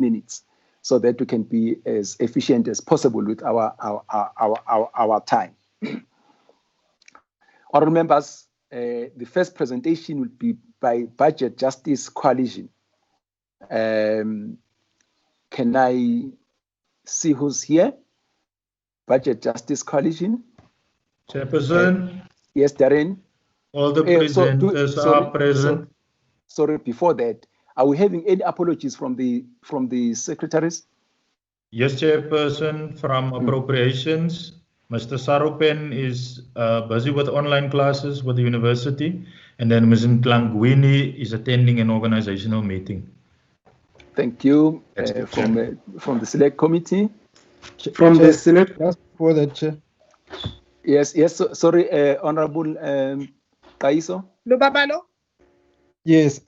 minutes, so that we can be as efficient as possible with our time. Honourable members, the first presentation will be by Budget Justice Coalition. Can I see who's here? Budget Justice Coalition. Chairperson. Yes, Darren. All the presenters are present. Sorry, before that, are we having any apologies from the secretaries? Yes, Chairperson, from Appropriations. Mr. Sarupen is busy with online classes with the university, and then Ms. Ntlangwini is attending an organizational meeting. Thank you. From the Select Committee. From the Select, for that, Chair. Yes, sorry, Honorable Kaiso. Lubabalo? Yes,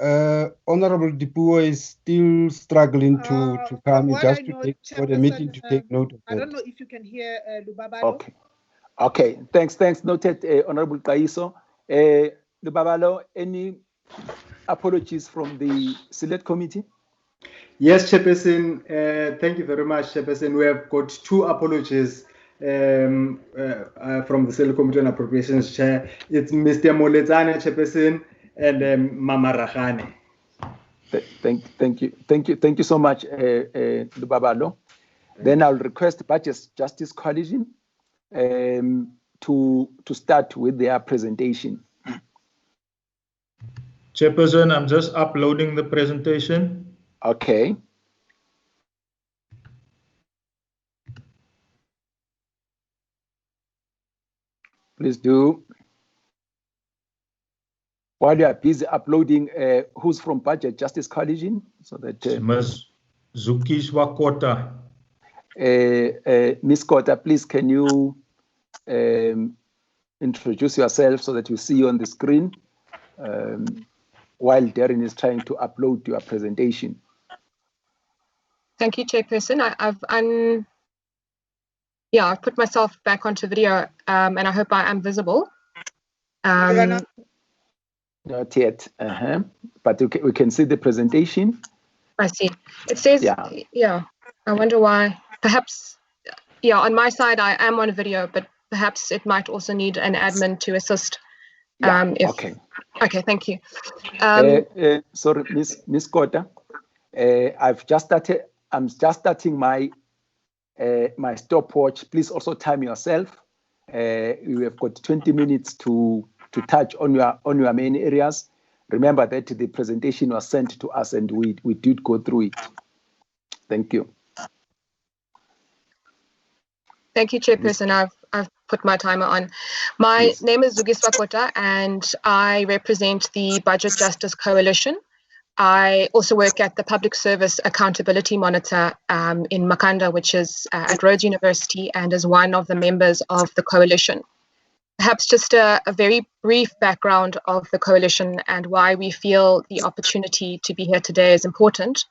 Honorable Dipuo is still struggling to come just to take for the meeting to take note of that. I don't know if you can hear Lubabalo. Okay. Thanks. Noted, Honorable Kaiso. Lubabalo, any apologies from the Select Committee? Yes, Chairperson. Thank you very much, Chairperson. We have got two apologies from the Select Committee on Appropriations Chair. It's Mr. Moletsane, Chairperson, and Mama Rahane. Thank you so much, Lubabalo. Then I'll request Budget Justice Coalition to start with their presentation. Chairperson, I'm just uploading the presentation. Okay. Please do. While you are busy uploading, who's from Budget Justice Coalition? So that Ms. Zukiswa Kota. Ms. Kota, please can you introduce yourself so that we see you on the screen while Darren is trying to upload your presentation. Thank you, Chairperson. I've put myself back onto video, and I hope I am visible. Not yet, but we can see the presentation. I see. It says, yeah. I wonder why. Perhaps, on my side, I am on video, but perhaps it might also need an admin to assist. Okay, thank you. Sorry, Miss Kota. I'm just starting my stopwatch. Please also time yourself. You have got 20 minutes to touch on your main areas. Remember that the presentation was sent to us and we did go through it. Thank you. Thank you, Chairperson. I've put my timer on. My name is Zugiswa Kota, and I represent the Budget Justice Coalition. I also work at the Public Service Accountability Monitor in Makanda, which is at Rhodes University, and is one of the members of the coalition. Perhaps just a very brief background of the coalition and why we feel the opportunity to be here today is important.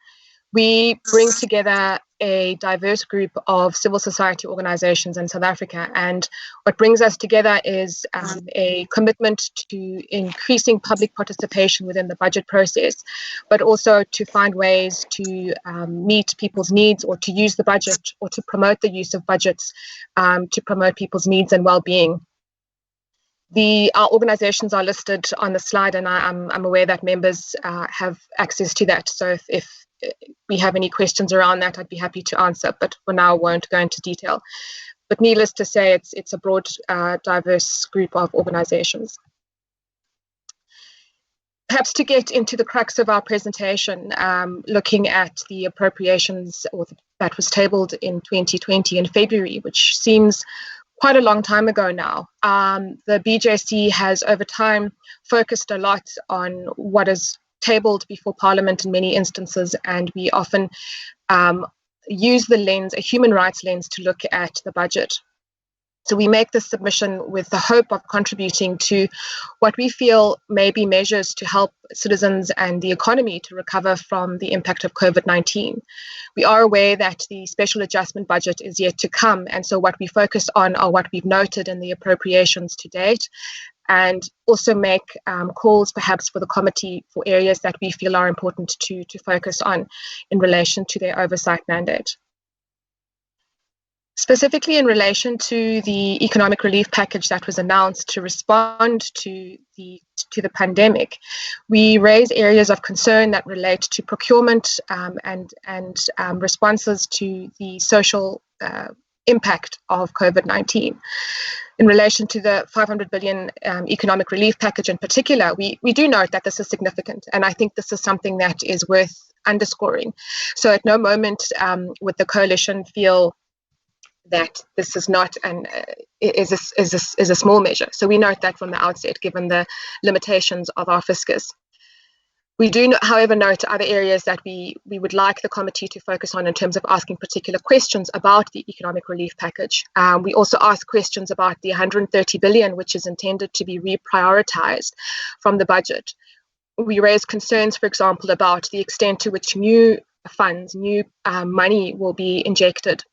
We bring together a diverse group of civil society organizations in South Africa, and what brings us together is a commitment to increasing public participation within the budget process, but also to find ways to meet people's needs, or to use the budget, or to promote the use of budgets to promote people's needs and well-being. Our organizations are listed on the slide, and I'm aware that members have access to that. So if we have any questions around that, I'd be happy to answer, but for now, I won't go into detail. But needless to say, it's a broad, diverse group of organizations. Perhaps to get into the crux of our presentation, looking at the appropriations that was tabled in 2020 in February, which seems quite a long time ago now. The BJC has over time focused a lot on what is tabled before Parliament in many instances, and we often use the lens, a human rights lens, to look at the budget. So we make this submission with the hope of contributing to what we feel may be measures to help citizens and the economy to recover from the impact of COVID-19. We are aware that the special adjustment budget is yet to come, and so what we focus on are what we've noted in the appropriations to date, and also make calls perhaps for the committee for areas that we feel are important to focus on in relation to their oversight mandate. Specifically in relation to the economic relief package that was announced to respond to the pandemic, we raise areas of concern that relate to procurement and responses to the social impact of COVID-19. In relation to the 500 billion economic relief package in particular, we do note that this is significant, and I think this is something that is worth underscoring. So at no moment would the coalition feel that this is not is a small measure. So we note that from the outset, given the limitations of our fiscus. We do, however, note other areas that we would like the committee to focus on in terms of asking particular questions about the economic relief package. We also ask questions about the 130 billion, which is intended to be reprioritized from the budget. We raise concerns, for example, about the extent to which new funds, new money will be injected.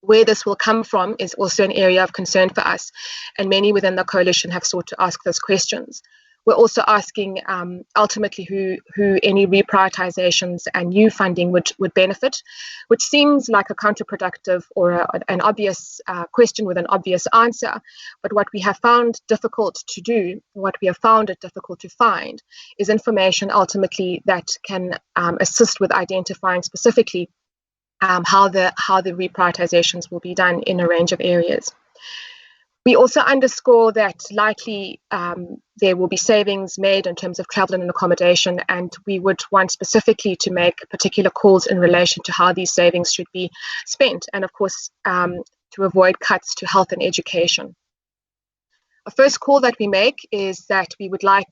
Where this will come from is also an area of concern for us, and many within the coalition have sought to ask those questions. We're also asking ultimately who any reprioritizations and new funding would benefit, which seems like a counterproductive or an obvious question with an obvious answer. But what we have found difficult to do, what we have found it difficult to find, is information ultimately that can assist with identifying specifically how the reprioritizations will be done in a range of areas. We also underscore that likely there will be savings made in terms of travel and accommodation, and we would want specifically to make particular calls in relation to how these savings should be spent, and of course to avoid cuts to health and education. A first call that we make is that we would like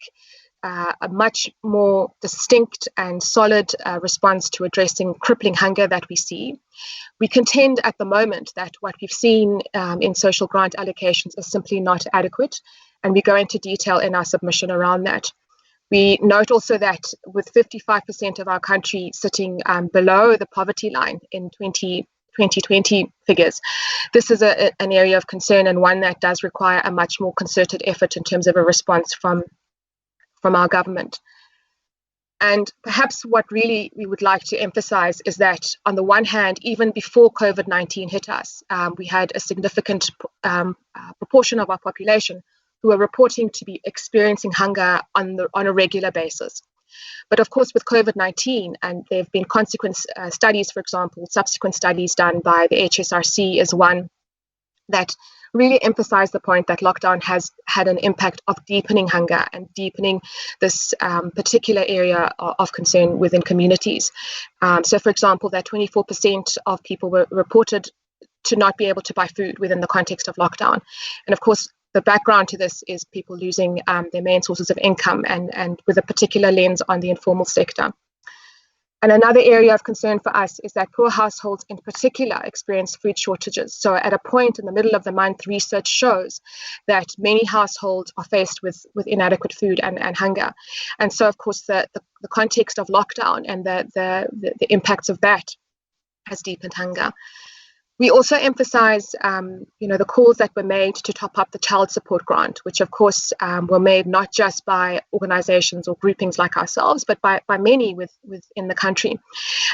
a much more distinct and solid response to addressing crippling hunger that we see. We contend at the moment that what we've seen in social grant allocations is simply not adequate, and we go into detail in our submission around that. We note also that with 55% of our country sitting below the poverty line in 2020 figures, this is an area of concern, and one that does require a much more concerted effort in terms of a response from our government. And perhaps what really we would like to emphasize is that on the one hand, even before COVID-19 hit us, we had a significant proportion of our population who are reporting to be experiencing hunger on a regular basis. But of course, with COVID-19, and there have been consequent studies, for example, subsequent studies done by the HSRC is one that really emphasize the point that lockdown has had an impact of deepening hunger and deepening this particular area of concern within communities. So, for example, that 24% of people were reported to not be able to buy food within the context of lockdown. And of course, the background to this is people losing their main sources of income, and with a particular lens on the informal sector. And another area of concern for us is that poor households in particular experience food shortages. So at a point in the middle of the month, research shows that many households are faced with inadequate food and hunger. And so, of course, the context of lockdown and the impacts of that has deepened hunger. We also emphasize, the calls that were made to top up the child support grant, which of course were made not just by organizations or groupings like ourselves, but by many within the country.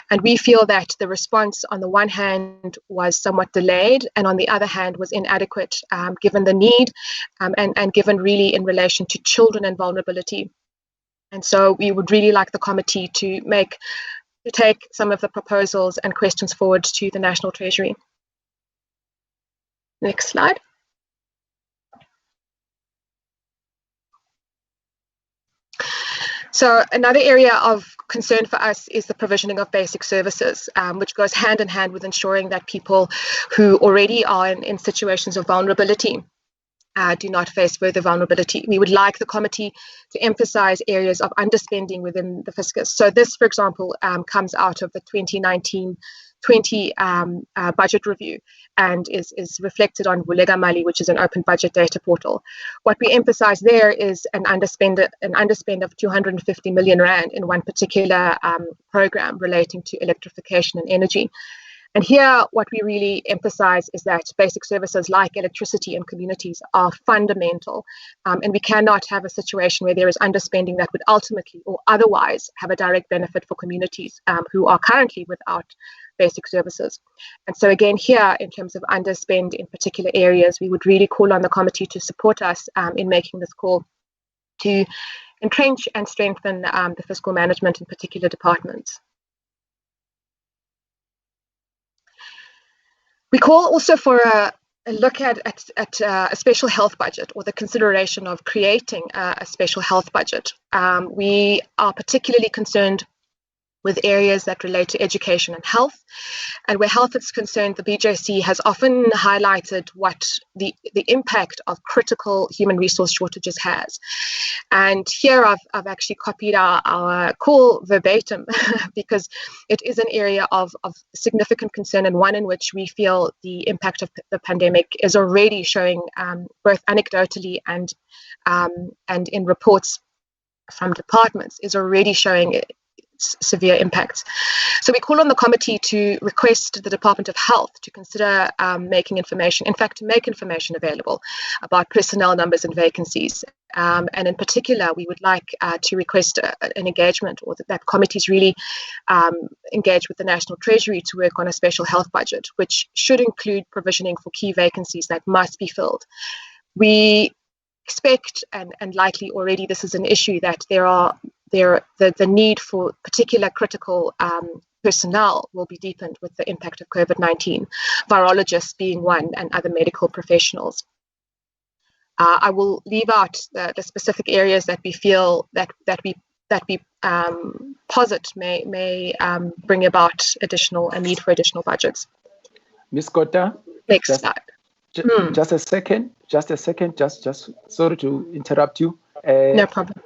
And we feel that the response on the one hand was somewhat delayed, and on the other hand was inadequate, given the need and given really in relation to children and vulnerability. And so we would really like the committee to take some of the proposals and questions forward to the National Treasury. Next slide. So another area of concern for us is the provisioning of basic services, which goes hand in hand with ensuring that people who already are in situations of vulnerability do not face further vulnerability. We would like the committee to emphasize areas of underspending within the fiscus. So this, for example, comes out of the 2019-20 budget review and is reflected on Vulega Mali, which is an open budget data portal. What we emphasize there is an underspend of 250 million rand in one particular program relating to electrification and energy. And here, what we really emphasize is that basic services like electricity and communities are fundamental, and we cannot have a situation where there is underspending that would ultimately or otherwise have a direct benefit for communities who are currently without basic services. And so again, here, in terms of underspend in particular areas, we would really call on the committee to support us in making this call to entrench and strengthen the fiscal management in particular departments. We call also for a look at a special health budget, or the consideration of creating a special health budget. We are particularly concerned with areas that relate to education and health. And where health is concerned, the BJC has often highlighted what the impact of critical human resource shortages has. And here I've actually copied our call verbatim because it is an area of significant concern, and one in which we feel the impact of the pandemic is already showing both anecdotally and in reports from departments is already showing severe impacts. So we call on the committee to request the Department of Health to consider making information, in fact, to make information available about personnel numbers and vacancies. And in particular, we would like to request an engagement, or that committees really engage with the National Treasury to work on a special health budget, which should include provisioning for key vacancies that must be filled. We expect, and likely already this is an issue, that the need for particular critical personnel will be deepened with the impact of COVID-19, virologists being one, and other medical professionals. I will leave out the specific areas that we feel that we posit may bring about a need for additional budgets. Ms. Kota, next slide. Just a second. Just sorry to interrupt you. No problem.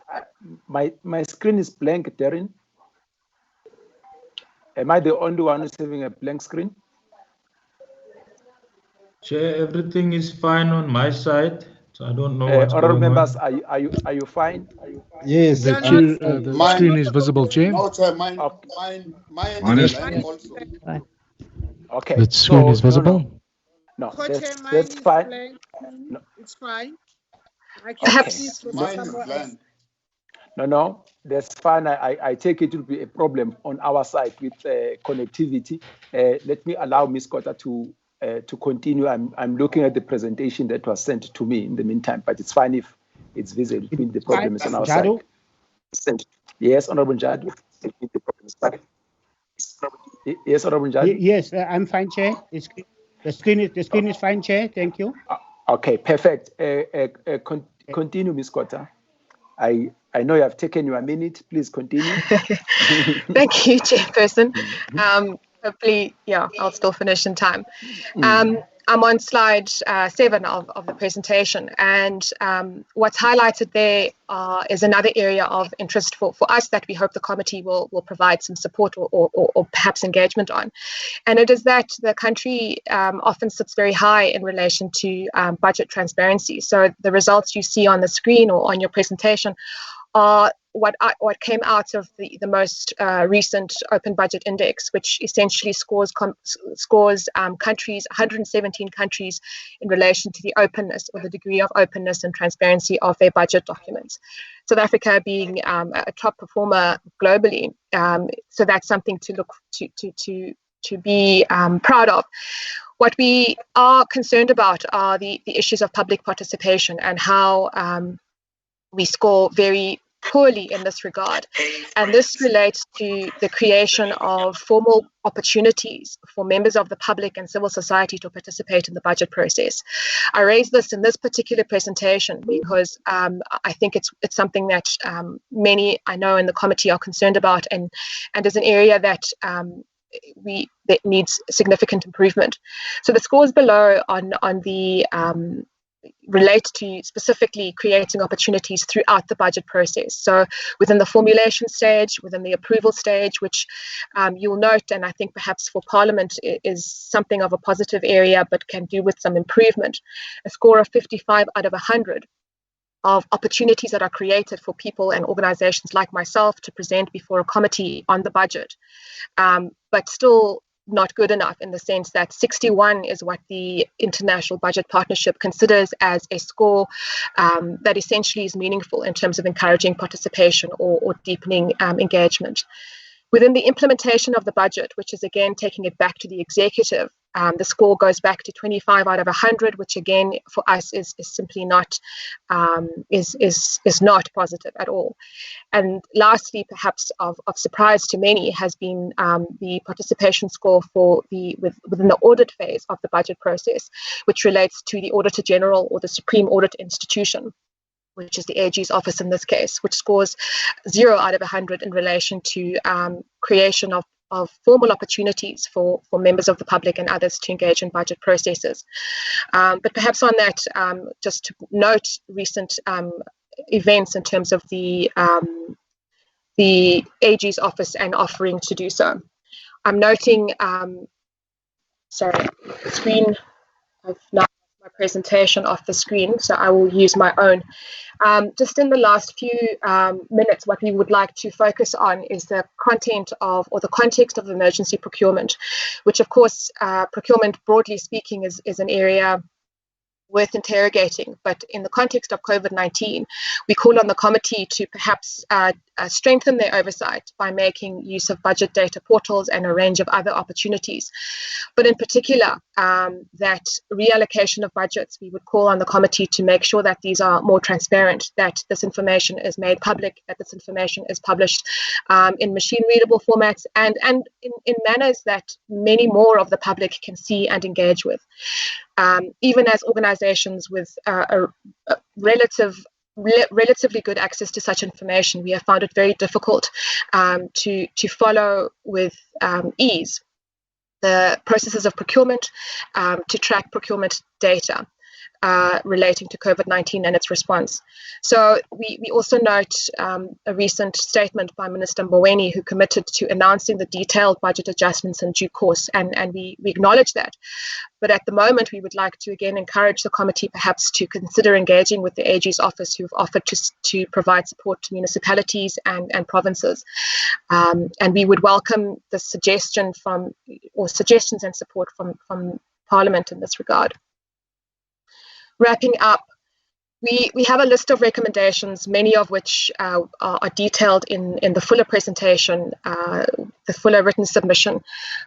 My screen is blank, Darren. Am I the only one who's having a blank screen? Chair, everything is fine on my side, so I don't know what's going members, on. Are you fine? Yes, The screen is visible, Chair. No, Chair, mine is blank also. Okay. The screen is visible. No, Co-chair, that's fine. Blank. No. It's fine. I can Perhaps see it from Mine is somewhere blank. else. No, that's fine. I take it will be a problem on our side with connectivity. Let me allow Ms. Kota to continue. I'm looking at the presentation that was sent to me in the meantime, but it's fine if it's visible. The problem is on our side. Yes, Honorable Njadu. Yes, Honorable Njadu. Yes, I'm fine, Chair. The screen is fine, Chair. Thank you. Okay, perfect. Continue, Ms. Kota. I know you have taken your minute. Please continue. Thank you, Chairperson. Hopefully, I'll still finish in time. I'm on slide 7 of the presentation, and what's highlighted there is another area of interest for us that we hope the committee will provide some support or perhaps engagement on. And it is that the country often sits very high in relation to budget transparency. So the results you see on the screen or on your presentation are what came out of the most recent Open Budget Index, which essentially scores countries, 117 countries, in relation to the openness or the degree of openness and transparency of their budget documents. South Africa being a top performer globally, so that's something to look to be proud of. What we are concerned about are the issues of public participation and how we score very poorly in this regard. And this relates to the creation of formal opportunities for members of the public and civil society to participate in the budget process. I raise this in this particular presentation because I think it's something that many I know in the committee are concerned about, and is an area that that needs significant improvement. So the scores below on the relate to specifically creating opportunities throughout the budget process. So within the formulation stage, within the approval stage, which you'll note, and I think perhaps for Parliament is something of a positive area, but can do with some improvement, a score of 55 out of 100 of opportunities that are created for people and organizations like myself to present before a committee on the budget. But still, not good enough, in the sense that 61 is what the International Budget Partnership considers as a score that essentially is meaningful in terms of encouraging participation or deepening engagement. Within the implementation of the budget, which is again taking it back to the executive, the score goes back to 25 out of 100, which again for us is simply not is not positive at all. And lastly, perhaps of surprise to many, has been the participation score for within the audit phase of the budget process, which relates to the Auditor General or the Supreme Audit Institution, which is the AG's office in this case, which scores 0 out of 100 in relation to creation of formal opportunities for members of the public and others to engage in budget processes. But perhaps on that, just to note recent events in terms of the AG's office and offering to do so. I'm noting, sorry, the screen, I've now my presentation off the screen, so I will use my own. Just in the last few minutes, what we would like to focus on is the content of, or the context of, emergency procurement, which of course, procurement broadly speaking is an area worth interrogating. But in the context of COVID-19, we call on the committee to perhaps strengthen their oversight by making use of budget data portals and a range of other opportunities. But in particular, that reallocation of budgets, we would call on the committee to make sure that these are more transparent, that this information is made public, that this information is published in machine-readable formats and in manners that many more of the public can see and engage with. Even as organizations with relatively good access to such information, we have found it very difficult to follow with ease the processes of procurement, to track procurement data relating to COVID-19 and its response. So we also note a recent statement by Minister Mboweni, who committed to announcing the detailed budget adjustments in due course, and we acknowledge that. But at the moment, we would like to again encourage the committee perhaps to consider engaging with the AG's office, who've offered to provide support to municipalities and provinces. And we would welcome the suggestion suggestions and support from Parliament in this regard. Wrapping up, we have a list of recommendations, many of which are detailed in the fuller presentation, the fuller written submission.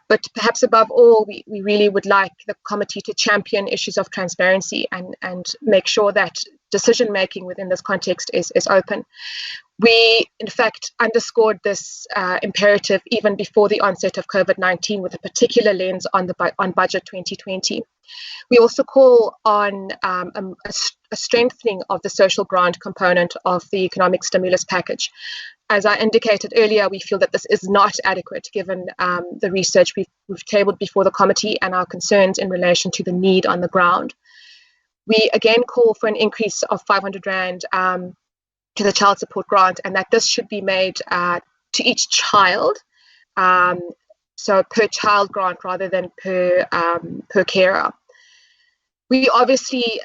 But perhaps above all, we really would like the committee to champion issues of transparency and make sure that decision-making within this context is open. We, in fact, underscored this imperative even before the onset of COVID-19, with a particular lens on Budget 2020. We also call on a strengthening of the social grant component of the economic stimulus package. As I indicated earlier, we feel that this is not adequate given the research we've tabled before the committee and our concerns in relation to the need on the ground. We again call for an increase of 500 Rand to the child support grant, and that this should be made to each child, so per child grant rather than per carer. We obviously,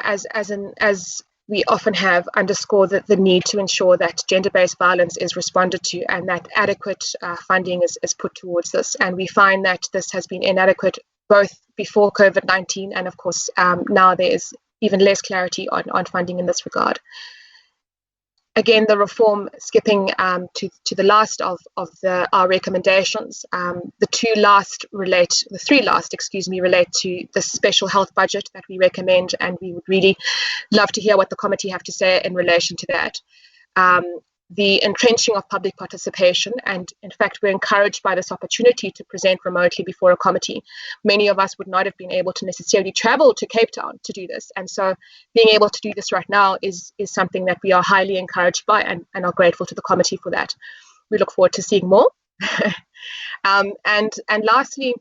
as we often have, underscore the need to ensure that gender-based violence is responded to and that adequate funding is put towards this. And we find that this has been inadequate both before COVID-19 and, of course, now there is even less clarity on funding in this regard. Again, the reform, skipping to the last of our recommendations, the three last relate to the special health budget that we recommend, and we would really love to hear what the committee have to say in relation to that. The entrenching of public participation, and in fact, we're encouraged by this opportunity to present remotely before a committee. Many of us would not have been able to necessarily travel to Cape Town to do this, and so being able to do this right now is something that we are highly encouraged by and are grateful to the committee for that. We look forward to seeing more. And lastly,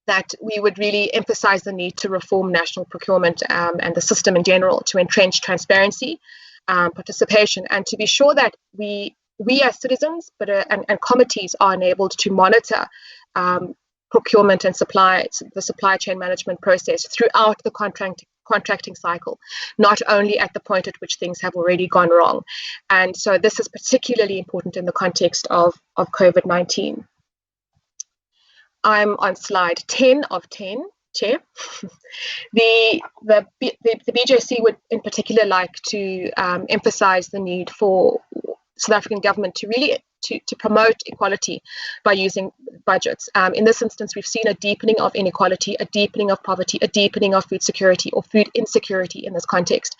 that we would really emphasize the need to reform national procurement and the system in general to entrench transparency, participation, and to be sure that we as citizens and committees are enabled to monitor procurement and the supply chain management process throughout the contracting cycle, not only at the point at which things have already gone wrong. And so this is particularly important in the context of COVID-19. I'm on slide 10 of 10, Chair. The BJC would in particular like to emphasize the need for South African government to really to promote equality by using budgets. In this instance, we've seen a deepening of inequality, a deepening of poverty, a deepening of food security or food insecurity in this context.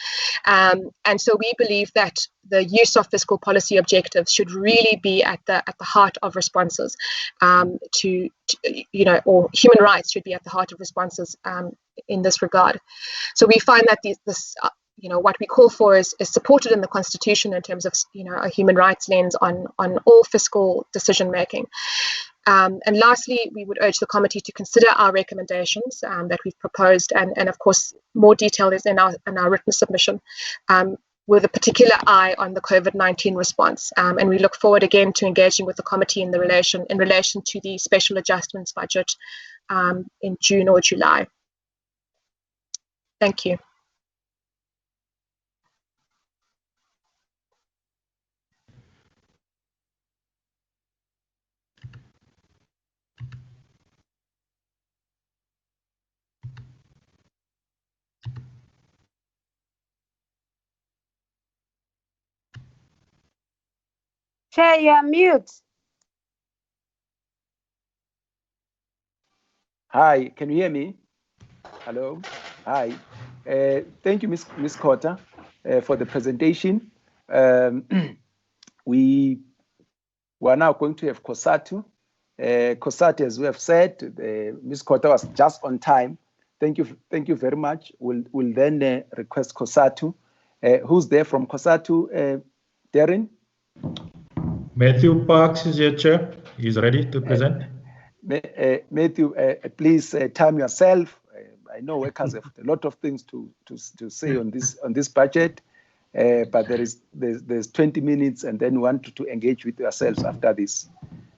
And so we believe that the use of fiscal policy objectives should really be at the heart of responses to or human rights should be at the heart of responses in this regard. So we find that what we call for is supported in the Constitution in terms of a human rights lens on all fiscal decision making. And lastly, we would urge the committee to consider our recommendations that we've proposed, and of course more detail is in our written submission, with a particular eye on the COVID-19 response. And we look forward again to engaging with the committee in relation to the special adjustments budget in June or July. Thank you. Chair, you're mute. Hi, can you hear me? Hello. Hi. Thank you, Ms. Cotter, for the presentation. We are now going to have COSATU. COSATU, as we have said, Ms. Cotter was just on time. Thank you very much. We'll then request COSATU. Who's there from COSATU? Darren? Matthew Parks is here, Chair. He's ready to present. Matthew, please time yourself. I know workers have a lot of things to say on this budget, but there's 20 minutes, and then we want to engage with yourselves after this.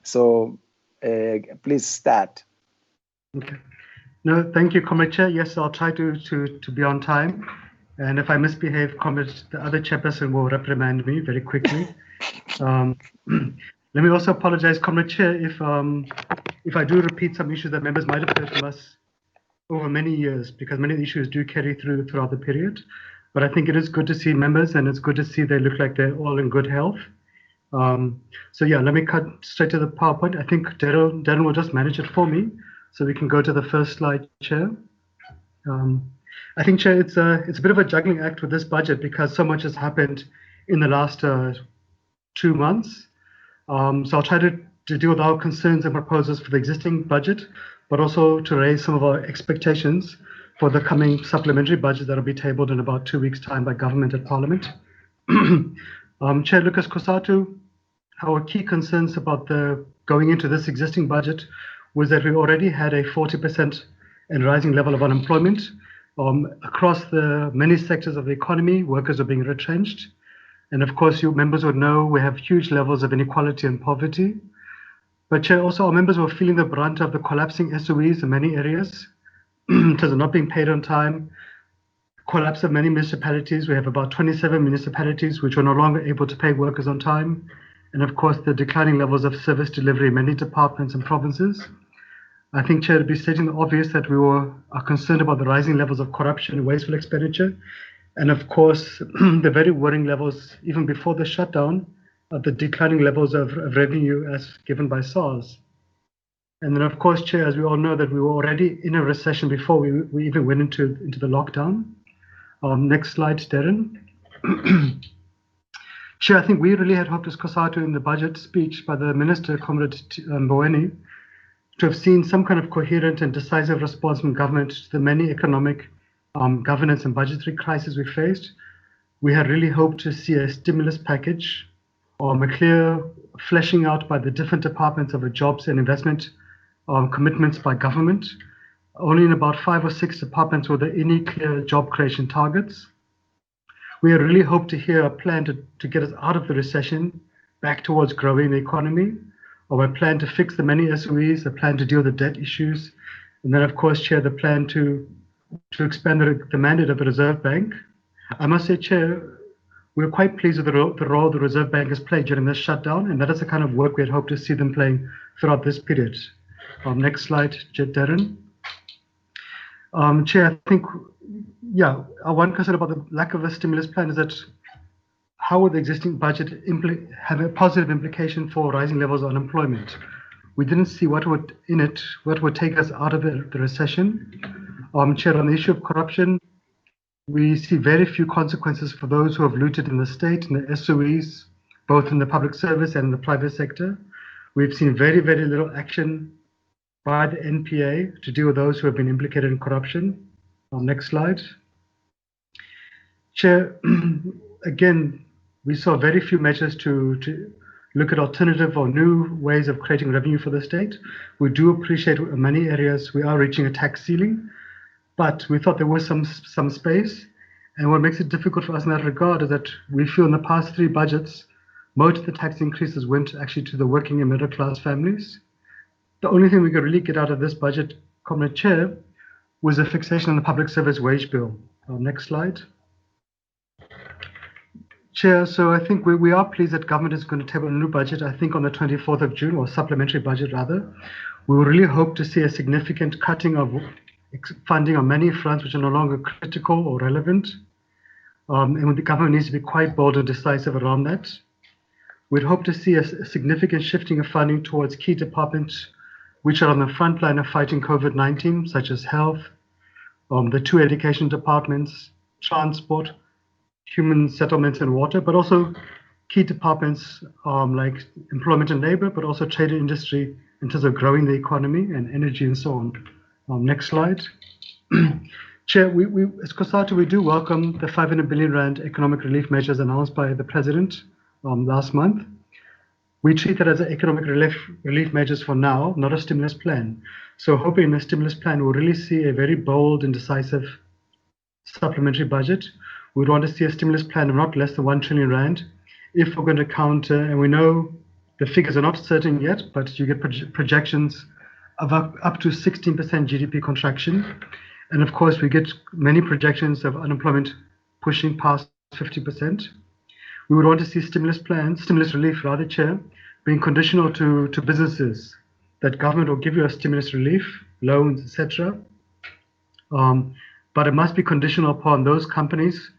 So please start. Okay. No, thank you, Comrade Chair. Yes, I'll try to be on time. And if I misbehave, Comrade, the other chairperson will reprimand me very quickly. Let me also apologize, Comrade Chair, if I do repeat some issues that members might have heard from us over many years, because many issues do carry throughout the period. But I think it is good to see members, and it's good to see they look like they're all in good health. So yeah, let me cut straight to the PowerPoint. I think Darren will just manage it for me, so we can go to the first slide, Chair. I think, Chair, it's a bit of a juggling act with this budget because so much has happened in the last 2 months. So I'll try to deal with our concerns and proposals for the existing budget, but also to raise some of our expectations for the coming supplementary budget that will be tabled in about 2 weeks' time by government and Parliament. Chair Lucas COSATU, our key concerns about going into this existing budget was that we already had a 40% and rising level of unemployment. Across the many sectors of the economy, workers are being retrenched. And of course, you members would know we have huge levels of inequality and poverty. But Chair, also our members were feeling the brunt of the collapsing SOEs in many areas because they're not being paid on time. Collapse of many municipalities. We have about 27 municipalities which are no longer able to pay workers on time. And of course, the declining levels of service delivery in many departments and provinces. I think, Chair, to be stating the obvious that we are concerned about the rising levels of corruption and wasteful expenditure. And of course, the very worrying levels, even before the shutdown, of the declining levels of revenue as given by SARS. And then, of course, Chair, as we all know, that we were already in a recession before we even went into the lockdown. Next slide, Darren. Chair, I think we really had hoped as COSATU in the budget speech by the Minister, Comrade Mboweni, to have seen some kind of coherent and decisive response from government to the many economic, governance and budgetary crises we faced. We had really hoped to see a stimulus package, a clear fleshing out by the different departments of the jobs and investment commitments by government. Only in about 5 or 6 departments were there any clear job creation targets. We had really hoped to hear a plan to get us out of the recession, back towards growing the economy, or a plan to fix the many SOEs, a plan to deal with the debt issues, and then, of course, Chair, the plan to expand the mandate of the Reserve Bank. I must say, Chair, we're quite pleased with the role the Reserve Bank has played during this shutdown, and that is the kind of work we had hoped to see them playing throughout this period. Next slide, Darren. Chair, I think, yeah, one concern about the lack of a stimulus plan is that how would the existing budget have a positive implication for rising levels of unemployment? We didn't see what would take us out of the recession. Chair, on the issue of corruption, we see very few consequences for those who have looted in the state, in the SOEs, both in the public service and in the private sector. We've seen very, very little action by the NPA to deal with those who have been implicated in corruption. Next slide. Chair, again, we saw very few measures to look at alternative or new ways of creating revenue for the state. We do appreciate in many areas we are reaching a tax ceiling, but we thought there was some space. And what makes it difficult for us in that regard is that we feel in the past 3 budgets, most of the tax increases went actually to the working and middle class families. The only thing we could really get out of this budget, Comrade Chair, was a fixation on the public service wage bill. Next slide. Chair, so I think we are pleased that government is going to table a new budget, I think on the 24th of June, or supplementary budget rather. We will really hope to see a significant cutting of funding on many fronts which are no longer critical or relevant. And the government needs to be quite bold and decisive around that. We'd hope to see a significant shifting of funding towards key departments which are on the front line of fighting COVID-19, such as health, the 2 education departments, transport, human settlements and water, but also key departments like employment and labor, but also trade and industry in terms of growing the economy and energy and so on. Next slide. Chair, we as COSATU, we do welcome the 500 billion rand economic relief measures announced by the President last month. We treat that as economic relief measures for now, not a stimulus plan. So hoping in the stimulus plan we'll really see a very bold and decisive supplementary budget. We'd want to see a stimulus plan of not less than 1 trillion rand if we're going to counter, and we know the figures are not certain yet, but you get projections of up to 16% GDP contraction. And of course, we get many projections of unemployment pushing past 50%. We would want to see stimulus relief rather, Chair, being conditional to businesses, that government will give you a stimulus relief, loans, etc. But it must be conditional upon those companies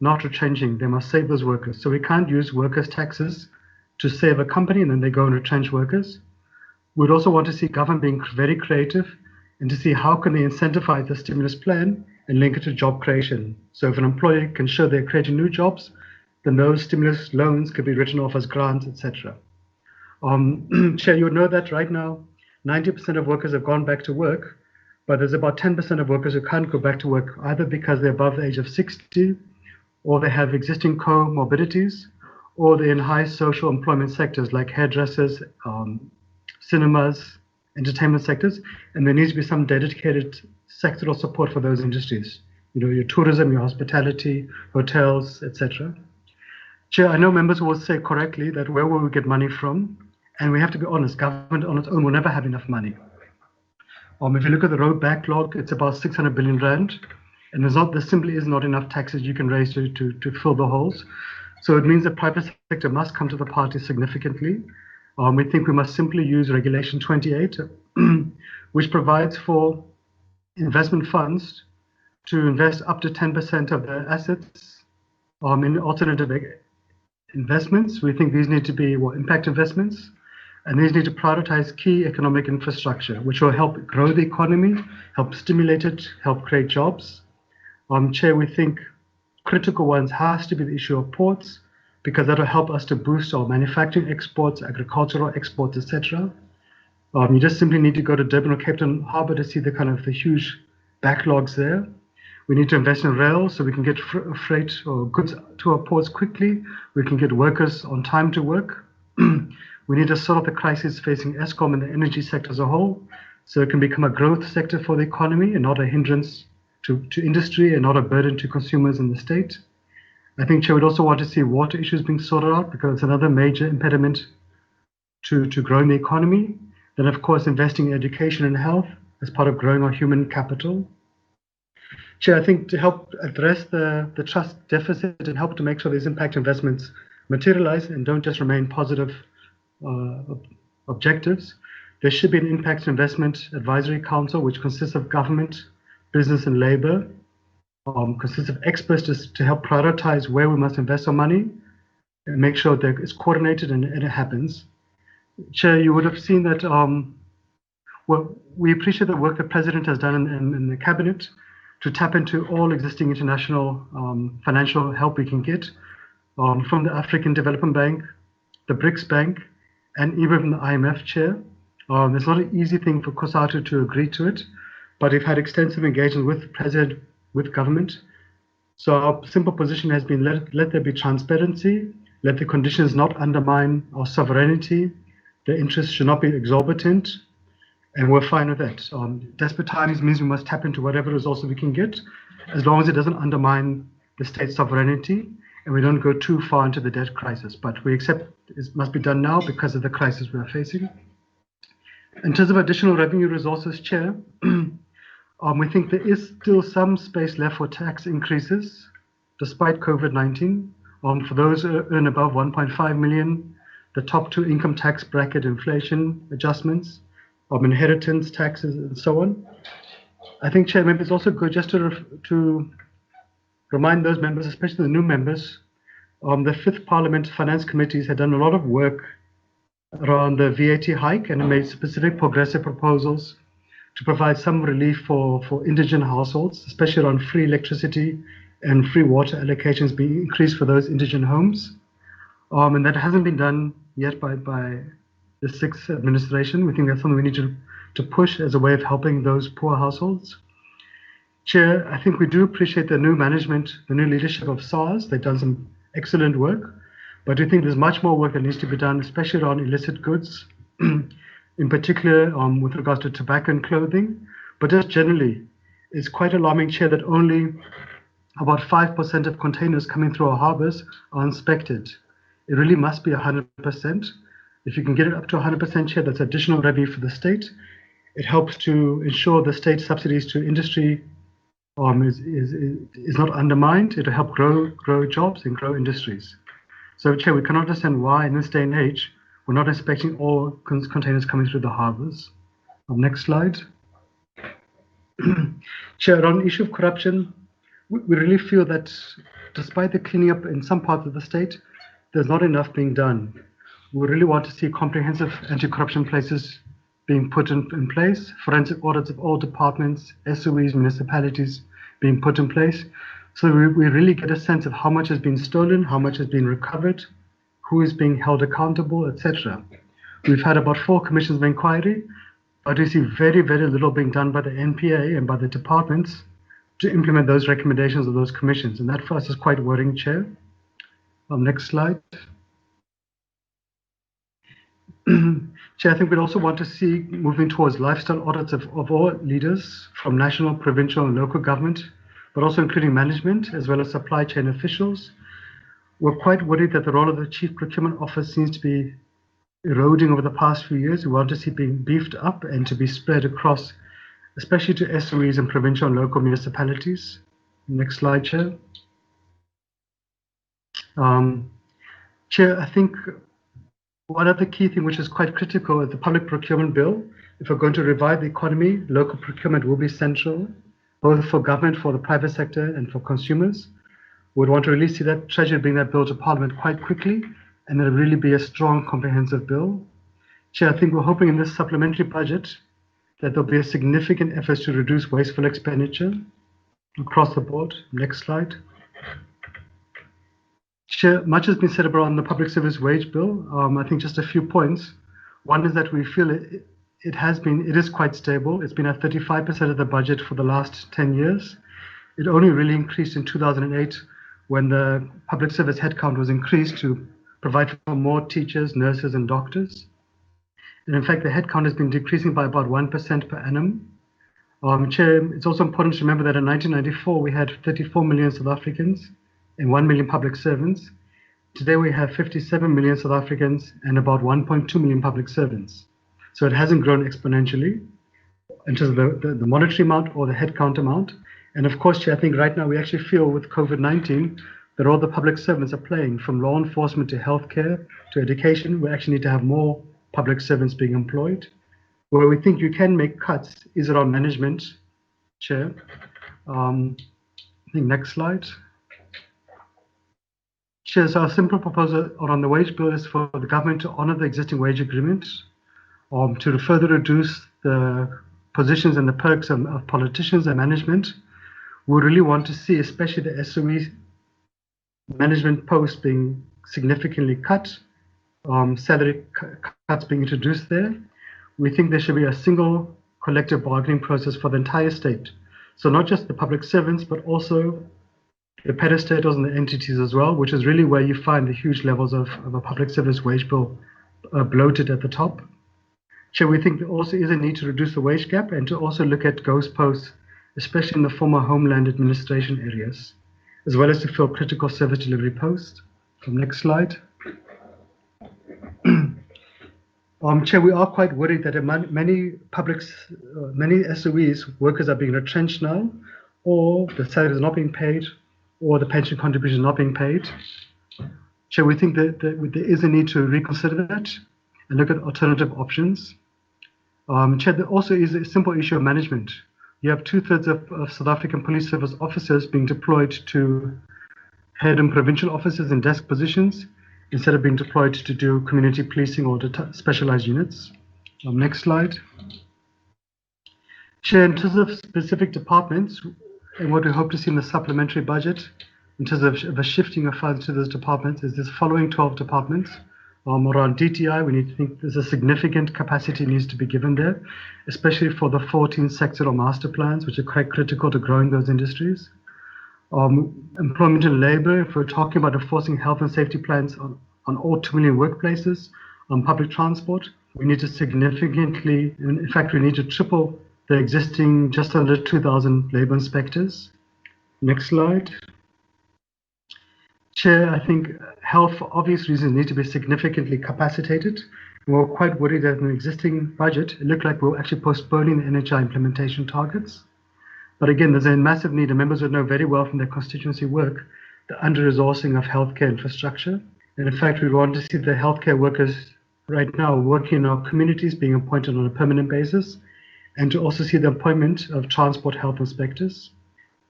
not retrenching. They must save those workers. So we can't use workers' taxes to save a company and then they go and retrench workers. We'd also want to see government being very creative and to see how can they incentivize the stimulus plan and link it to job creation. So if an employer can show they're creating new jobs, then those stimulus loans could be written off as grants, etc. Chair, you would know that right now, 90% of workers have gone back to work, but there's about 10% of workers who can't go back to work, either because they're above the age of 60, or they have existing comorbidities, or they're in high social employment sectors like hairdressers, cinemas, entertainment sectors, and there needs to be some dedicated sectoral support for those industries. You know, your tourism, your hospitality, hotels, etc. Chair, I know members will say correctly that where will we get money from? And we have to be honest, government on its own will never have enough money. If you look at the road backlog, it's about 600 billion rand. And there simply is not enough taxes you can raise to fill the holes. So it means the private sector must come to the party significantly. We think we must simply use Regulation 28, which provides for investment funds to invest up to 10% of their assets in alternative investments. We think these need to be impact investments, and these need to prioritize key economic infrastructure, which will help grow the economy, help stimulate it, help create jobs. Chair, we think critical ones has to be the issue of ports, because that will help us to boost our manufacturing exports, agricultural exports, etc. You just simply need to go to Durban or Cape Town Harbour to see the huge backlogs there. We need to invest in rail so we can get freight or goods to our ports quickly. We can get workers on time to work. We need to sort out the crisis facing Eskom and the energy sector as a whole, so it can become a growth sector for the economy and not a hindrance to industry and not a burden to consumers in the state. I think, Chair, we'd also want to see water issues being sorted out, because it's another major impediment to growing the economy. Then, of course, investing in education and health as part of growing our human capital. Chair, I think to help address the trust deficit and help to make sure these impact investments materialize and don't just remain positive objectives, There should be an Impact Investment Advisory Council, which consists of government, business, and labor. Consists of experts to help prioritize where we must invest our money and make sure that it's coordinated and it happens. Chair, you would have seen that well, we appreciate the work the President has done in the Cabinet to tap into all existing international financial help we can get from the African Development Bank, the BRICS Bank, and even from the IMF, Chair. It's not an easy thing for COSATU to agree to it, but we've had extensive engagement with the President, with government. So our simple position has been let there be transparency, let the conditions not undermine our sovereignty, the interests should not be exorbitant, and we're fine with that. Desperate times means we must tap into whatever resources we can get, as long as it doesn't undermine the state's sovereignty and we don't go too far into the debt crisis. But we accept it must be done now because of the crisis we are facing. In terms of additional revenue resources, Chair, we think there is still some space left for tax increases, despite COVID-19. For those who earn above 1.5 million, the top two income tax bracket inflation adjustments, inheritance taxes, and so on. I think, Chair, maybe it's also good just to remind those members, especially the new members, the Fifth Parliament Finance Committees had done a lot of work around the VAT hike and made specific progressive proposals to provide some relief for indigent households, especially around free electricity and free water allocations being increased for those indigent homes. And that hasn't been done yet by the Sixth Administration. We think that's something we need to push as a way of helping those poor households. Chair, I think we do appreciate the new management, the new leadership of SARS. They've done some excellent work, but we think there's much more work that needs to be done, especially around illicit goods, in particular with regards to tobacco and clothing. But just generally, it's quite alarming, Chair, that only about 5% of containers coming through our harbors are inspected. It really must be 100%. If you can get it up to 100%, Chair, that's additional revenue for the state. It helps to ensure the state subsidies to industry is not undermined. It'll help grow jobs and grow industries. So, Chair, we cannot understand why in this day and age we're not inspecting all containers coming through the harbors. Next slide. Chair, on the issue of corruption, we really feel that despite the cleaning up in some parts of the state, there's not enough being done. We really want to see comprehensive anti-corruption places being put in place, forensic audits of all departments, SOEs, municipalities being put in place. So we really get a sense of how much has been stolen, how much has been recovered, who is being held accountable, etc. We've had about 4 commissions of inquiry, but we see very, very little being done by the NPA and by the departments to implement those recommendations of those commissions. And that for us is quite worrying, Chair. Next slide. Chair, I think we'd also want to see moving towards lifestyle audits of all leaders from national, provincial, and local government, but also including management as well as supply chain officials. We're quite worried that the role of the Chief Procurement Office seems to be eroding over the past few years. We want to see it being beefed up and to be spread across, especially to SOEs and provincial and local municipalities. Next slide, Chair. Chair, I think one other key thing which is quite critical is the public procurement bill. If we're going to revive the economy, local procurement will be central, both for government, for the private sector, and for consumers. We'd want to really see that Treasury bring that bill to Parliament quite quickly, and it'll really be a strong, comprehensive bill. Chair, I think we're hoping in this supplementary budget that there'll be a significant effort to reduce wasteful expenditure across the board. Next slide. Chair, much has been said about the public service wage bill. I think just a few points. One is that we feel it is quite stable. It's been at 35% of the budget for the last 10 years. It only really increased in 2008 when the public service headcount was increased to provide for more teachers, nurses, and doctors. And in fact, the headcount has been decreasing by about 1% per annum. Chair, it's also important to remember that in 1994, we had 34 million South Africans and 1 million public servants. Today we have 57 million South Africans and about 1.2 million public servants. So it hasn't grown exponentially in terms of the monetary amount or the headcount amount. And of course, Chair, I think right now we actually feel with COVID-19 that all the public servants are playing, from law enforcement to healthcare to education. We actually need to have more public servants being employed. Where we think you can make cuts is around management, Chair. I think next slide. Chair, so our simple proposal around the wage bill is for the government to honour the existing wage agreement, to further reduce the positions and the perks of politicians and management. We really want to see, especially the SOE management posts being significantly cut, salary cuts being introduced there. We think there should be a single collective bargaining process for the entire state. So not just the public servants, but also the parastatals and the entities as well, which is really where you find the huge levels of a public service wage bill bloated at the top. Chair, we think there also is a need to reduce the wage gap and to also look at ghost posts, especially in the former Homeland Administration areas, as well as to fill critical service delivery posts. Next slide. Chair, we are quite worried that many SOEs, workers are being retrenched now, or the salary is not being paid, or the pension contribution is not being paid. Chair, we think that there is a need to reconsider that and look at alternative options. Chair, there also is a simple issue of management. You have 2/3 of South African Police Service officers being deployed to head in provincial offices in desk positions instead of being deployed to do community policing or specialized units. Next slide. Chair, in terms of specific departments, and what we hope to see in the supplementary budget, in terms of a shifting of funds to those departments, is this following 12 departments. Around DTI, we need to think there's a significant capacity needs to be given there, especially for the 14 sectoral master plans, which are quite critical to growing those industries. Employment and labor, if we're talking about enforcing health and safety plans on all 2 million workplaces, on public transport, we need to significantly, in fact, we need to triple the existing just under 2,000 labor inspectors. Next slide. Chair, I think health, for obvious reasons, need to be significantly capacitated. We're quite worried that in the existing budget, it looked like we're actually postponing the NHI implementation targets. But again, there's a massive need, and members would know very well from their constituency work, the under-resourcing of healthcare infrastructure. And in fact, we want to see the healthcare workers right now working in our communities being appointed on a permanent basis, and to also see the appointment of transport health inspectors.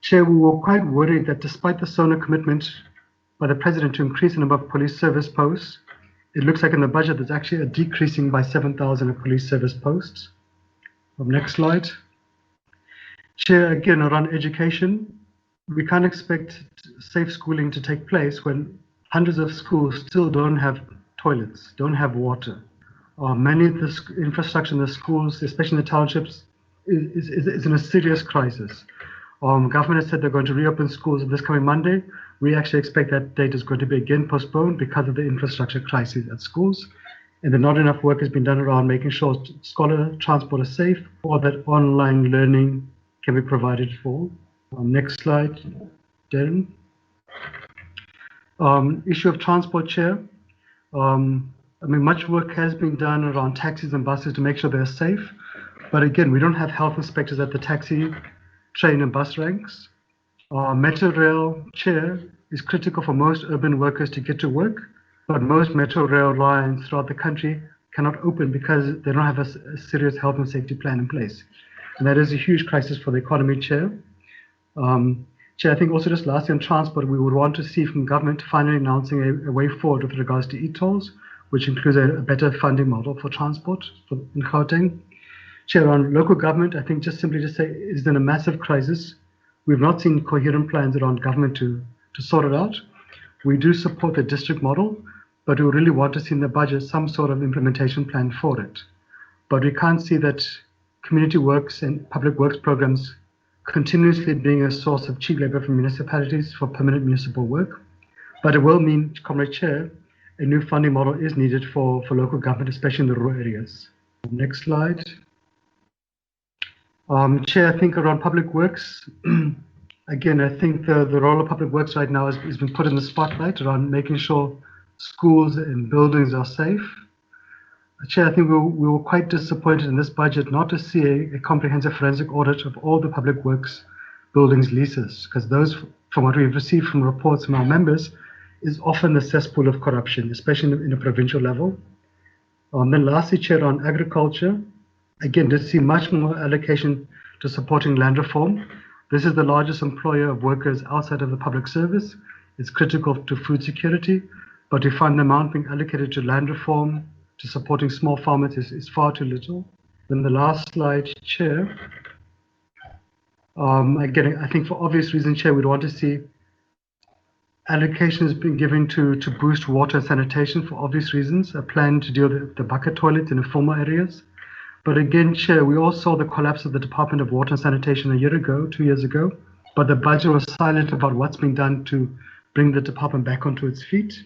Chair, we were quite worried that despite the SONA commitment by the President to increase the number of police service posts, it looks like in the budget there's actually a decreasing by 7,000 of police service posts. Next slide. Chair, again, around education, we can't expect safe schooling to take place when hundreds of schools still don't have toilets, don't have water. Many of the infrastructure in the schools, especially in the townships, is in a serious crisis. Government has said they're going to reopen schools this coming Monday. We actually expect that date is going to be again postponed because of the infrastructure crisis at schools. And that not enough work has been done around making sure scholar transport is safe or that online learning can be provided for. Next slide, Darren. Issue of transport, Chair. I mean, much work has been done around taxis and buses to make sure they're safe. But again, we don't have health inspectors at the taxi, train and bus ranks. Metro Rail, Chair, is critical for most urban workers to get to work, but most Metro Rail lines throughout the country cannot open because they don't have a serious health and safety plan in place. And that is a huge crisis for the economy, Chair. Chair, I think also just lastly on transport, we would want to see from government finally announcing a way forward with regards to e-tolls, which includes a better funding model for transport in Gauteng. Chair, on local government, I think just simply to say it's in a massive crisis. We've not seen coherent plans around government to sort it out. We do support the district model, but we really want to see in the budget some sort of implementation plan for it. But we can't see that community works and public works programs continuously being a source of cheap labor for municipalities for permanent municipal work. But it will mean, Comrade Chair, a new funding model is needed for local government, especially in the rural areas. Next slide. Chair, I think around public works, again, I think the role of public works right now has been put in the spotlight around making sure schools and buildings are safe. Chair, I think we were quite disappointed in this budget not to see a comprehensive forensic audit of all the public works buildings leases, because those, from what we've received from reports from our members, is often the cesspool of corruption, especially in a provincial level. Then lastly, Chair, on agriculture, again, to see much more allocation to supporting land reform. This is the largest employer of workers outside of the public service. It's critical to food security, but we find the amount being allocated to land reform, to supporting small farmers is far too little. Then the last slide, Chair. Again, I think for obvious reasons, Chair, we'd want to see allocations being given to boost water and sanitation for obvious reasons, a plan to deal with the bucket toilets in informal areas. But again, Chair, we all saw the collapse of the Department of Water and Sanitation a year ago, 2 years ago, but the budget was silent about what's being done to bring the department back onto its feet.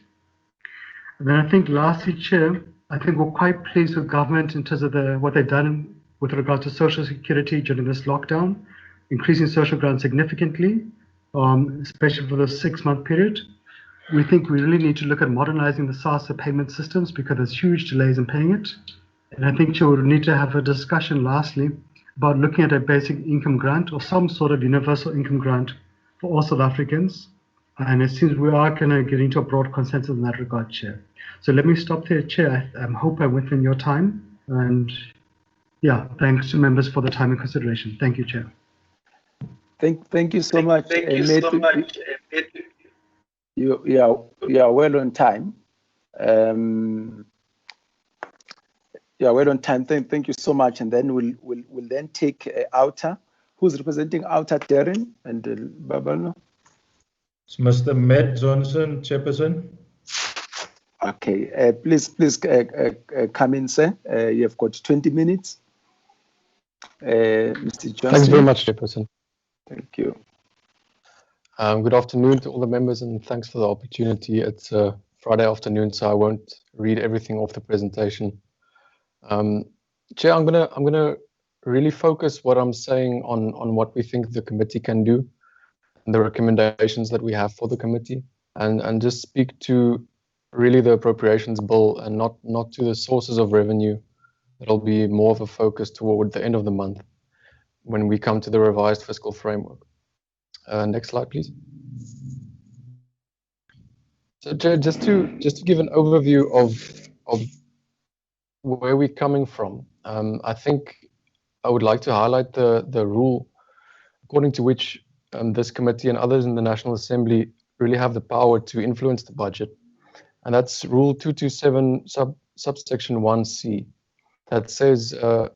And then I think lastly, Chair, I think we're quite pleased with government in terms of what they've done with regard to social security during this lockdown, increasing social grants significantly, especially for the 6-month period. We think we really need to look at modernizing the SASSA payment systems because there's huge delays in paying it. And I think we'll need to have a discussion lastly about looking at a basic income grant or some sort of universal income grant for all South Africans. And it seems we are going to get into a broad consensus in that regard, Chair. So let me stop there, Chair. I hope I'm within your time. And yeah, thanks to members for the time and consideration. Thank you, Chair. Thank you so much. Thank you so much. You are well on time. Yeah, well on time. Thank you so much. And then we'll then take Outer. Who's representing Outer? Darren and Babano. It's Mr. Matt Johnson, Chairperson. Okay, please come in, sir. You have got 20 minutes. Mr. Johnson. Thanks very much, Chairperson. Thank you. Good afternoon to all the members, and thanks for the opportunity. It's Friday afternoon, so I won't read everything off the presentation. Chair, I'm gonna really focus what I'm saying on what we think the committee can do, and the recommendations that we have for the committee, and just speak to really the appropriations bill and not to the sources of revenue. That'll be more of a focus toward the end of the month when we come to the revised fiscal framework. Next slide, please. So, Chair, just to give an overview of where we're coming from, I think I would like to highlight the rule according to which this committee and others in the National Assembly really have the power to influence the budget. And that's Rule 227 subsection 1C, that says the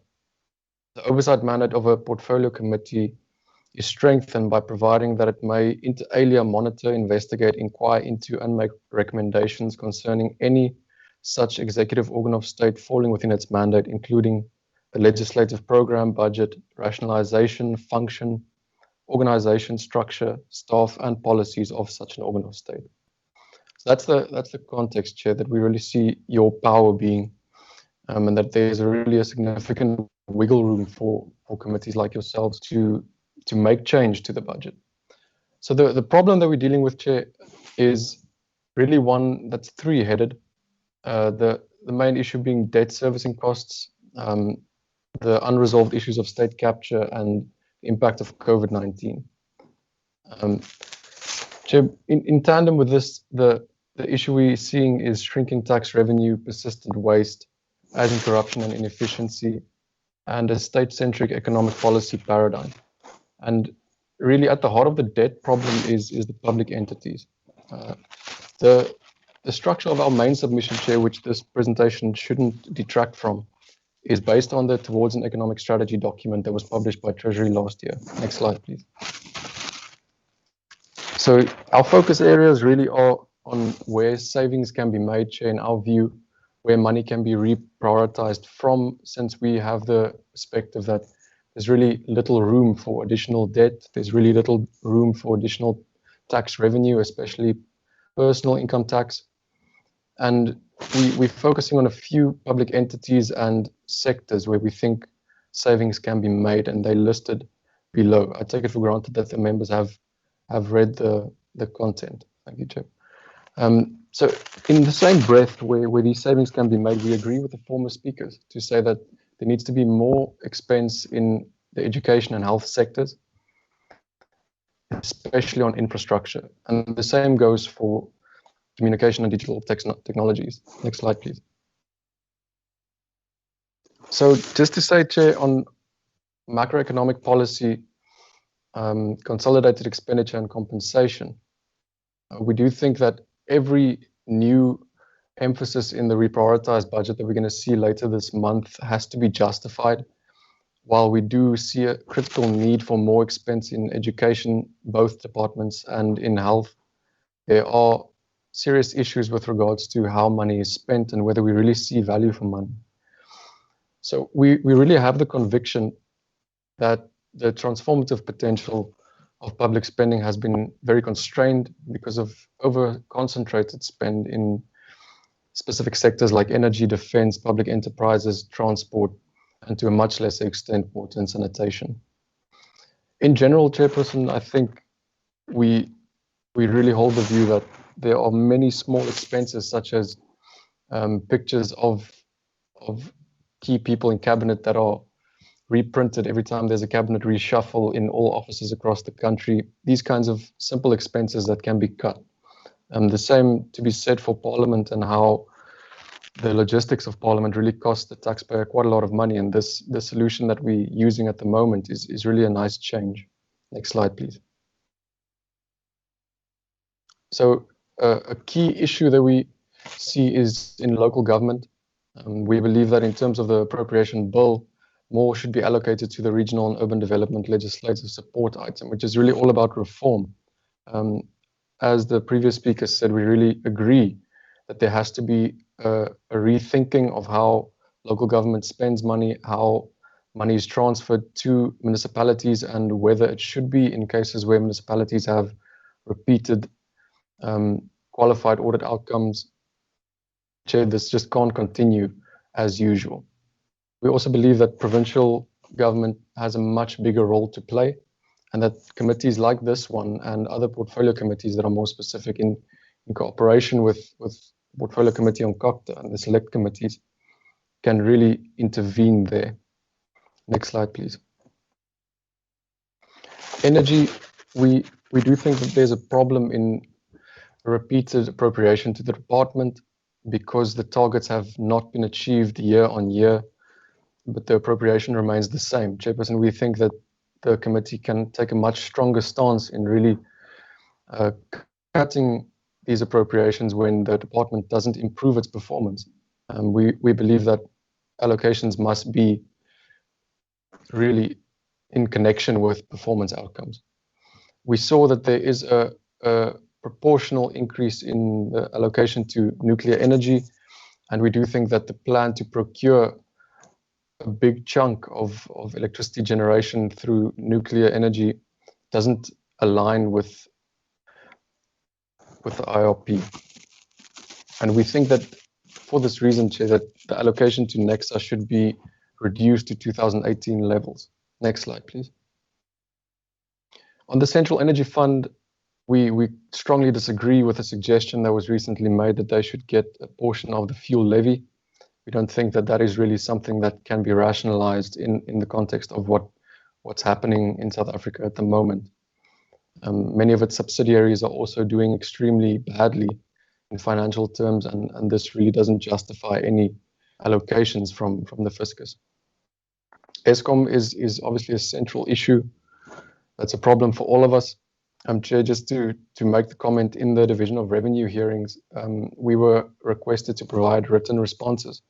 oversight mandate of a portfolio committee is strengthened by providing that it may inter alia monitor, investigate, inquire into, and make recommendations concerning any such executive organ of state falling within its mandate, including the legislative program, budget, rationalization, function, organization, structure, staff, and policies of such an organ of state. So that's the context, Chair, that we really see your power being, and that there's really a significant wiggle room for committees like yourselves to make change to the budget. So the problem that we're dealing with, Chair, is really one that's three-headed. The main issue being debt servicing costs, the unresolved issues of state capture, and the impact of COVID-19. Chair, in tandem with this, the issue we're seeing is shrinking tax revenue, persistent waste, adding corruption and inefficiency, and a state-centric economic policy paradigm. And really at the heart of the debt problem is the public entities. The structure of our main submission, Chair, which this presentation shouldn't detract from, is based on the Towards an Economic Strategy document that was published by Treasury last year. Next slide, please. So our focus areas really are on where savings can be made, Chair, in our view, where money can be reprioritized from, since we have the perspective that there's really little room for additional debt, there's really little room for additional tax revenue, especially personal income tax. And we're focusing on a few public entities and sectors where we think savings can be made, and they're listed below. I take it for granted that the members have read the content. Thank you, Chair. So in the same breath where these savings can be made, we agree with the former speakers to say that there needs to be more expense in the education and health sectors, especially on infrastructure. And the same goes for communication and digital technologies. Next slide, please. So just to say, Chair, on macroeconomic policy, consolidated expenditure and compensation, we do think that every new emphasis in the reprioritized budget that we're going to see later this month has to be justified. While we do see a critical need for more expense in education, both departments, and in health, there are serious issues with regards to how money is spent and whether we really see value for money. So we really have the conviction that the transformative potential of public spending has been very constrained because of over-concentrated spend in specific sectors like energy, defense, public enterprises, transport, and to a much lesser extent, water and sanitation. In general, Chairperson, I think we really hold the view that there are many small expenses, such as pictures of key people in cabinet that are reprinted every time there's a cabinet reshuffle in all offices across the country. These kinds of simple expenses that can be cut. The same to be said for Parliament and how the logistics of Parliament really cost the taxpayer quite a lot of money. And the solution that we're using at the moment is really a nice change. Next slide, please. So a key issue that we see is in local government. We believe that in terms of the appropriation bill, more should be allocated to the regional and urban development legislative support item, which is really all about reform. As the previous speaker said, we really agree that there has to be a rethinking of how local government spends money, how money is transferred to municipalities, and whether it should be in cases where municipalities have repeated qualified audit outcomes. Chair, this just can't continue as usual. We also believe that provincial government has a much bigger role to play, and that committees like this one and other portfolio committees that are more specific in cooperation with Portfolio Committee on COCTA and the select committees can really intervene there. Next slide, please. Energy, we do think that there's a problem in repeated appropriation to the department because the targets have not been achieved year on year, but the appropriation remains the same. Chairperson, we think that the committee can take a much stronger stance in really cutting these appropriations when the department doesn't improve its performance. We believe that allocations must be really in connection with performance outcomes. We saw that there is a proportional increase in the allocation to nuclear energy, and we do think that the plan to procure a big chunk of electricity generation through nuclear energy doesn't align with the IRP. And we think that for this reason, Chair, that the allocation to Nexa should be reduced to 2018 levels. Next slide, please. On the Central Energy Fund, we strongly disagree with the suggestion that was recently made that they should get a portion of the fuel levy. We don't think that that is really something that can be rationalized in the context of what's happening in South Africa at the moment. Many of its subsidiaries are also doing extremely badly in financial terms, and this really doesn't justify any allocations from the fiscus. Eskom is obviously a central issue. That's a problem for all of us. Chair, just to make the comment, in the Division of Revenue hearings, we were requested to provide written responses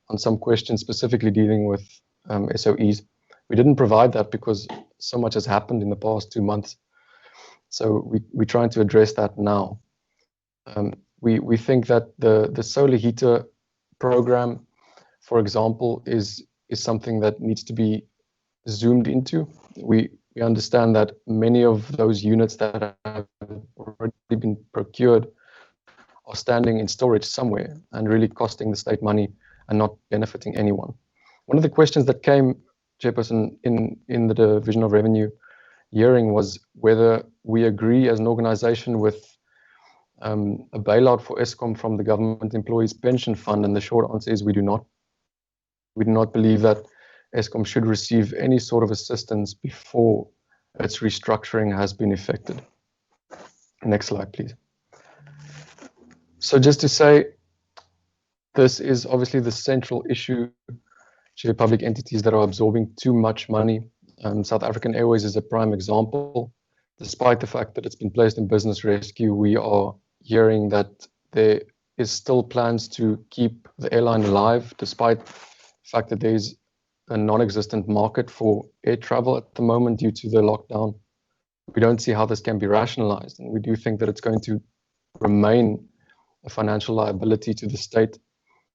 on some questions specifically dealing with SOEs. We didn't provide that because so much has happened in the past 2 months. So we're trying to address that now. We think that the solar heater program, for example, is something that needs to be zoomed into. We understand that many of those units that have already been procured are standing in storage somewhere and really costing the state money and not benefiting anyone. One of the questions that came, Chairperson, in the Division of Revenue hearing was whether we agree as an organization with a bailout for Eskom from the Government Employees Pension Fund, and the short answer is we do not. We do not believe that Eskom should receive any sort of assistance before its restructuring has been effected. Next slide, please. So just to say, this is obviously the central issue Chair, public entities that are absorbing too much money. South African Airways is a prime example. Despite the fact that it's been placed in business rescue, we are hearing that there is still plans to keep the airline alive, despite the fact that there's a non-existent market for air travel at the moment due to the lockdown. We don't see how this can be rationalized, and we do think that it's going to remain a financial liability to the state.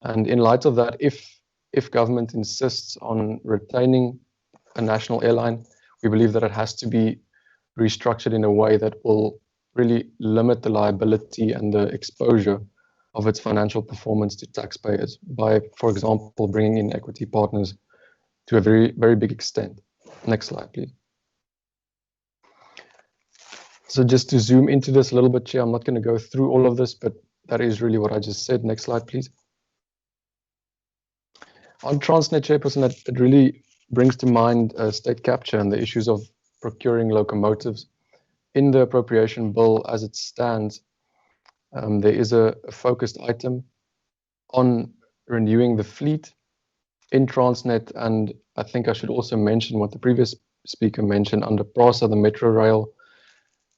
And in light of that, if government insists on retaining a national airline, we believe that it has to be restructured in a way that will really limit the liability and the exposure of its financial performance to taxpayers by, for example, bringing in equity partners to a very, very big extent. Next slide, please. So just to zoom into this a little bit, Chair, I'm not going to go through all of this, but that is really what I just said. Next slide, please. On Transnet, Chairperson, it really brings to mind state capture and the issues of procuring locomotives. In the appropriation bill as it stands, there is a focused item on renewing the fleet in Transnet, and I think I should also mention what the previous speaker mentioned under PRASA, the Metro Rail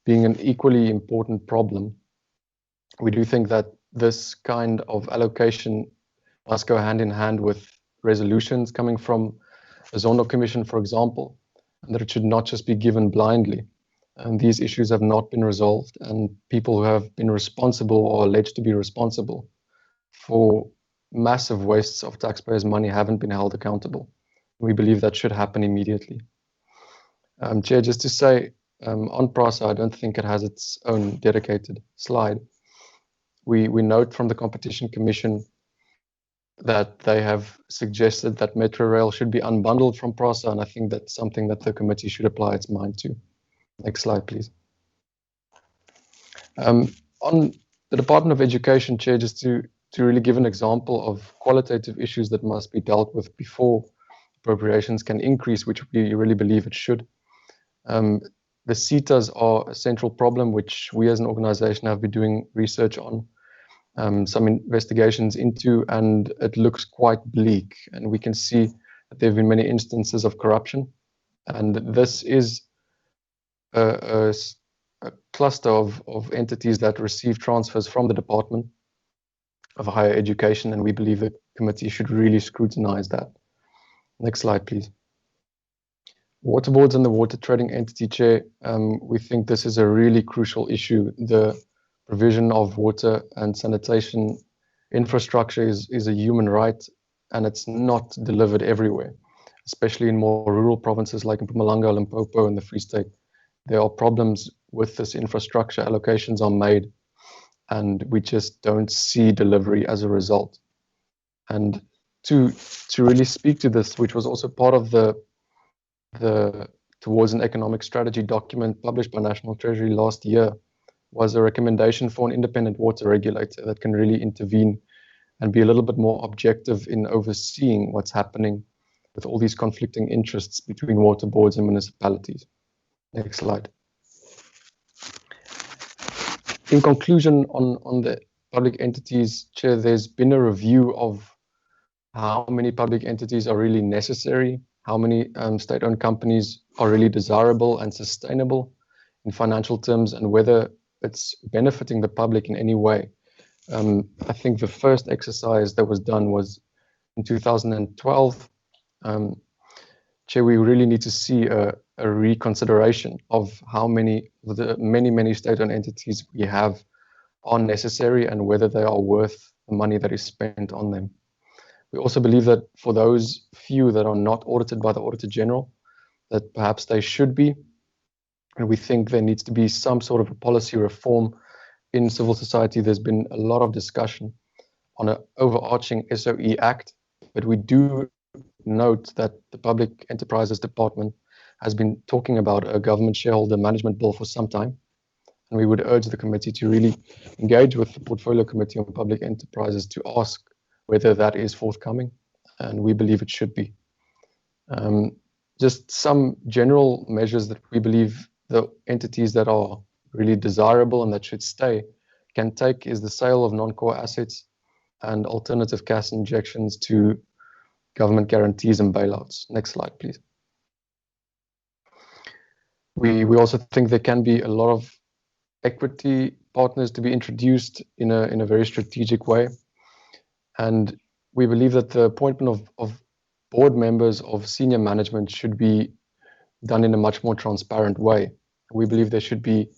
being an equally important problem. We do think that this kind of allocation must go hand in hand with resolutions coming from the Zondo Commission, for example, and that it should not just be given blindly. And these issues have not been resolved, and people who have been responsible or alleged to be responsible for massive wastes of taxpayers' money haven't been held accountable. We believe that should happen immediately. Chair, just to say, on PRASA, I don't think it has its own dedicated slide. We note from the Competition Commission that they have suggested that Metro Rail should be unbundled from PRASA, and I think that's something that the committee should apply its mind to. Next slide, please. On the Department of Education, Chair, just to really give an example of qualitative issues that must be dealt with before appropriations can increase, which we really believe it should. The CETAs are a central problem, which we as an organization have been doing research on, some investigations into, and it looks quite bleak. And we can see that there have been many instances of corruption. And this is a cluster of entities that receive transfers from the Department of Higher Education, and we believe the committee should really scrutinize that. Next slide, please. Water boards and the water trading entity, Chair, we think this is a really crucial issue. The provision of water and sanitation infrastructure is a human right, and it's not delivered everywhere, especially in more rural provinces like in Mpumalanga, Limpopo, and the Free State. There are problems with this infrastructure, allocations are made, and we just don't see delivery as a result. And to really speak to this, which was also part of the Towards an Economic Strategy document published by National Treasury last year, was a recommendation for an independent water regulator that can really intervene and be a little bit more objective in overseeing what's happening with all these conflicting interests between water boards and municipalities. Next slide. In conclusion, on the public entities, Chair, there's been a review of how many public entities are really necessary, how many state-owned companies are really desirable and sustainable in financial terms, and whether it's benefiting the public in any way. I think the first exercise that was done was in 2012. Chair, we really need to see a reconsideration of how many of the many state-owned entities we have are necessary and whether they are worth the money that is spent on them. We also believe that for those few that are not audited by the Auditor General, that perhaps they should be. And we think there needs to be some sort of a policy reform in civil society. There's been a lot of discussion on an overarching SOE Act, but we do note that the Public Enterprises Department has been talking about a government shareholder management bill for some time. And we would urge the committee to really engage with the Portfolio Committee on Public Enterprises to ask whether that is forthcoming, and we believe it should be. Just some general measures that we believe the entities that are really desirable and that should stay can take is the sale of non-core assets and alternative cash injections to government guarantees and bailouts. Next slide, please. We also think there can be a lot of equity partners to be introduced in a very strategic way. And we believe that the appointment of board members of senior management should be done in a much more transparent way. We believe there should be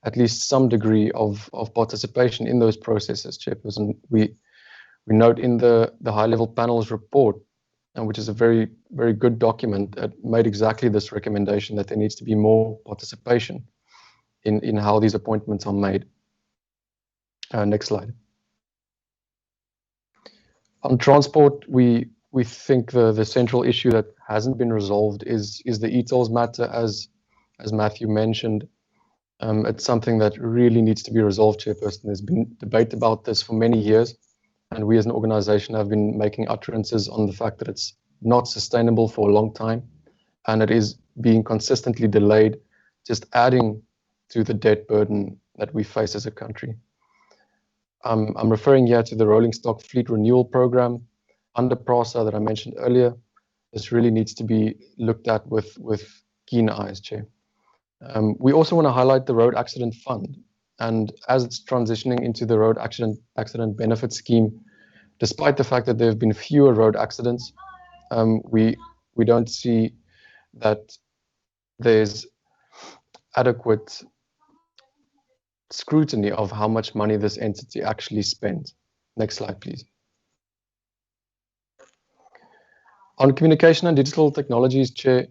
at least some degree of participation in those processes, Chairperson. We note in the high-level panel's report, which is a very, very good document, that made exactly this recommendation, that there needs to be more participation in how these appointments are made. Next slide. On transport, we think the central issue that hasn't been resolved is the e-tolls matter, as Matthew mentioned. It's something that really needs to be resolved, Chairperson. There's been debate about this for many years, and we as an organization have been making utterances on the fact that it's not sustainable for a long time, and it is being consistently delayed, just adding to the debt burden that we face as a country. I'm referring here to the rolling stock fleet renewal program under PRASA that I mentioned earlier. This really needs to be looked at with keen eyes, Chair. We also want to highlight the Road Accident Fund, and as it's transitioning into the Road Accident Benefit Scheme, despite the fact that there have been fewer road accidents, we don't see that there's adequate scrutiny of how much money this entity actually spends. Next slide, please. On communication and digital technologies, Chair,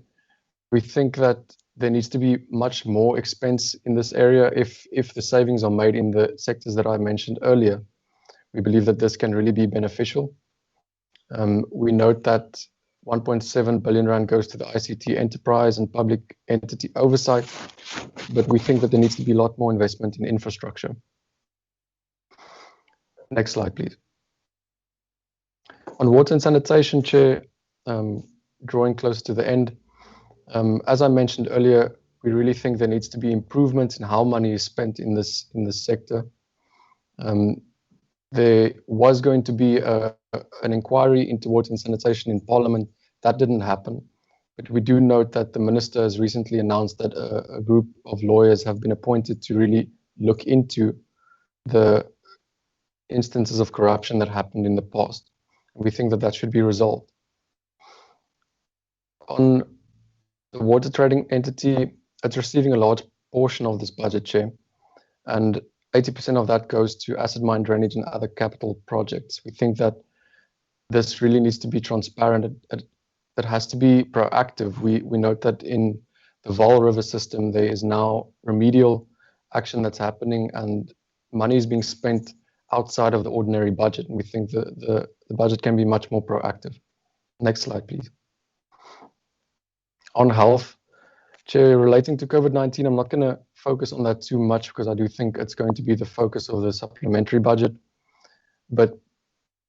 we think that there needs to be much more expense in this area if the savings are made in the sectors that I mentioned earlier. We believe that this can really be beneficial. We note that 1.7 billion rand goes to the ICT enterprise and public entity oversight, but we think that there needs to be a lot more investment in infrastructure. Next slide, please. On water and sanitation, Chair, drawing close to the end, as I mentioned earlier, we really think there needs to be improvements in how money is spent in this sector. There was going to be an inquiry into water and sanitation in Parliament. That didn't happen. But we do note that the Minister has recently announced that a group of lawyers have been appointed to really look into the instances of corruption that happened in the past. We think that that should be resolved. On the water trading entity, it's receiving a large portion of this budget, Chair, and 80% of that goes to acid mine drainage and other capital projects. We think that this really needs to be transparent. It has to be proactive. We note that in the Vaal River system, there is now remedial action that's happening, and money is being spent outside of the ordinary budget. And we think the budget can be much more proactive. Next slide, please. On health, Chair, relating to COVID-19, I'm not going to focus on that too much because I do think it's going to be the focus of the supplementary budget. But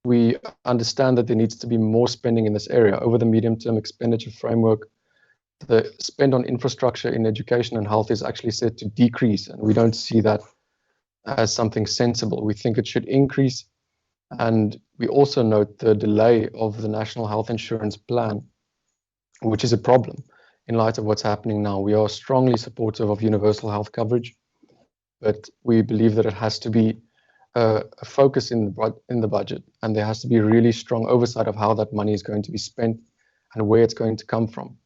we understand that there needs to be more spending in this area. Over the medium-term expenditure framework, the spend on infrastructure in education and health is actually set to decrease, and we don't see that as something sensible. We think it should increase, and we also note the delay of the National Health Insurance Plan, which is a problem in light of what's happening now. We are strongly supportive of universal health coverage, but we believe that it has to be a focus in the budget, and there has to be really strong oversight of how that money is going to be spent and where it's going to come from.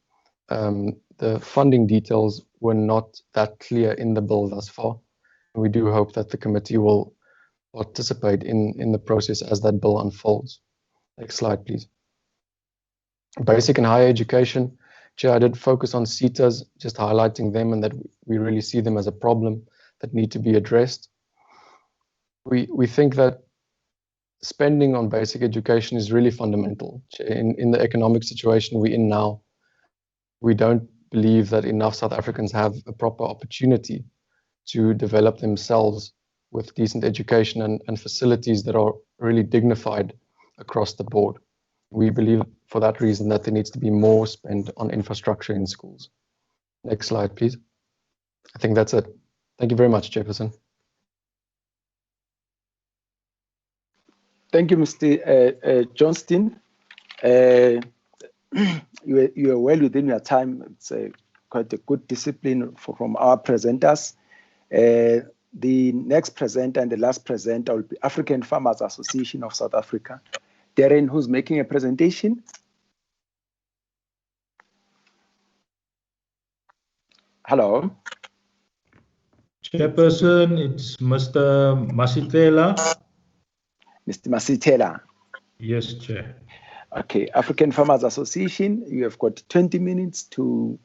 The funding details were not that clear in the bill thus far, and we do hope that the committee will participate in the process as that bill unfolds. Next slide, please. Basic and higher education, Chair, I did focus on CETAs, just highlighting them and that we really see them as a problem that need to be addressed. We think that spending on basic education is really fundamental. In the economic situation we're in now, we don't believe that enough South Africans have a proper opportunity to develop themselves with decent education and facilities that are really dignified across the board. We believe for that reason that there needs to be more spent on infrastructure in schools. Next slide, please. I think that's it. Thank you very much, Chairperson. Thank you, Mr. Johnston. You are well within your time. It's quite a good discipline from our presenters. The next presenter and the last presenter will be African Farmers Association of South Africa. Darren, who's making a presentation? Hello. Chairperson, it's Mr. Masitela. Mr. Masitela. Yes, Chair. Okay, African Farmers Association, you have got 20 minutes to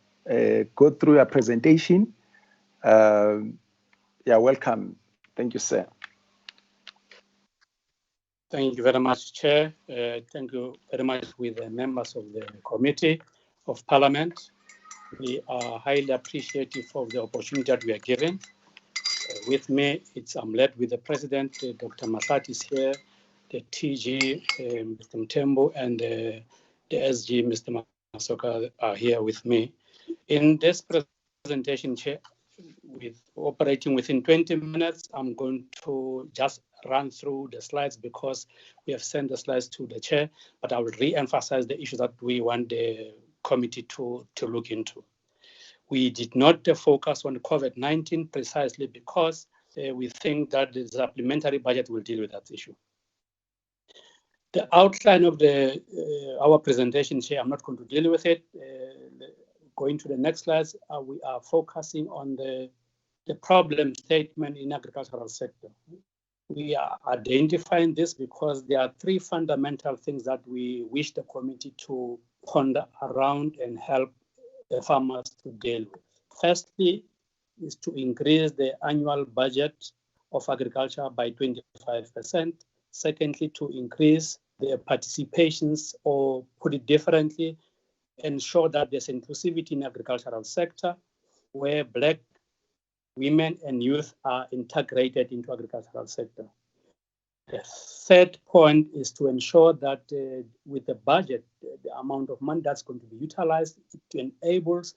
go through your presentation. Yeah, welcome. Thank you, sir. Thank you very much, Chair. Thank you very much with the members of the Committee of Parliament. We are highly appreciative of the opportunity that we are given. With me, I'm led with the President, Dr. Masati is here, the TG, Mr. Mtembo, and the SG, Mr. Masoka, are here with me. In this presentation, Chair, operating within 20 minutes, I'm going to just run through the slides because we have sent the slides to the Chair, but I will re-emphasize the issue that we want the committee to look into. We did not focus on COVID-19 precisely because we think that the supplementary budget will deal with that issue. The outline of our presentation, Chair, I'm not going to deal with it. Going to the next slides, we are focusing on the problem statement in agricultural sector. We are identifying this because there are three fundamental things that we wish the committee to ponder around and help the farmers to deal with. Firstly, is to increase the annual budget of agriculture by 25%. Secondly, to increase the participations, or put it differently, ensure that there's inclusivity in the agricultural sector where Black women and youth are integrated into agricultural sector. The third point is to ensure that with the budget, the amount of money that's going to be utilized, it enables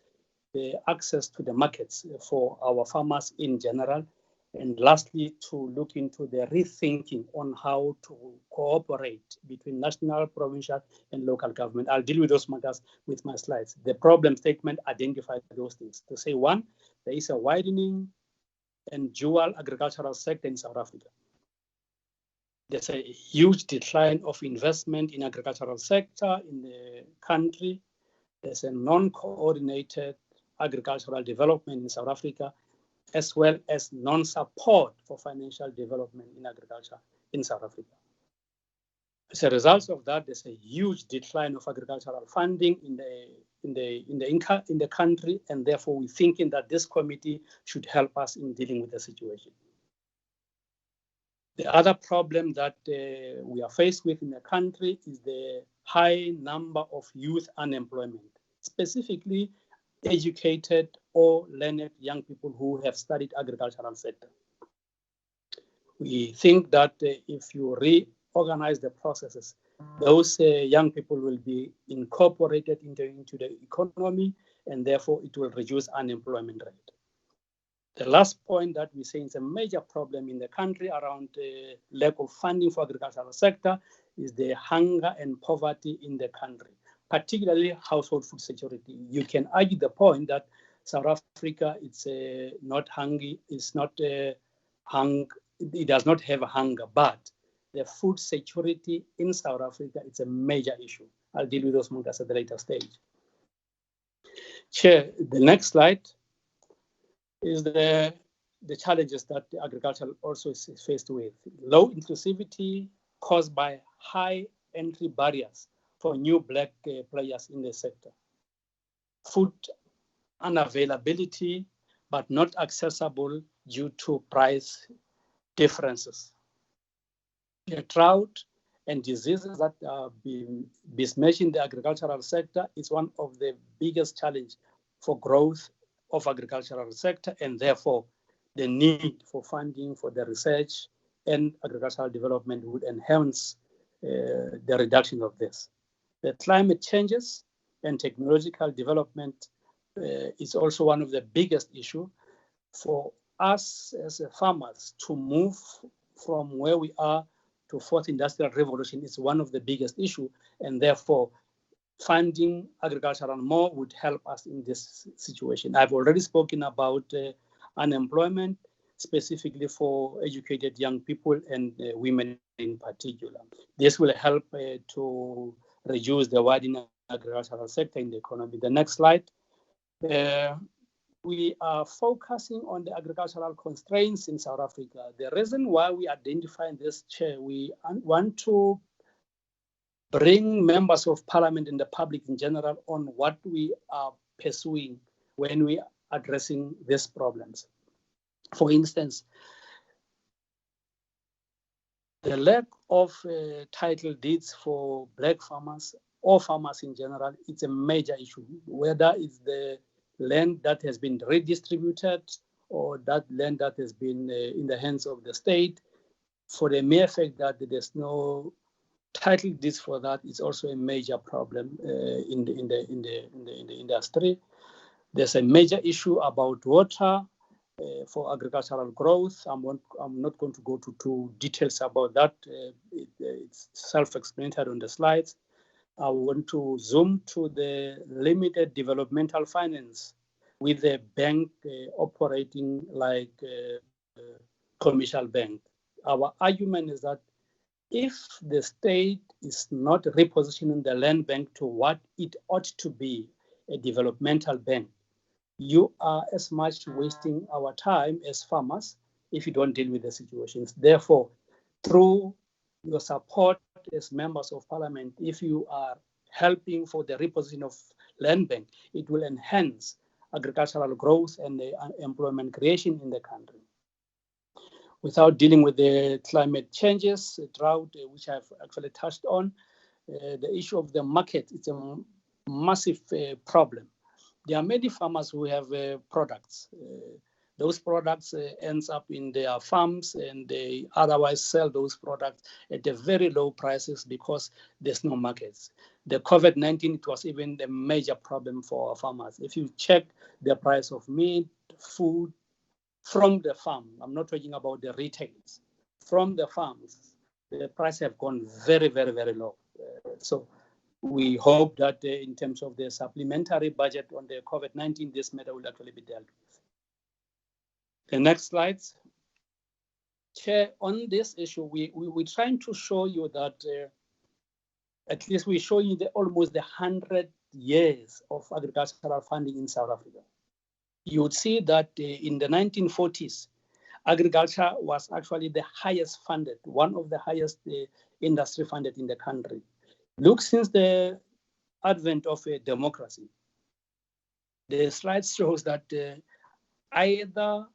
the access to the markets for our farmers in general. And lastly, to look into the rethinking on how to cooperate between national, provincial, and local government. I'll deal with those matters with my slides. The problem statement identifies those things. To say, one, there is a widening and dual agricultural sector in South Africa. There's a huge decline of investment in agricultural sector in the country. There's a non-coordinated agricultural development in South Africa, as well as non-support for financial development in agriculture in South Africa. As a result of that, there's a huge decline of agricultural funding in the country, and therefore we're thinking that this committee should help us in dealing with the situation. The other problem that we are faced with in the country is the high number of youth unemployment, specifically educated or learned young people who have studied agricultural sector. We think that if you reorganize the processes, those young people will be incorporated into the economy, and therefore it will reduce unemployment rate. The last point that we say is a major problem in the country around the lack of funding for agricultural sector is the hunger and poverty in the country, particularly household food security. You can argue the point that South Africa, it's not hungry, it's not it does not have hunger, but the food security in South Africa, it's a major issue. I'll deal with those matters at the later stage. Chair, the next slide is the challenges that the agriculture also is faced with. Low inclusivity caused by high entry barriers for new Black players in the sector. Food unavailability, but not accessible due to price differences. The drought and diseases that are being besmirched in the agricultural sector is one of the biggest challenges for growth of agricultural sector, and therefore the need for funding for the research and agricultural development would enhance the reduction of this. The climate changes and technological development is also one of the biggest issues for us as farmers to move from where we are to fourth industrial revolution is one of the biggest issues, and therefore funding agricultural more would help us in this situation. I've already spoken about unemployment, specifically for educated young people and women in particular. This will help to reduce the widening agricultural sector in the economy. The next slide. We are focusing on the agricultural constraints in South Africa. The reason why we identify this chair, we want to bring members of parliament and the public in general on what we are pursuing when we are addressing these problems. For instance, the lack of title deeds for black farmers or farmers in general, it's a major issue, whether it's the land that has been redistributed or that land that has been in the hands of the state. For the mere fact that there's no title deeds for that is also a major problem in the industry. There's a major issue about water for agricultural growth. I'm not going to go to details about that. It's self-explanatory on the slides. I want to zoom to the limited developmental finance with a bank operating like a commercial bank. Our argument is that if the state is not repositioning the land bank to what it ought to be, a developmental bank, you are as much wasting our time as farmers if you don't deal with the situations. Therefore, through your support as members of parliament, if you are helping for the reposition of land bank, it will enhance agricultural growth and the employment creation in the country. Without dealing with the climate changes, drought, which I've actually touched on, the issue of the market, it's a massive problem. There are many farmers who have products. Those products ends up in their farms and they otherwise sell those products at a very low prices because there's no markets. The COVID-19, it was even a major problem for our farmers. If you check the price of meat, food from the farm, I'm not talking about the retailers, from the farms, the prices have gone very, very, very low. So we hope that in terms of the supplementary budget on the COVID-19, this matter will actually be dealt with. The next slides. Chair, on this issue, we're trying to show you that at least we show you almost 100 years of agricultural funding in South Africa. You would see that in the 1940s, agriculture was actually the highest funded, one of the highest industry funded in the country. Look, since the advent of a democracy, the slide shows that either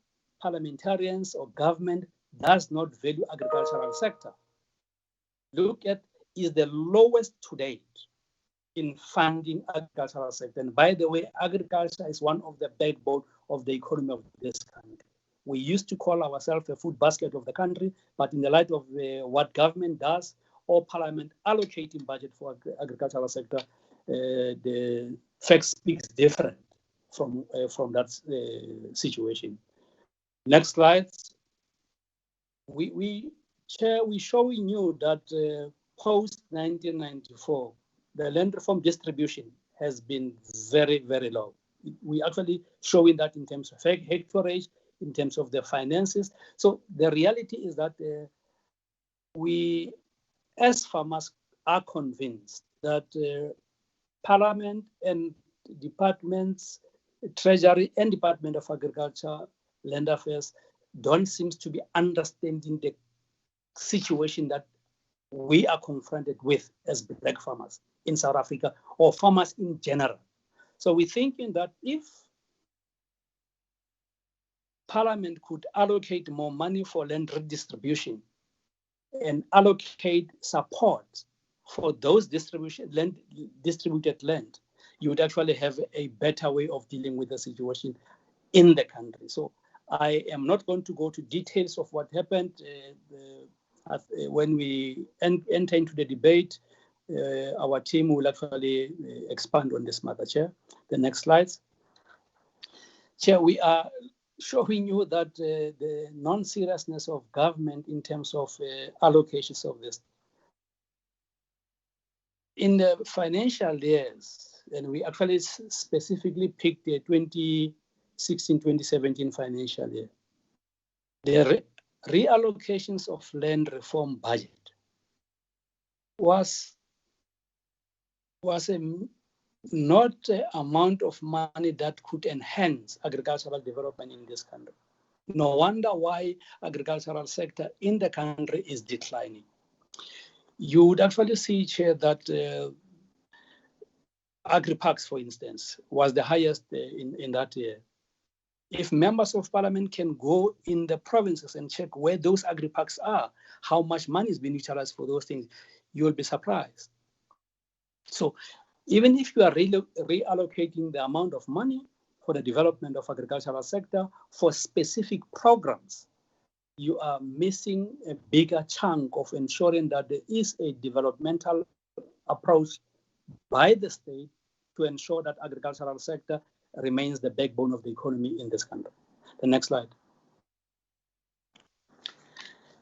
parliamentarians or government does not value agricultural sector. Look at is the lowest to date in funding agricultural sector. And by the way, agriculture is one of the backbone of the economy of this country. We used to call ourselves a food basket of the country, but in the light of what government does or parliament allocating budget for agricultural sector, the fact speaks different from that situation. Next slide. Chair, we're showing you that post-1994, the land reform distribution has been very, very low. We actually showing that in terms of hectareage, in terms of the finances. So the reality is that we, as farmers, are convinced that Parliament and departments, Treasury and Department of Agriculture, Land Affairs, don't seem to be understanding the situation that we are confronted with as black farmers in South Africa or farmers in general. So we're thinking that if Parliament could allocate more money for land redistribution and allocate support for those distributed land, you would actually have a better way of dealing with the situation in the country. So I am not going to go to details of what happened when we enter into the debate. Our team will actually expand on this matter, Chair. The next slides. Chair, we are showing you that the non-seriousness of government in terms of allocations of this. In the financial years, and we actually specifically picked the 2016-2017 financial year, the reallocations of land reform budget was not an amount of money that could enhance agricultural development in this country. No wonder why agricultural sector in the country is declining. You would actually see, Chair, that agri-parks, for instance, was the highest in that year. If members of parliament can go in the provinces and check where those agri-parks are, how much money is being utilized for those things, you will be surprised. So even if you are reallocating the amount of money for the development of agricultural sector for specific programs, you are missing a bigger chunk of ensuring that there is a developmental approach by the state to ensure that agricultural sector remains the backbone of the economy in this country. The next slide.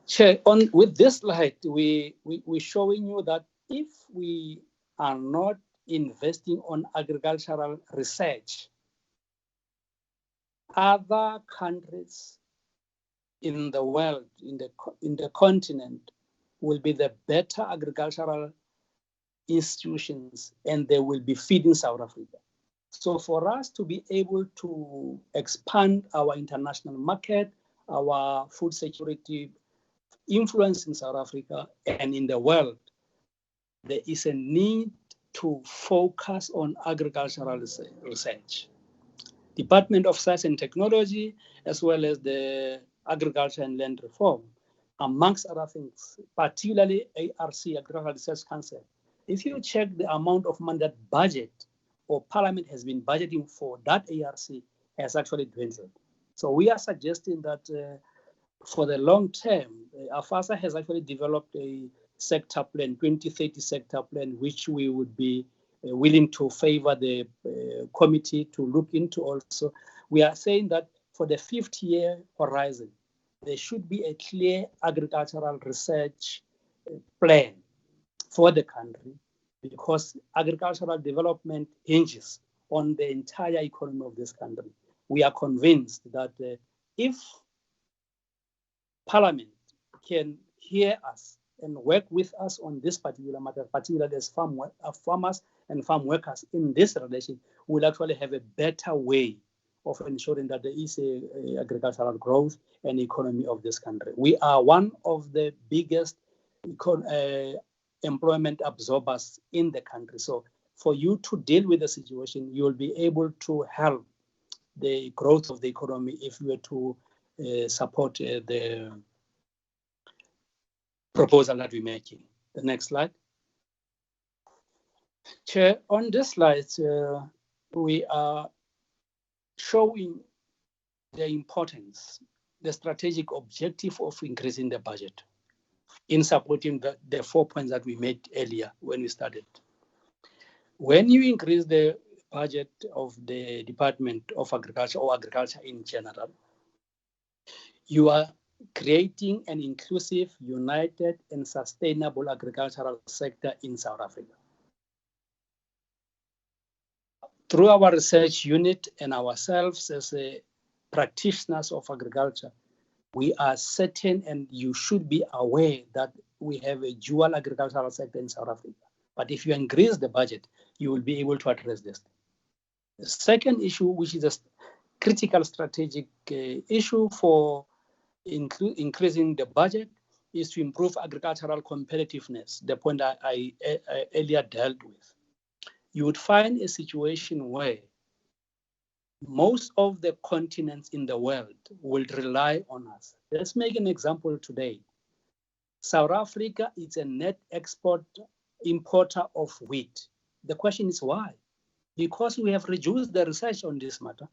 Chair, with this slide, we're showing you that if we are not investing on agricultural research, other countries in the world, in the continent, will be the better agricultural institutions, and they will be feeding South Africa. So for us to be able to expand our international market, our food security influence in South Africa and in the world, there is a need to focus on agricultural research. Department of Science and Technology, as well as the Agriculture and Land Reform, amongst other things, particularly ARC, Agricultural Research Council. If you check the amount of money that budget or Parliament has been budgeting for that ARC has actually dwindled. So we are suggesting that for the long term, AFASA has actually developed a sector plan, 2030 sector plan, which we would be willing to favor the committee to look into also. We are saying that for the 50-year horizon, there should be a clear agricultural research plan for the country, because agricultural development hinges on the entire economy of this country. We are convinced that if Parliament can hear us and work with us on this particular matter, particularly as farmers and farm workers in this relation, we'll actually have a better way of ensuring that there is a agricultural growth and economy of this country. We are one of the biggest employment absorbers in the country. So for you to deal with the situation, you will be able to help the growth of the economy if you were to support the proposal that we're making. The next slide. Chair, on this slide, we are showing the importance, the strategic objective of increasing the budget in supporting the 4 points that we made earlier when we started. When you increase the budget of the Department of Agriculture or agriculture in general, you are creating an inclusive, united, and sustainable agricultural sector in South Africa. Through our research unit and ourselves as practitioners of agriculture, we are certain, and you should be aware, that we have a dual agricultural sector in South Africa. But if you increase the budget, you will be able to address this. The second issue, which is a critical strategic issue for increasing the budget, is to improve agricultural competitiveness, the point I earlier dealt with. You would find a situation where most of the continents in the world will rely on us. Let's make an example today. South Africa is a net importer of wheat. The question is why? Because we have reduced the research on this matter.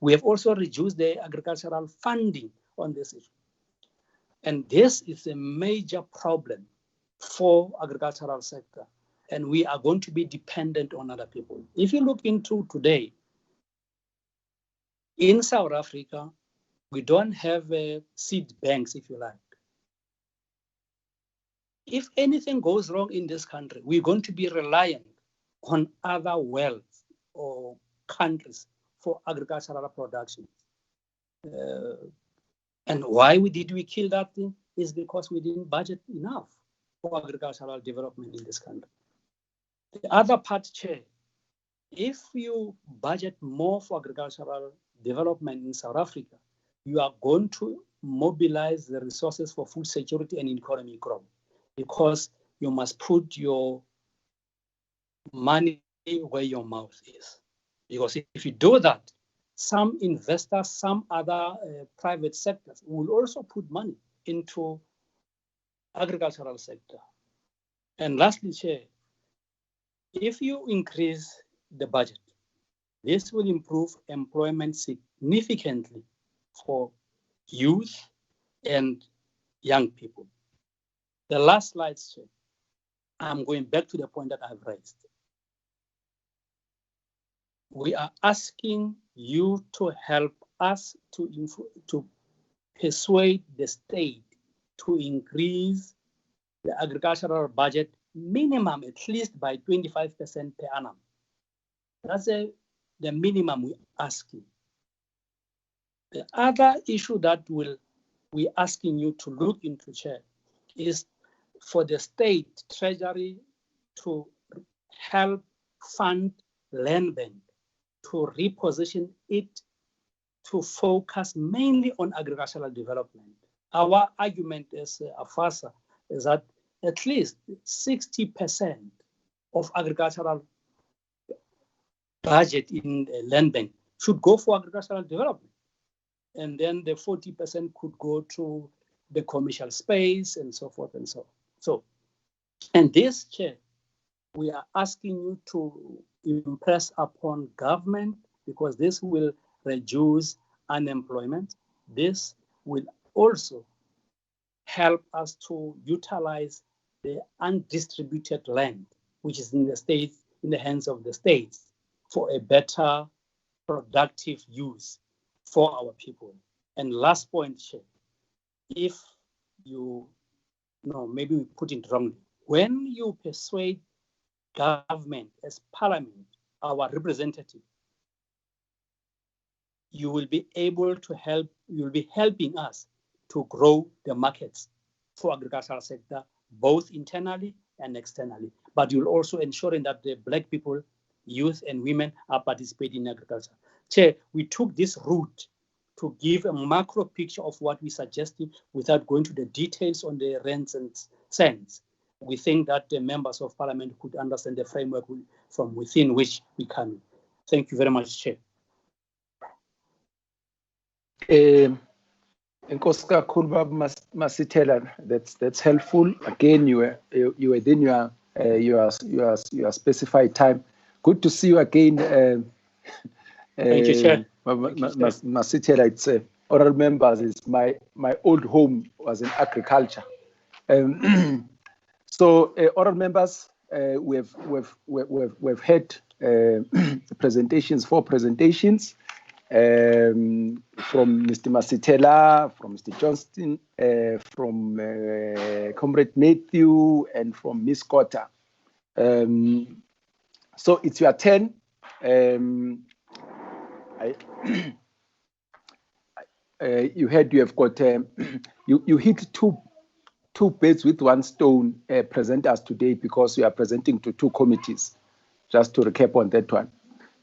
We have also reduced the agricultural funding on this issue. And this is a major problem for agricultural sector. And we are going to be dependent on other people. If you look into today, in South Africa, We don't have seed banks, if you like. If anything goes wrong in this country, we're going to be reliant on other worlds or countries for agricultural production. And why did we kill that thing? Is because we didn't budget enough for agricultural development in this country. The other part, Chair, if you budget more for agricultural development in South Africa, you are going to mobilize the resources for food security and economic growth, because you must put your money where your mouth is. Because if you do that, some investors, some other private sectors will also put money into agricultural sector. And lastly, Chair, if you increase the budget, this will improve employment significantly for youth and young people. The last slide, Chair, I'm going back to the point that I've raised. We are asking you to help us to persuade the state to increase the agricultural budget minimum at least by 25% per annum. That's the minimum we're asking. The other issue that we're asking you to look into, Chair, is for the state treasury to help fund land bank, to reposition it to focus mainly on agricultural development. Our argument as AFASA is that at least 60% of agricultural budget in the land bank should go for agricultural development. And then the 40% could go to the commercial space and so forth and so on. So, and this, Chair, we are asking you to impress upon government, because this will reduce unemployment. This will also help us to utilize the undistributed land, which is in the states, in the hands of the states, for a better productive use for our people. And last point, Chair, if you know, maybe we put it wrongly, when you persuade government as parliament, our representative, you will be able to help, you will be helping us to grow the markets for agricultural sector, both internally and externally. But you'll also ensuring that the Black people, youth and women are participating in agriculture. Chair, we took this route to give a macro picture of what we suggested without going to the details on the rents and cents. We think that the members of parliament could understand the framework from within which we come in. Thank you very much, Chair. Nkosi kakhulu Masithela, that's helpful. Again, you were within your specified time. Good to see you again. Thank you, Chair. Masithela, it's oral members. It's my old home was in agriculture. So oral members, we've had presentations, 4 presentations. From Mr. Masithela, from Mr. Johnston, from Comrade Matthew, and from Ms. Cotter. So it's your turn. You have got you hit two birds with one stone presenters today, because you are presenting to 2 committees. Just to recap on that one.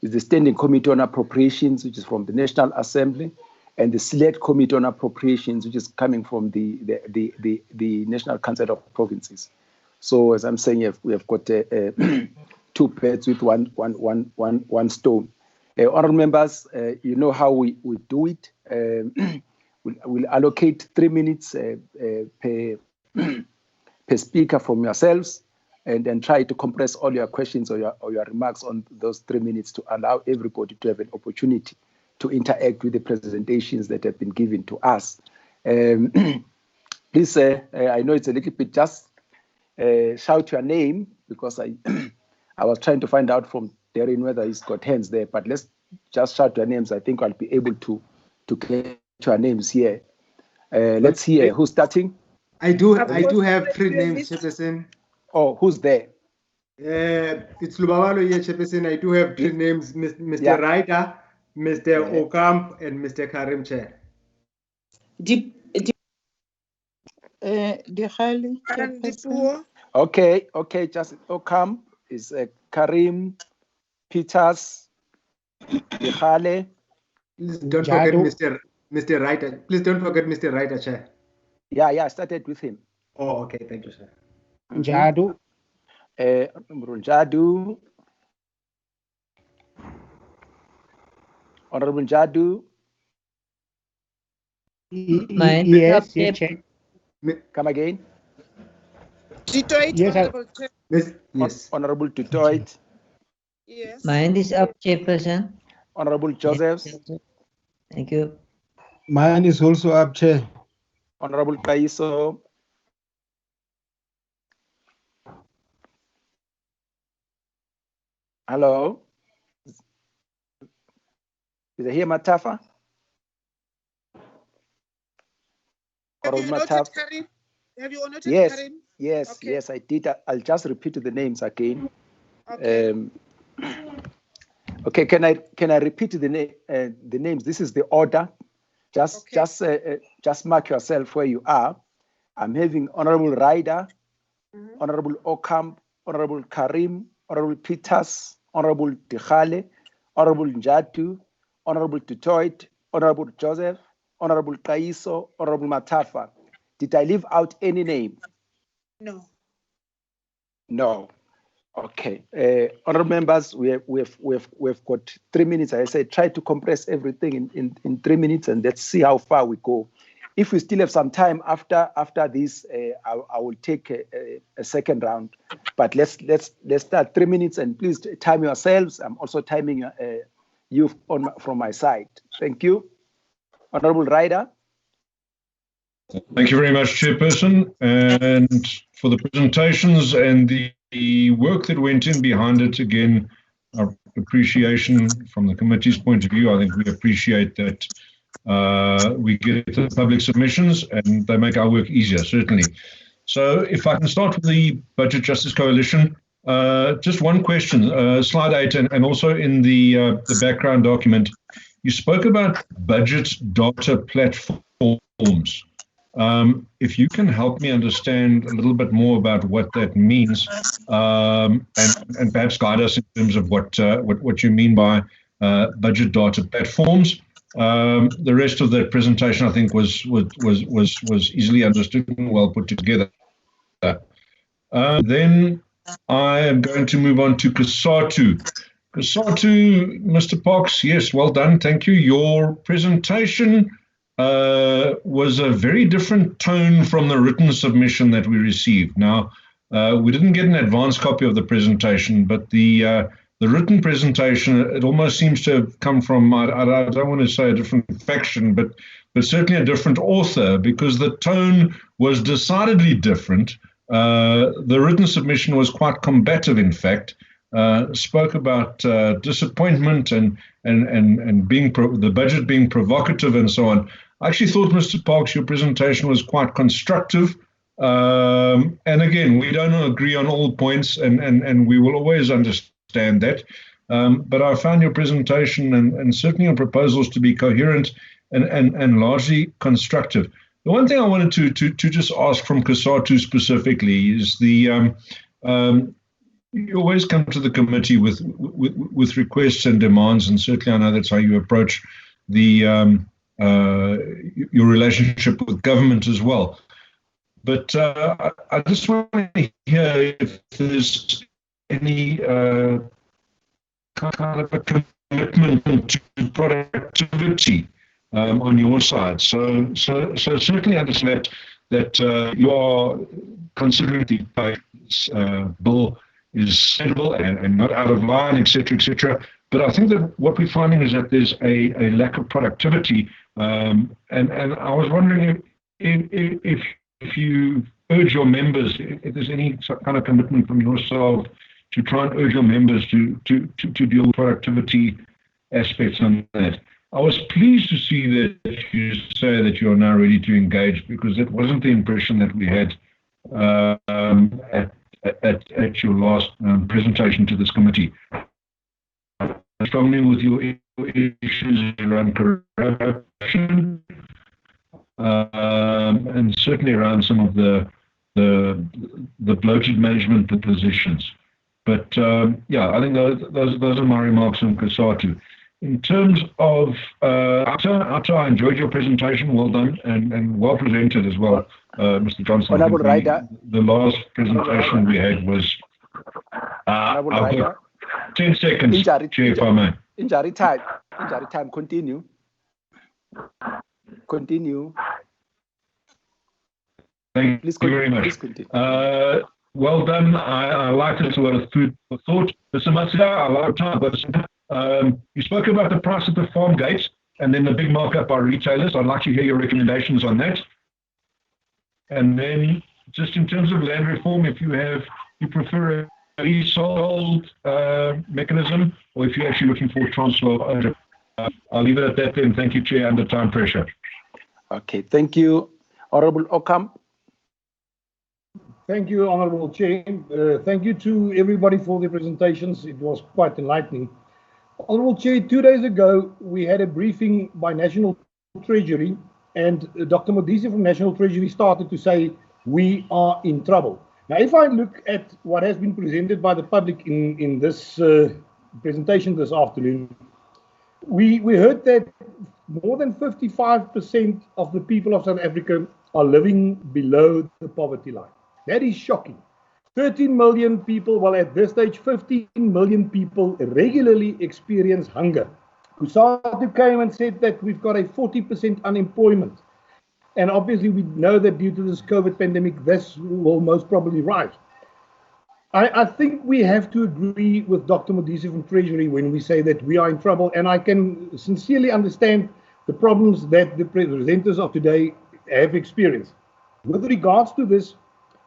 Is the Standing Committee on Appropriations, which is from the National Assembly, and the Select Committee on Appropriations, which is coming from the National Council of Provinces. So, as I'm saying, we have got 2 birds with one stone. Honourable members, you know how we do it. We'll allocate 3 minutes per speaker from yourselves, and then try to compress all your questions or your remarks on those 3 minutes to allow everybody to have an opportunity to interact with the presentations that have been given to us. Please, I know it's a little bit, just shout your name, because I was trying to find out from Darren whether he's got hands there, but let's just shout your names. I think I'll be able to get our names here. Let's hear who's starting. I do have 3 names, Chairperson. Oh, who's there? It's Lubawalo here, Chairperson. I do have 3 names, Mr. Ryder, Mr. Okamp, and Mr. Karim, Chair. Okay, just Okamp is Karim, Peters, Dihale. Please don't forget Mr. Ryder. Please don't forget Mr. Ryder, Chair. Yeah, I started with him. Oh, okay, thank you, sir. Jadu. Jadu. Honorable Jadu. Yes, Chair. Come again. Tutoit, Yes, Honorable Chair. Yes. Honorable Tutoit. Yes. Mine is up, Chairperson. Honorable Joseph. Thank you. Mine is also up, Chair. Honorable Kaiso. Hello. Is it here, Matafa? Have you noted Karim? Have you noted Karim? Yes, Okay. yes, I did. I'll just repeat the names again. Okay. Okay, can I repeat the names? This is the order. Just mark yourself where you are. I'm having Honorable Ryder, Honorable Okamp, Honorable Karim, Honorable Peters, Honorable Dihale, Honorable Njatu, Honorable Tutoit, Honorable Joseph, Honorable Kaiso, Honorable Matafa. Did I leave out any name? No. No. Okay. Honorable members, we've got 3 minutes. I said try to compress everything in 3 minutes, and let's see how far we go. If we still have some time after this, I will take a second round. But let's start 3 minutes, and please time yourselves. I'm also timing you from my side. Thank you. Honorable Ryder. Thank you very much, Chairperson, and for the presentations and the work that went in behind it. Again, our appreciation from the committee's point of view. I think we appreciate that we get the public submissions and they make our work easier, certainly. So if I can start with the Budget Justice Coalition, just one question, slide 8 and also in the background document, you spoke about budget data platforms. If you can help me understand a little bit more about what that means, and perhaps guide us in terms of what you mean by budget data platforms. The rest of the presentation, I think, was easily understood and well put together. Then I am going to move on to COSATU. COSATU, Mr. Parks, yes, well done, thank you. Your presentation was a very different tone from the written submission that we received. Now, we didn't get an advance copy of the presentation, but the written presentation, it almost seems to have come from, I don't want to say a different faction, but certainly a different author, because the tone was decidedly different. The written submission was quite combative, in fact, spoke about disappointment and being the budget being provocative and so on. I actually thought, Mr. Parks, your presentation was quite constructive. And again, we don't agree on all points, and we will always understand that. But I found your presentation and certainly your proposals to be coherent and largely constructive. The one thing I wanted to just ask from COSATU specifically is the you always come to the committee with requests and demands, and certainly I know that's how you approach the your relationship with government as well. But I just want to hear if there's any kind of a commitment to productivity on your side. So certainly understand that you are considering the bill is suitable and not out of line, etc., etc. But I think that what we're finding is that there's a lack of productivity, and I was wondering if you urge your members, if there's any kind of commitment from yourself to try and urge your members to deal with productivity aspects on that. I was pleased to see that you say that you are now ready to engage, because that wasn't the impression that we had at your last presentation to this committee. Strongly with your issues around corruption, and certainly around some of the bloated management positions. But yeah, I think those are my remarks on COSATU. In terms of Atta, I enjoyed your presentation. Well done, and well presented as well, Mr. Johnson. Honourable Rider. The last presentation we had was. I've got 10 seconds, Chair, if I may. Injury time. Continue. Thank you very much. Well done. I liked it. A lot of food for thought. Mr. Matsuda, a lot of time. You spoke about the price at the farm gates and then the big markup by retailers. I'd like to hear your recommendations on that. And then just in terms of land reform, if you prefer a leasehold mechanism, or if you're actually looking for transfer of ownership. I'll leave it at that then. Thank you, Chair, under time pressure. Okay, thank you. Honourable Ocamp. Thank you, Honourable Chair. Thank you to everybody for the presentations. It was quite enlightening. Honourable Chair, 2 days ago, we had a briefing by National Treasury, and Dr. Modise from National Treasury started to say, we are in trouble. Now, if I look at what has been presented by the public in this presentation this afternoon, we heard that more than 55% of the people of South Africa are living below the poverty line. That is shocking. 13 million people, well, at this stage, 15 million people regularly experience hunger. COSATU came and said that we've got a 40% unemployment. And obviously, we know that due to this COVID pandemic, this will most probably rise. I think we have to agree with Dr. Modise from Treasury when we say that we are in trouble. And I can sincerely understand the problems that the presenters of today have experienced. With regards to this,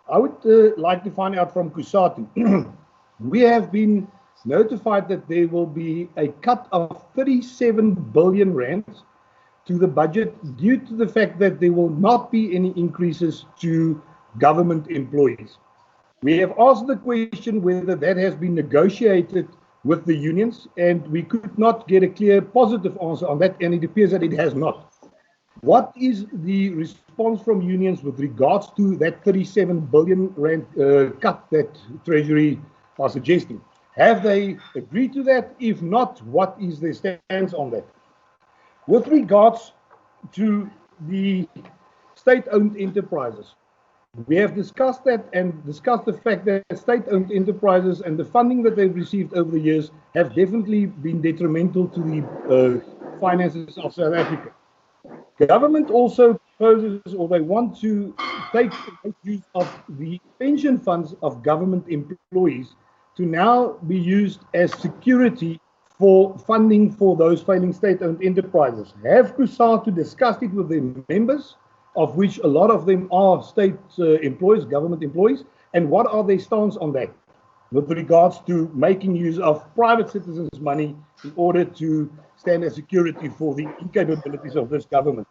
I would like to find out from COSATU. We have been notified that there will be a cut of 37 billion rands to the budget due to the fact that there will not be any increases to government employees. We have asked the question whether that has been negotiated with the unions, and we could not get a clear positive answer on that, and it appears that it has not. What is the response from unions with regards to that 37 billion rand cut that Treasury are suggesting? Have they agreed to that? If not, what is their stance on that? With regards to the state-owned enterprises, we have discussed that and discussed the fact that state-owned enterprises and the funding that they've received over the years have definitely been detrimental to the finances of South Africa. Government also proposes, or they want to take use of the pension funds of government employees to now be used as security for funding for those failing state-owned enterprises. Have COSATU discussed it with their members, of which a lot of them are state employees, government employees, and what are their stance on that with regards to making use of private citizens' money in order to stand as security for the incapabilities of this government?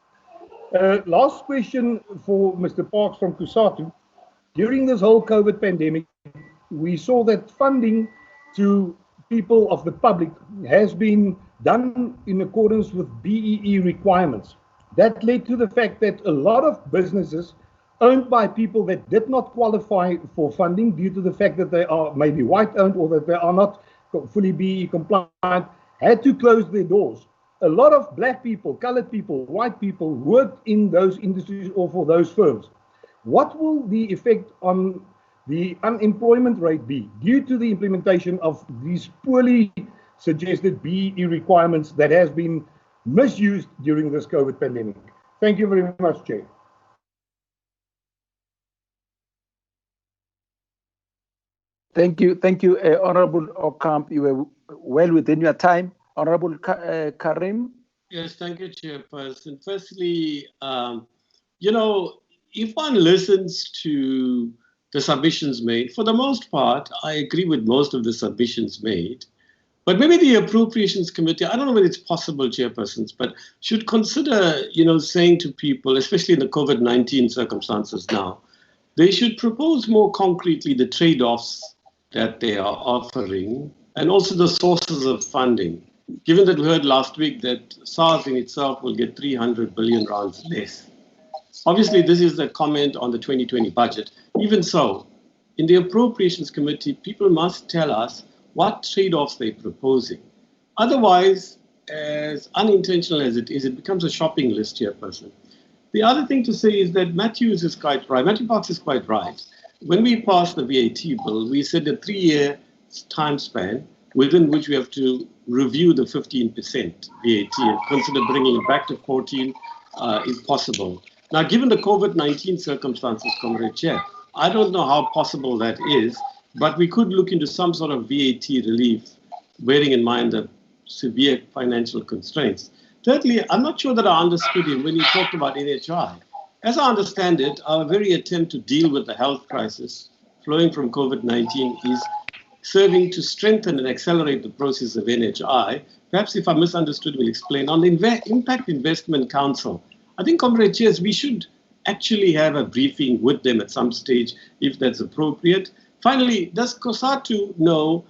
Last question for Mr. Parks from COSATU. During this whole COVID pandemic, we saw that funding to people of the public has been done in accordance with BEE requirements. That led to the fact that a lot of businesses owned by people that did not qualify for funding due to the fact that they are maybe white-owned or that they are not fully BEE compliant had to close their doors. A lot of black people, colored people, white people worked in those industries or for those firms. What will the effect on the unemployment rate be due to the implementation of these poorly suggested BEE requirements that has been misused during this COVID pandemic? Thank you very much, Chair. Thank you, Honourable Ocamp. You were well within your time. Honourable Karim. Yes, thank you, Chairperson. Firstly, if one listens to the submissions made, for the most part, I agree with most of the submissions made. But maybe the Appropriations Committee, I don't know whether it's possible, chairpersons, but should consider, saying to people, especially in the COVID-19 circumstances now, they should propose more concretely the trade-offs that they are offering and also the sources of funding. Given that we heard last week that SARS in itself will get 300 billion rands less. Obviously, this is a comment on the 2020 budget. Even so, in the Appropriations Committee, people must tell us what trade-offs they're proposing. Otherwise, as unintentional as it is, it becomes a shopping list, chairperson. The other thing to say is that Matthew Parks is quite right. When we passed the VAT bill, we said a 3-year time span within which we have to review the 15% VAT and consider bringing it back to 14 if possible. Now, given the COVID-19 circumstances, Comrade Chair, I don't know how possible that is, but we could look into some sort of VAT relief, bearing in mind the severe financial constraints. Thirdly, I'm not sure that I understood him when he talked about NHI. As I understand it, our very attempt to deal with the health crisis flowing from COVID-19 is serving to strengthen and accelerate the process of NHI. Perhaps if I misunderstood, we'll explain. On the Impact Investment Council, I think, Comrade Chairs, we should actually have a briefing with them at some stage, if that's appropriate. Finally, does COSATU know,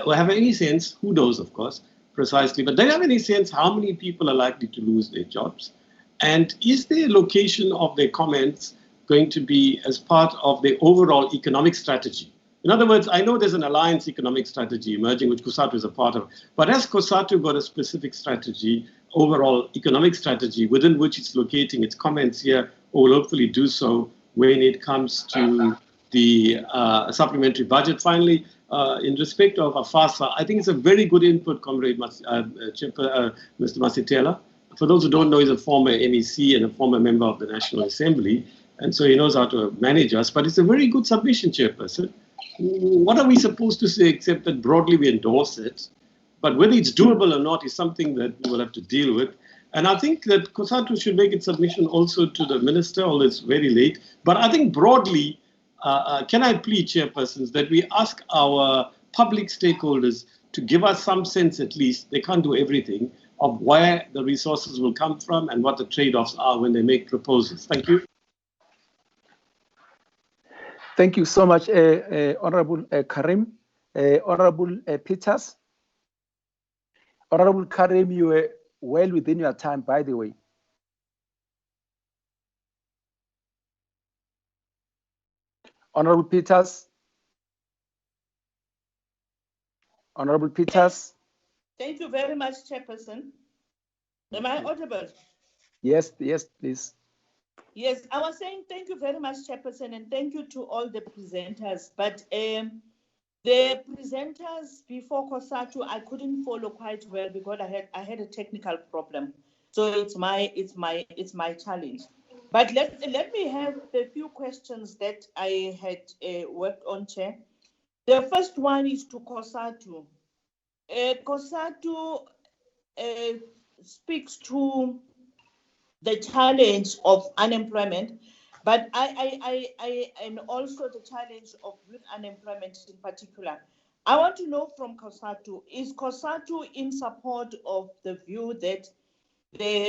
or have any sense, who knows, of course, precisely, but do you have any sense how many people are likely to lose their jobs? And is the location of their comments going to be as part of the overall economic strategy? In other words, I know there's an alliance economic strategy emerging, which COSATU is a part of, but has COSATU got a specific strategy, overall economic strategy, within which it's locating its comments here, or will hopefully do so when it comes to the supplementary budget? Finally, in respect of AFASA, I think it's a very good input, Comrade Mr. Masitela. For those who don't know, he's a former MEC and a former member of the National Assembly, and so he knows how to manage us. But it's a very good submission, Chairperson. What are we supposed to say except that broadly we endorse it? But whether it's doable or not is something that we will have to deal with. And I think that COSATU should make its submission also to the Minister, although it's very late. But I think broadly, can I plead, chairpersons, that we ask our public stakeholders to give us some sense, at least, they can't do everything, of where the resources will come from and what the trade-offs are when they make proposals. Thank you. Thank you so much, Honorable Karim. Honorable Peters. Honorable Karim, you were well within your time, by the way. Honorable Peters. Honorable Peters. Thank you very much, Chairperson. Am I audible? Yes, please. Yes, I was saying thank you very much, Chairperson, and thank you to all the presenters. But the presenters before COSATU, I couldn't follow quite well because I had a technical problem. So it's my challenge. But let me have the few questions that I had worked on, Chair. The first one is to COSATU. COSATU speaks to the challenge of unemployment, but and also the challenge of youth unemployment in particular. I want to know from COSATU, is COSATU in support of the view that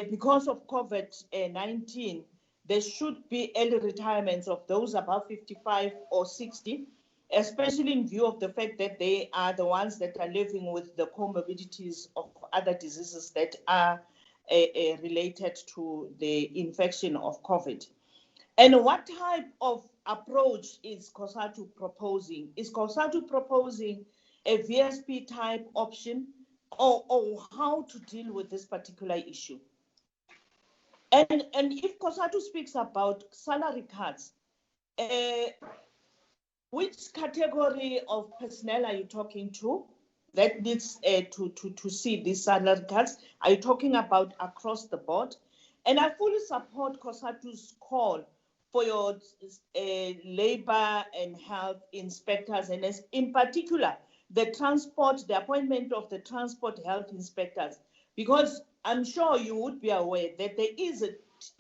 because of COVID-19, there should be early retirements of those above 55 or 60, especially in view of the fact that they are the ones that are living with the comorbidities of other diseases that are related to the infection of COVID. And what type of approach is COSATU proposing? Is COSATU proposing a VSP type option, or how to deal with this particular issue? And if COSATU speaks about salary cuts, which category of personnel are you talking to that needs to see these salary cuts? Are you talking about across the board? And I fully support COSATU's call for your labor and health inspectors, and in particular, the appointment of the transport health inspectors, because I'm sure you would be aware that there is a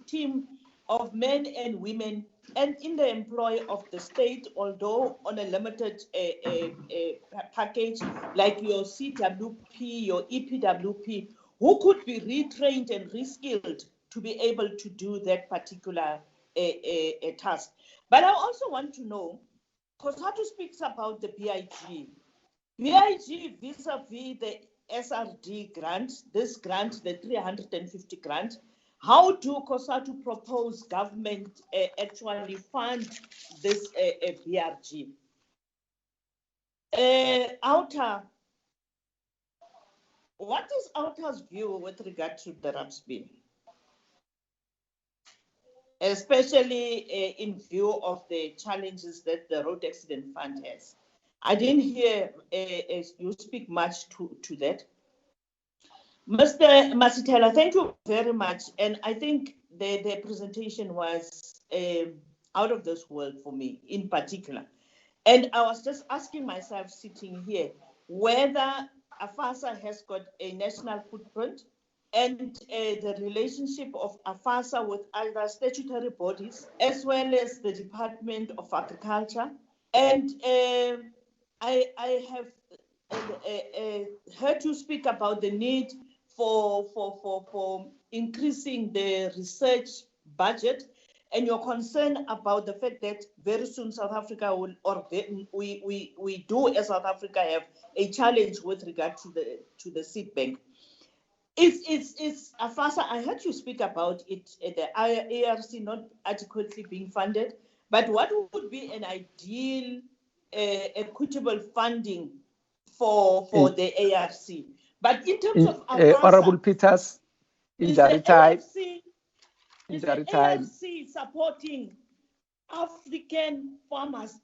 team of men and women and in the employ of the state, although on a limited package like your CWP, your EPWP, who could be retrained and reskilled to be able to do that particular task. But I also want to know, COSATU speaks about the BIG. BIG vis-a-vis the SRD grant, this grant, the 350 grant, how do COSATU propose government actually fund this BRG? Outer, what is Outer's view with regard to the RAPS bill? Especially in view of the challenges that the Road Accident Fund has. I didn't hear you speak much to that. Mr. Masitela, thank you very much. And I think the presentation was out of this world for me in particular. And I was just asking myself sitting here whether AFASA has got a national footprint and the relationship of AFASA with other statutory bodies, as well as the Department of Agriculture. And I have heard you speak about the need for increasing the research budget, and your concern about the fact that very soon South Africa will, or we do as South Africa have a challenge with regard to the seed bank. It's AFASA. I heard you speak about it, the ARC not adequately being funded, but what would be an ideal equitable funding for the ARC? But in terms of AFASA, Honorable Peters, injury time. Is the ARC supporting African farmers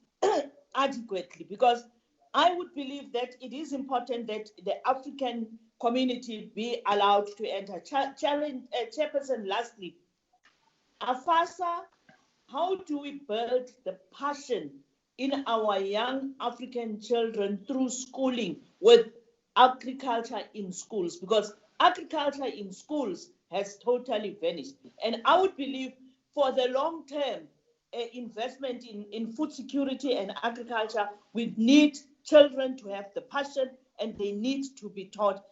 adequately? Because I would believe that it is important that the African community be allowed to enter. Chairperson, lastly, AFASA, how do we build the passion in our young African children through schooling with agriculture in schools? Because agriculture in schools has totally vanished. And I would believe for the long term investment in food security and agriculture, we need children to have the passion and they need to be taught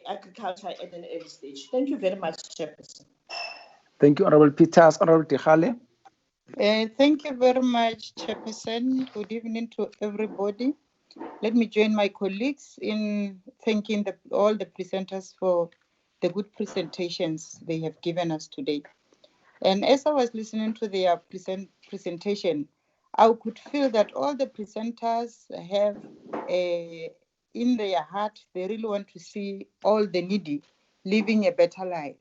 agriculture at an early stage. Thank you very much, Chairperson. Thank you, Honorable Peters. Honorable Tikhale. Thank you very much, Chairperson. Good evening to everybody. Let me join my colleagues in thanking all the presenters for the good presentations they have given us today. And as I was listening to their presentation, I could feel that all the presenters have in their heart, they really want to see all the needy living a better life.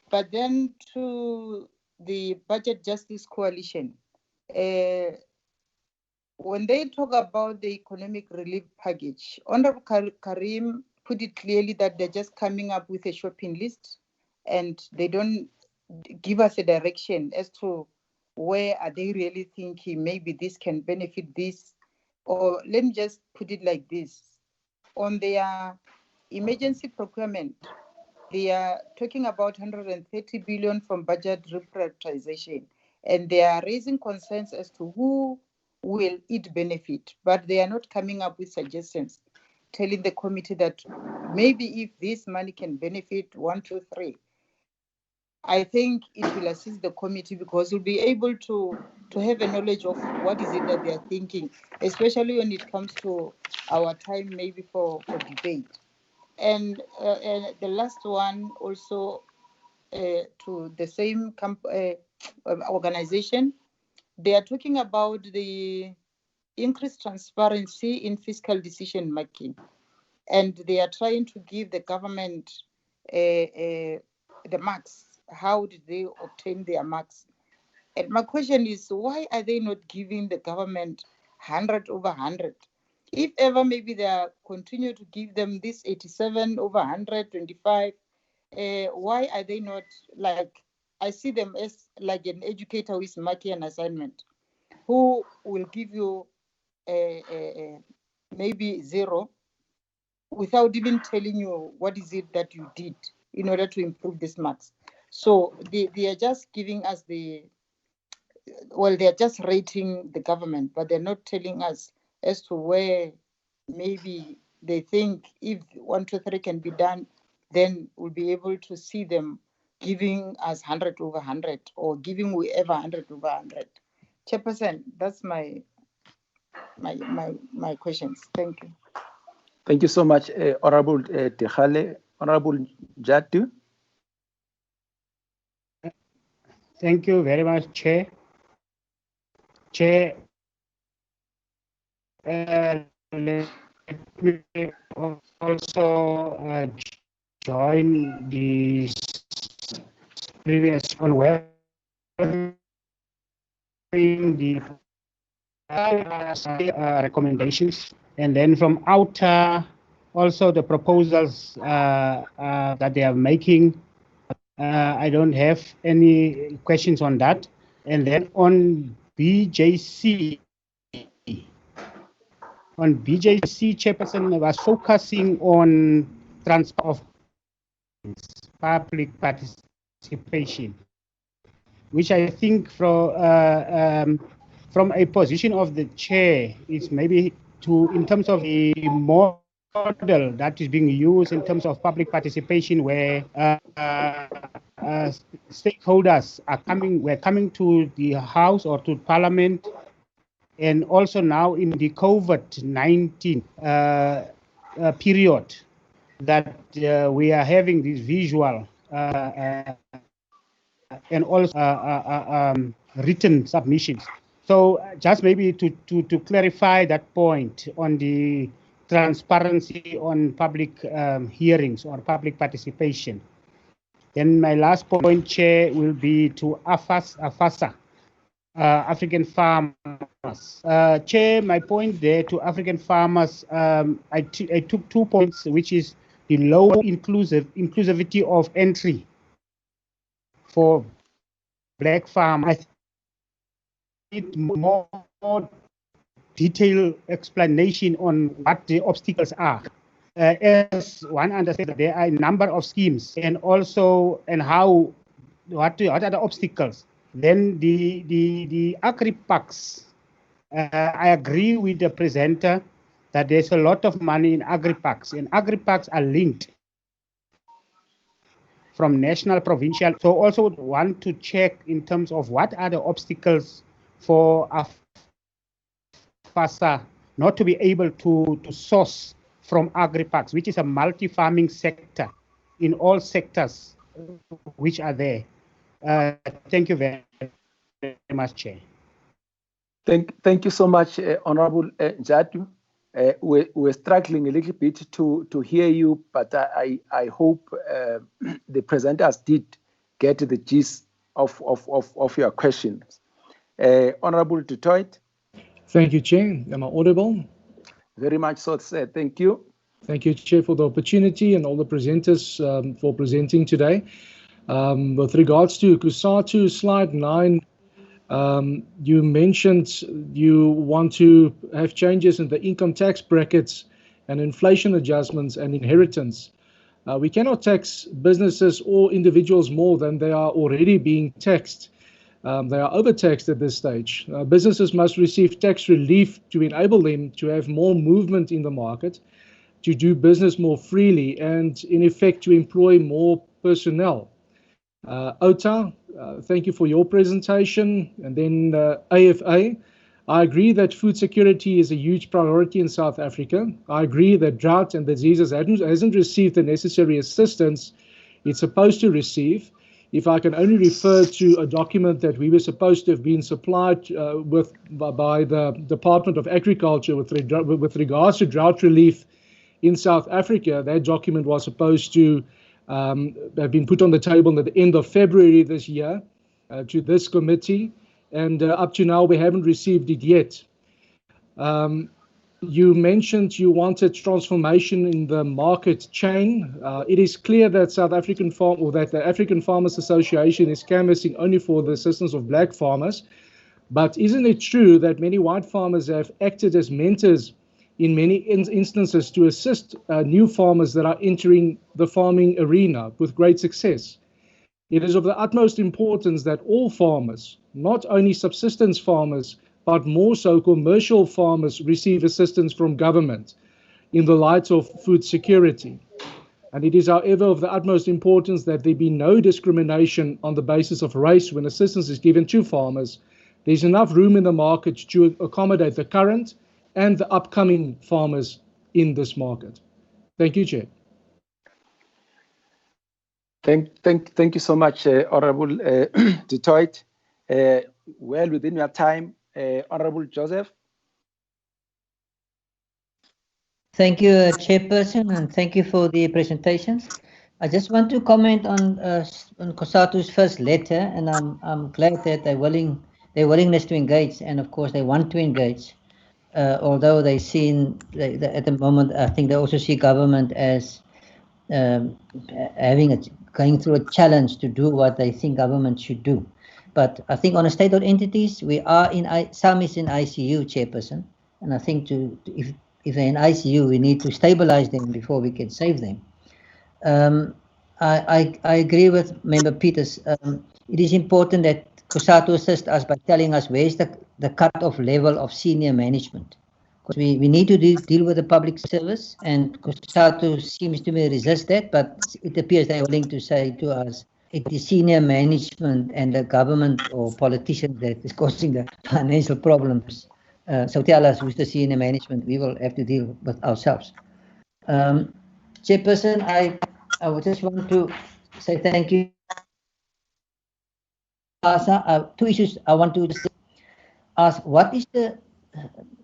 But then to the Budget Justice Coalition, when they talk about the economic relief package, Honorable Karim put it clearly that they're just coming up with a shopping list and they don't give us a direction as to where are they really thinking maybe this can benefit this. Or let me just put it like this. On their emergency procurement, they are talking about 130 billion from budget reprioritization, and they are raising concerns as to who will it benefit, but they are not coming up with suggestions, telling the committee that maybe if this money can benefit 1, 2, 3, I think it will assist the committee because we'll be able to have a knowledge of what is it that they are thinking, especially when it comes to our time maybe for debate. And the last one also to the same organization, they are talking about the increased transparency in fiscal decision making. And they are trying to give the government the marks. How did they obtain their marks? And my question is, why are they not giving the government 100 over 100? If ever maybe they are continue to give them this 87 over 125, why are they not like, I see them as like an educator who is marking an assignment, who will give you maybe 0 without even telling you what is it that you did in order to improve these marks. So they are just giving us they are just rating the government, but they're not telling us as to where maybe they think if 1, 2, 3 can be done, then we'll be able to see them giving us 100 over 100 or giving whoever 100 over 100. Chairperson, that's my questions. Thank you. Thank you so much, Honorable Tehale. Honorable Jatu. Thank you very much, Chair. Chair, let me also join the previous on where the recommendations, and then from outer also the proposals that they are making. I don't have any questions on that. And then on BJC, Chairperson was focusing on transfer of public participation, which I think from a position of the chair is maybe in terms of the model that is being used in terms of public participation, where stakeholders were coming to the House or to Parliament, and also now in the COVID-19 period that we are having this visual and also written submissions. So just maybe to clarify that point on the transparency on public hearings or public participation. Then my last point, Chair, will be to AFASA, African farmers. Chair, my point there to African farmers, I took 2 points, which is the low inclusivity of entry for black farmers. I need more detailed explanation on what the obstacles are. As one understands that there are a number of schemes, and also what are the obstacles. Then the agri-packs, I agree with the presenter that there's a lot of money in agri-packs, and agri-packs are linked from national, provincial. So also want to check in terms of what are the obstacles for AFASA not to be able to source from agri-packs, which is a multi-farming sector in all sectors which are there. Thank you very much, Chair. Thank you so much, Honorable Jatu. We're struggling a little bit to hear you, but I hope the presenters did get the gist of your questions. Honorable Dutoit. Thank you, Chair. Am I audible? Very much so, sir. Thank you. Thank you, Chair, for the opportunity and all the presenters for presenting today. With regards to COSATU, slide 9, you mentioned you want to have changes in the income tax brackets and inflation adjustments and inheritance. We cannot tax businesses or individuals more than they are already being taxed. They are overtaxed at this stage. Businesses must receive tax relief to enable them to have more movement in the market, to do business more freely, and in effect to employ more personnel. OTA, thank you for your presentation. And then AFA, I agree that food security is a huge priority in South Africa. I agree that drought and diseases hasn't received the necessary assistance it's supposed to receive. If I can only refer to a document that we were supposed to have been supplied by the Department of Agriculture with regards to drought relief in South Africa, that document was supposed to have been put on the table at the end of February this year to this committee, and up to now we haven't received it yet. You mentioned you wanted transformation in the market chain. It is clear that the African Farmers Association is canvassing only for the assistance of black farmers, but isn't it true that many white farmers have acted as mentors in many instances to assist new farmers that are entering the farming arena with great success? It is of the utmost importance that all farmers, not only subsistence farmers, but more so commercial farmers, receive assistance from government in the light of food security. And it is, however, of the utmost importance that there be no discrimination on the basis of race when assistance is given to farmers. There's enough room in the market to accommodate the current and the upcoming farmers in this market. Thank you, Chair. Thank you so much, Honorable Detroit. Well within your time, Honorable Joseph. Thank you, Chairperson, and thank you for the presentations. I just want to comment on COSATU's first letter, and I'm glad that their willingness to engage, and of course they want to engage. Although they seen at the moment, I think they also see government as going through a challenge to do what they think government should do. But I think on a state-owned entities, we are some is in ICU, Chairperson, and I think if they're in ICU, we need to stabilize them before we can save them. I agree with Member Peters. It is important that COSATU assist us by telling us where's the cut-off level of senior management. Because we need to deal with the public service, and COSATU seems to me resist that, but it appears they're willing to say to us, it is senior management and the government or politicians that is causing the financial problems. So tell us who's the senior management, we will have to deal with ourselves. Chairperson, I would just want to say thank you. Two issues I want to ask. What is the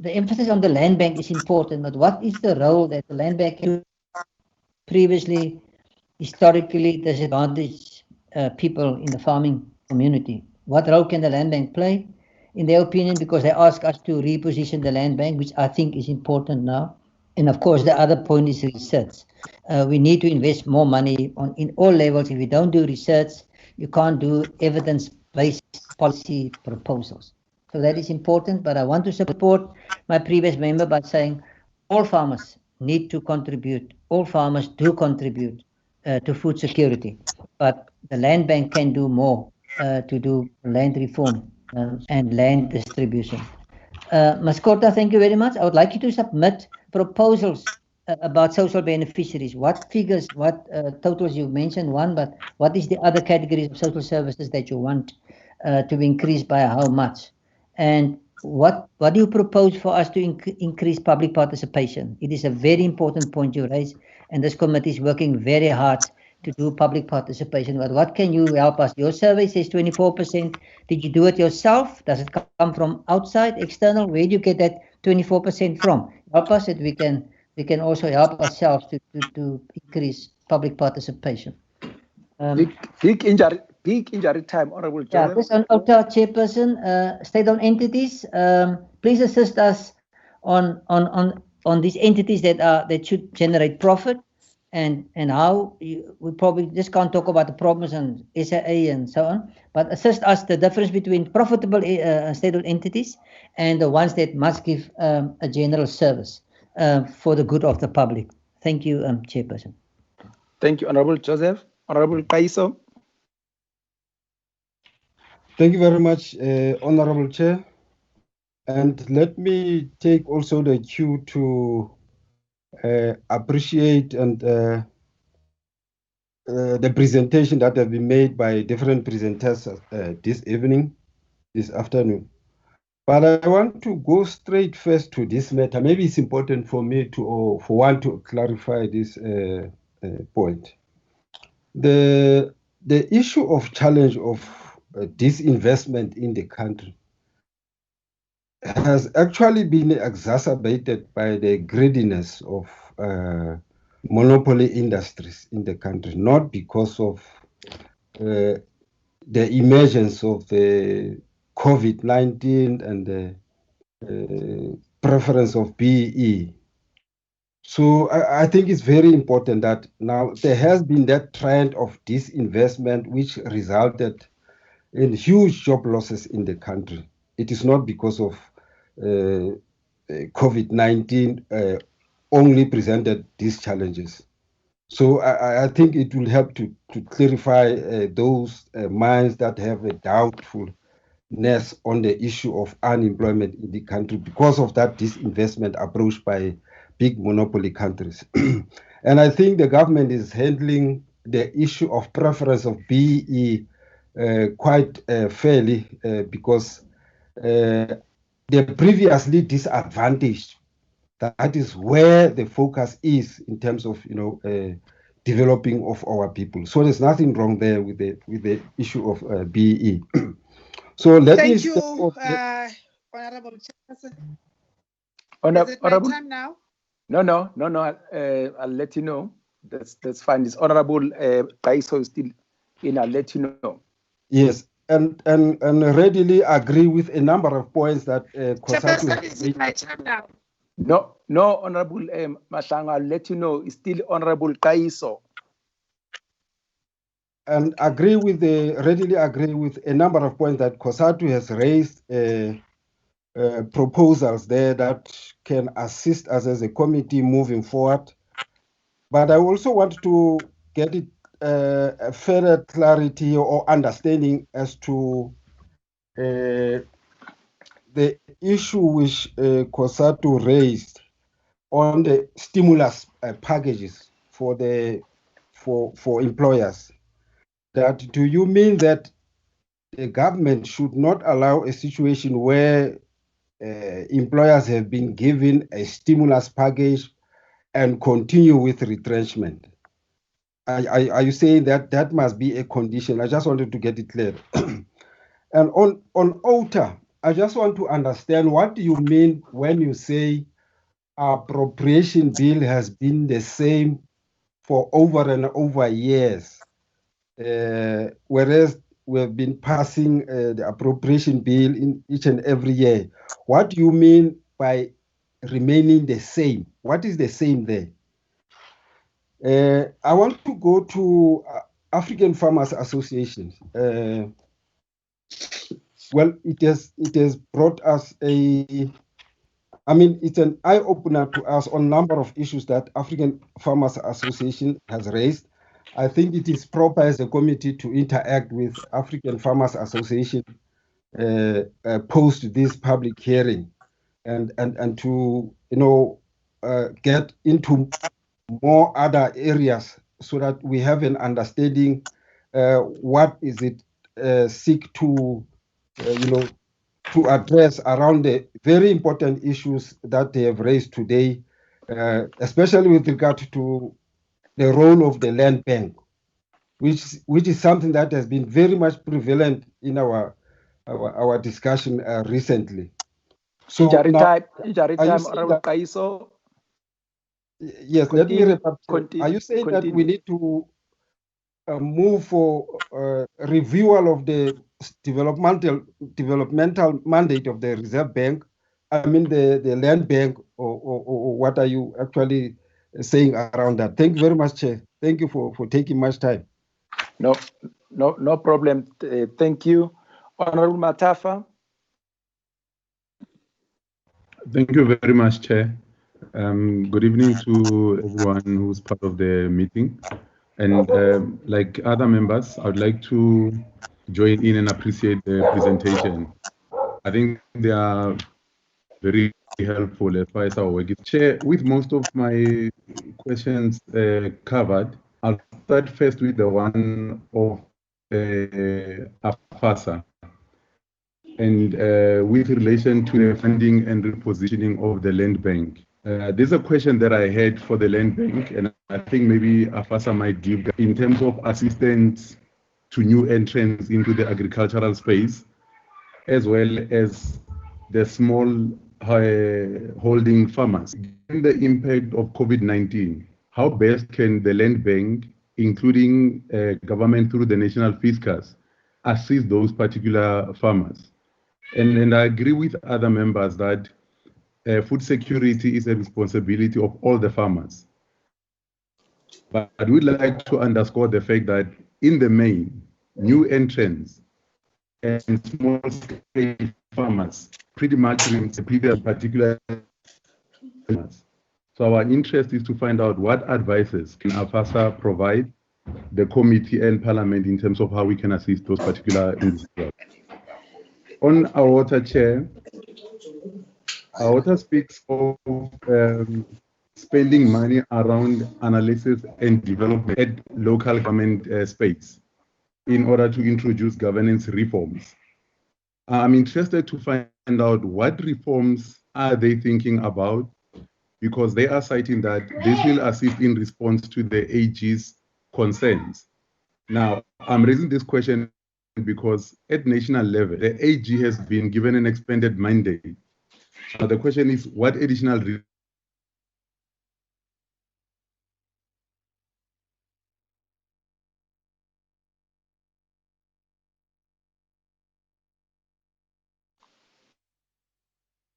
emphasis on the land bank is important, but what is the role that the land bank previously, historically disadvantaged people in the farming community? What role can the land bank play, in their opinion, because they ask us to reposition the land bank, which I think is important now. And of course, the other point is research. We need to invest more money in all levels. If we don't do research, you can't do evidence-based policy proposals. So that is important, but I want to support my previous member by saying all farmers need to contribute. All farmers do contribute to food security, but the land bank can do more to do land reform and land distribution. Ms. Korta, thank you very much. I would like you to submit proposals about social beneficiaries. What figures, what totals? You mentioned one, but what is the other categories of social services that you want to increase by how much? And what do you propose for us to increase public participation? It is a very important point you raise, and this committee is working very hard to do public participation. But what can you help us? Your survey says 24%. Did you do it yourself? Does it come from outside, external? Where do you get that 24% from? Help us that we can also help ourselves to increase public participation. Peak injury time, Honorable Joseph. Yeah, this on OTA Chairperson, state-owned entities. Please assist us on these entities that should generate profit. And how we probably just can't talk about the problems on SAA and so on, but assist us the difference between profitable state-owned entities and the ones that must give a general service for the good of the public. Thank you, Chairperson. Thank you, Honorable Joseph. Honorable Paiso. Thank you very much, Honorable Chair. And let me take also the cue to appreciate and the presentation that have been made by different presenters this afternoon. But I want to go straight first to this matter. Maybe it's important for me to clarify this point. The issue of challenge of disinvestment in the country has actually been exacerbated by the greediness of monopoly industries in the country, not because of the emergence of the COVID-19 and the preference of BEE. So I think it's very important that now there has been that trend of disinvestment which resulted in huge job losses in the country. It is not because of COVID-19 only presented these challenges. So I think it will help to clarify those minds that have a doubtfulness on the issue of unemployment in the country because of that disinvestment approach by big monopoly countries. And I think the government is handling the issue of preference of BE quite fairly because they're previously disadvantaged. That is where the focus is in terms of developing of our people. So there's nothing wrong there with the issue of BE. So let me Thank you, Honorable Chairperson. Is it my time now? No. I'll let you know. That's fine. It's Honorable Kaiso is still in. I'll let you know. Yes, and readily agree with a number of points that Chairperson, is it my time now? No, Honorable Matang, I'll let you know. It's still Honorable Kaiso. And readily agree with a number of points that COSATU has raised proposals there that can assist us as a committee moving forward. But I also want to get it a further clarity or understanding as to the issue which COSATU raised on the stimulus packages for employers. That do you mean that the government should not allow a situation where employers have been given a stimulus package and continue with retrenchment? Are you saying that that must be a condition? I just wanted to get it clear. And on OTA, I just want to understand, what do you mean when you say appropriation bill has been the same for over and over years, whereas we've been passing the appropriation bill in each and every year? What do you mean by remaining the same? What is the same there? I want to go to African Farmers Association. Well, it has brought us it's an eye-opener to us on a number of issues that African Farmers Association has raised. I think it is proper as a committee to interact with African Farmers Association post this public hearing and to get into more other areas so that we have an understanding what is it seek to to address around the very important issues that they have raised today, especially with regard to the role of the land bank, which is something that has been very much prevalent in our discussion recently. So now, yes, let me repeat. Are you saying that we need to move for reviewal of the developmental mandate of the Reserve Bank, the land bank, or what are you actually saying around that? Thank you very much, Chair. Thank you for taking much time. No problem. Thank you. Honorable Matafa. Thank you very much, Chair. Good evening to everyone who's part of the meeting. And like other members, I would like to join in and appreciate the presentation. I think they are very helpful as far as our work is. Chair, with most of my questions covered, I'll start first with the one of AFASA and with relation to the funding and repositioning of the land bank. There's a question that I had for the land bank, and I think maybe AFASA might give in terms of assistance to new entrants into the agricultural space, as well as the small holding farmers. Given the impact of COVID-19, how best can the land bank, including government through the national fiscus, assist those particular farmers? And I agree with other members that food security is a responsibility of all the farmers. But I would like to underscore the fact that in the main, new entrants and small-scale farmers pretty much particular farmers. So our interest is to find out what advices can AFASA provide the committee and parliament in terms of how we can assist those particular individuals. On our water chair, our water speaks of spending money around analysis and development at local government space in order to introduce governance reforms. I'm interested to find out what reforms are they thinking about, because they are citing that this will assist in response to the AG's concerns. Now, I'm raising this question because at national level, the AG has been given an expanded mandate. Now, the question is, what additional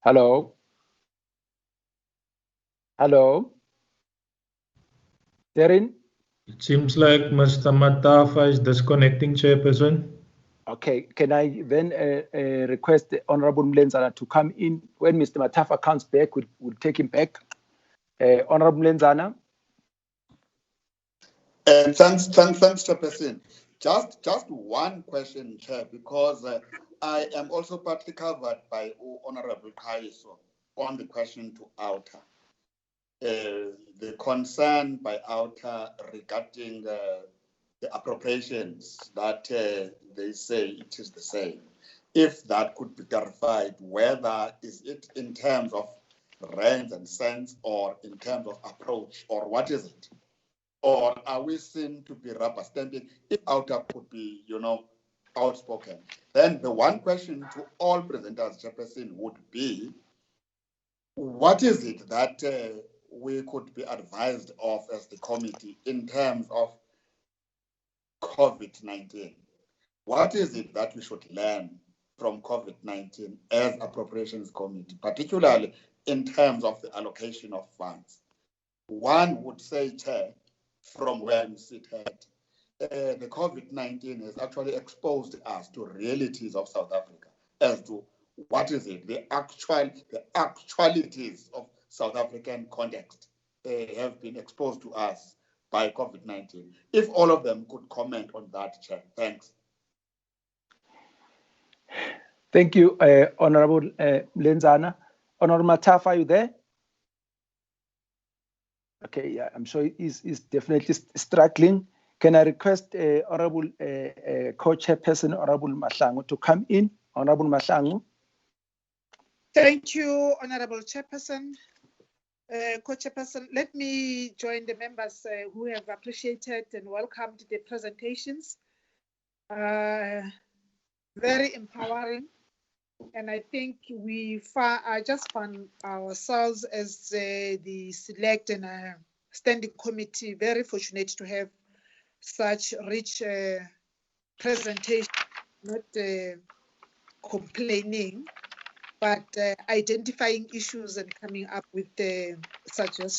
Hello? Hello? Darren? It seems like Mr. Matafa is disconnecting, Chairperson. Okay, can I then request the Honorable Mlenzana to come in? When Mr. Matafa comes back, we'll take him back. Honorable Mlenzana? Thanks, Chairperson. Just one question, Chair, because I am also partly covered by Honorable Kaiso on the question to Outer. The concern by Outer regarding the appropriations that they say it is the same. If that could be clarified, whether is it in terms of rands and cents or in terms of approach, or what is it? Or are we seen to be rubber stamping? If Outer could be, outspoken. Then the one question to all presenters, Chairperson, would be, what is it that we could be advised of as the committee in terms of COVID-19? What is it that we should learn from COVID-19 as Appropriations Committee, particularly in terms of the allocation of funds? One would say, Chair, from where you sit at, the COVID-19 has actually exposed us to realities of South Africa as to what is it, the actualities of South African context have been exposed to us by COVID-19. If all of them could comment on that, Chair. Thanks. Thank you, Honorable Mlenzana. Honorable Matafa, are you there? Okay, yeah, I'm sure he's definitely struggling. Can I request Honorable Co-Chairperson, Honorable Mahlangu, to come in? Honorable Mahlangu. Thank you, Honorable Chairperson. Co-Chairperson, let me join the members who have appreciated and welcomed the presentations. Very empowering. And I think I just found ourselves as the select and standing committee very fortunate to have such rich presentation, not complaining, but identifying issues and coming up with the suggestions.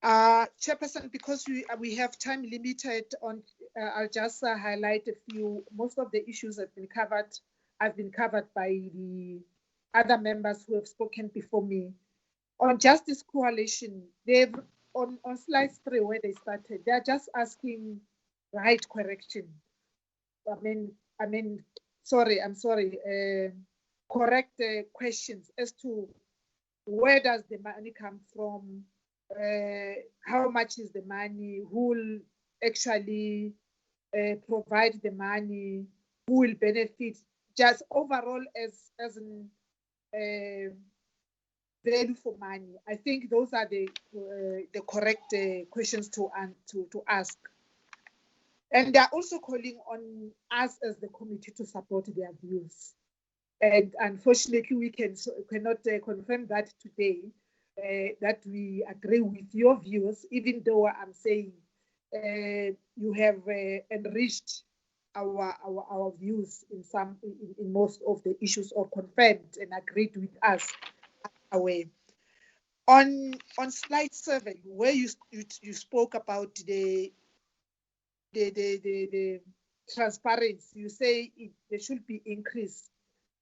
Chairperson, because we have time limited on, I'll just highlight a few. Most of the issues have been covered by the other members who have spoken before me. On Justice Coalition, they've on slide 3 where they started, they're just asking right correction. Correct questions as to where does the money come from, how much is the money, who will actually provide the money, who will benefit, just overall as in value for money. I think those are the correct questions to ask. And they are also calling on us as the committee to support their views. And unfortunately, we cannot confirm that today, that we agree with your views, even though I'm saying you have enriched our views in most of the issues, or confirmed and agreed with us away. On slide 7, where you spoke about the transparency, you say there should be increase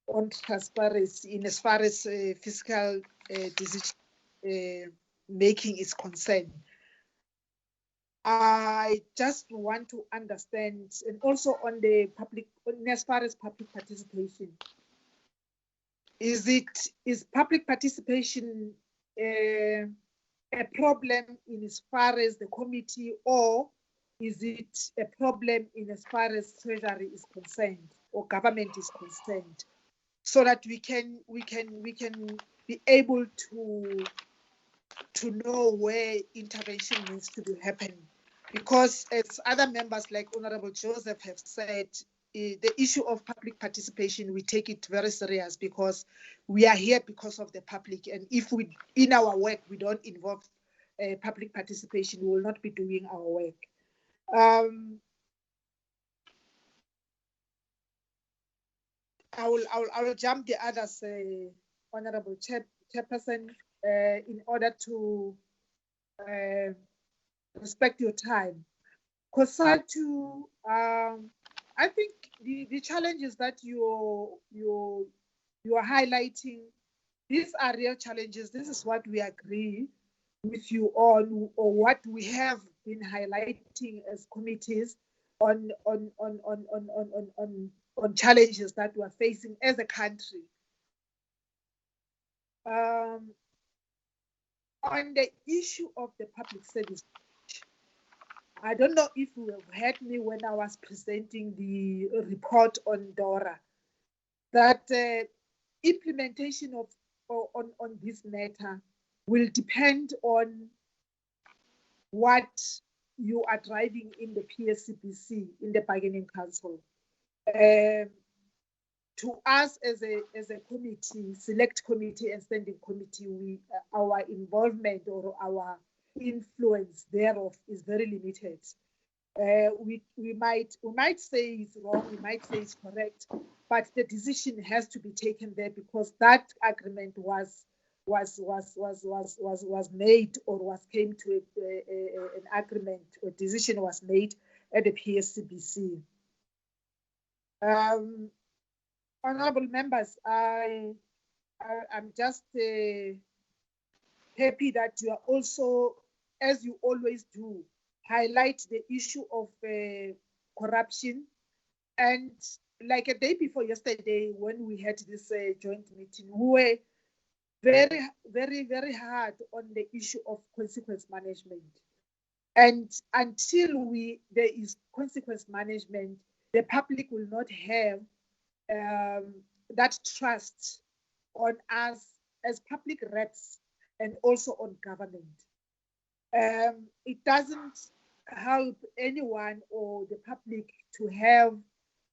on transparency in as far as fiscal decision making is concerned. I just want to understand, and also on the public, as far as public participation, is public participation a problem in as far as the committee, or is it a problem in as far as Treasury is concerned or government is concerned, so that we can be able to know where intervention needs to be happening? Because as other members like Honorable Joseph have said, the issue of public participation, we take it very serious, because we are here because of the public, and if we in our work we don't involve public participation, we will not be doing our work. I will jump the others, Honorable Chairperson, in order to respect your time. COSATU, I think the challenges that you are highlighting, these are real challenges. This is what we agree with you on, or what we have been highlighting as committees on challenges that we are facing as a country. On the issue of the public service, I don't know if you have heard me when I was presenting the report on DORA, that implementation of on this matter will depend on what you are driving in the PSCBC, in the bargaining council. To us as a committee, select committee and standing committee, our involvement or our influence thereof is very limited. We might say it's wrong, we might say it's correct, but the decision has to be taken there, because that agreement was made, or came to an agreement, or decision was made at the PSCBC. Honorable members, I'm just happy that you are also, as you always do, highlight the issue of corruption. And like a day before yesterday, when we had this joint meeting, we were very, very, very hard on the issue of consequence management. And until there is consequence management, the public will not have that trust on us as public reps and also on government. It doesn't help anyone or the public to have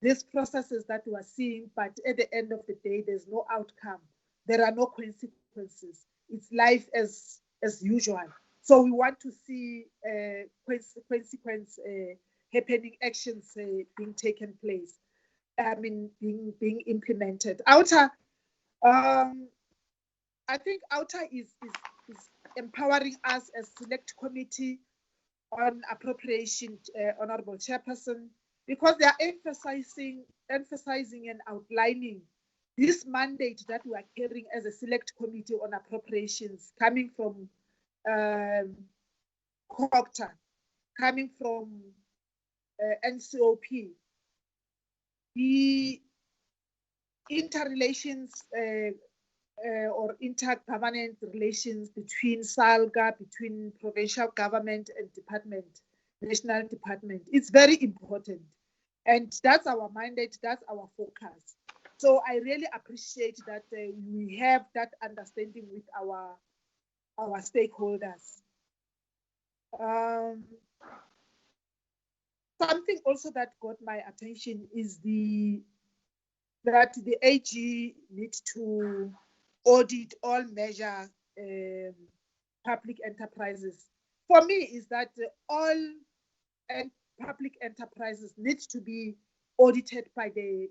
these processes that we are seeing, but at the end of the day, there's no outcome. There are no consequences. It's life as usual. So we want to see consequence happening, actions being taken place. Being implemented. Outer, I think Outer is empowering us as select committee on appropriation, Honorable Chairperson, because they are emphasizing and outlining this mandate that we are carrying as a select committee on appropriations, coming from COCTA, coming from NCOP. The interrelations or intergovernment relations between SALGA, between provincial government and department, national department, it's very important. And that's our mandate, that's our focus. So I really appreciate that we have that understanding with our stakeholders. Something also that got my attention is that the AG needs to audit all major public enterprises. For me, is that all public enterprises need to be audited by the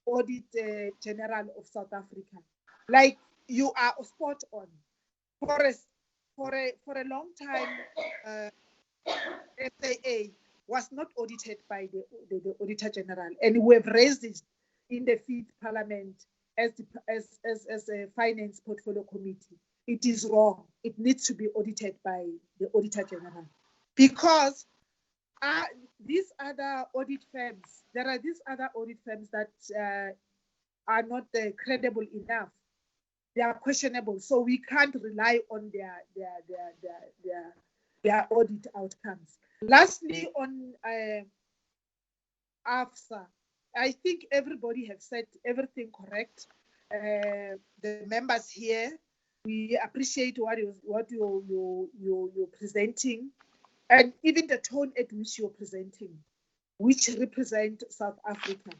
Audit General of South Africa. Like, you are spot on. For a long time, SAA was not audited by the Auditor General, and we have raised it in the 5th Parliament as a Finance Portfolio Committee. it is wrong. It needs to be audited by the Auditor General, because these other audit firms, there are these other audit firms that are not credible enough. They are questionable, so we can't rely on their audit outcomes. Lastly, on AFSA, I think everybody has said everything correct. The members here, we appreciate what you're presenting, and even the tone at which you're presenting, which represent South Africa.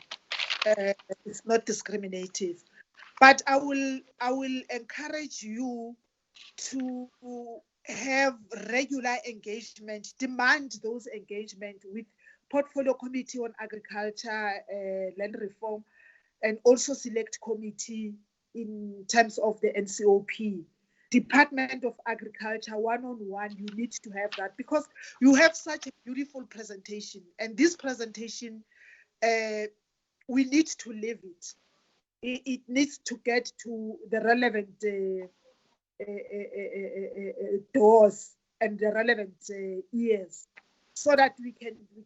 It's not discriminative, but I will encourage you to have regular engagement, demand those engagement with Portfolio Committee on Agriculture, Land Reform, and also Select Committee in terms of the NCOP. Department of Agriculture, one-on-one, you need to have that, because you have such a beautiful presentation, and this presentation, we need to live it. It needs to get to the relevant doors and the relevant ears, so that we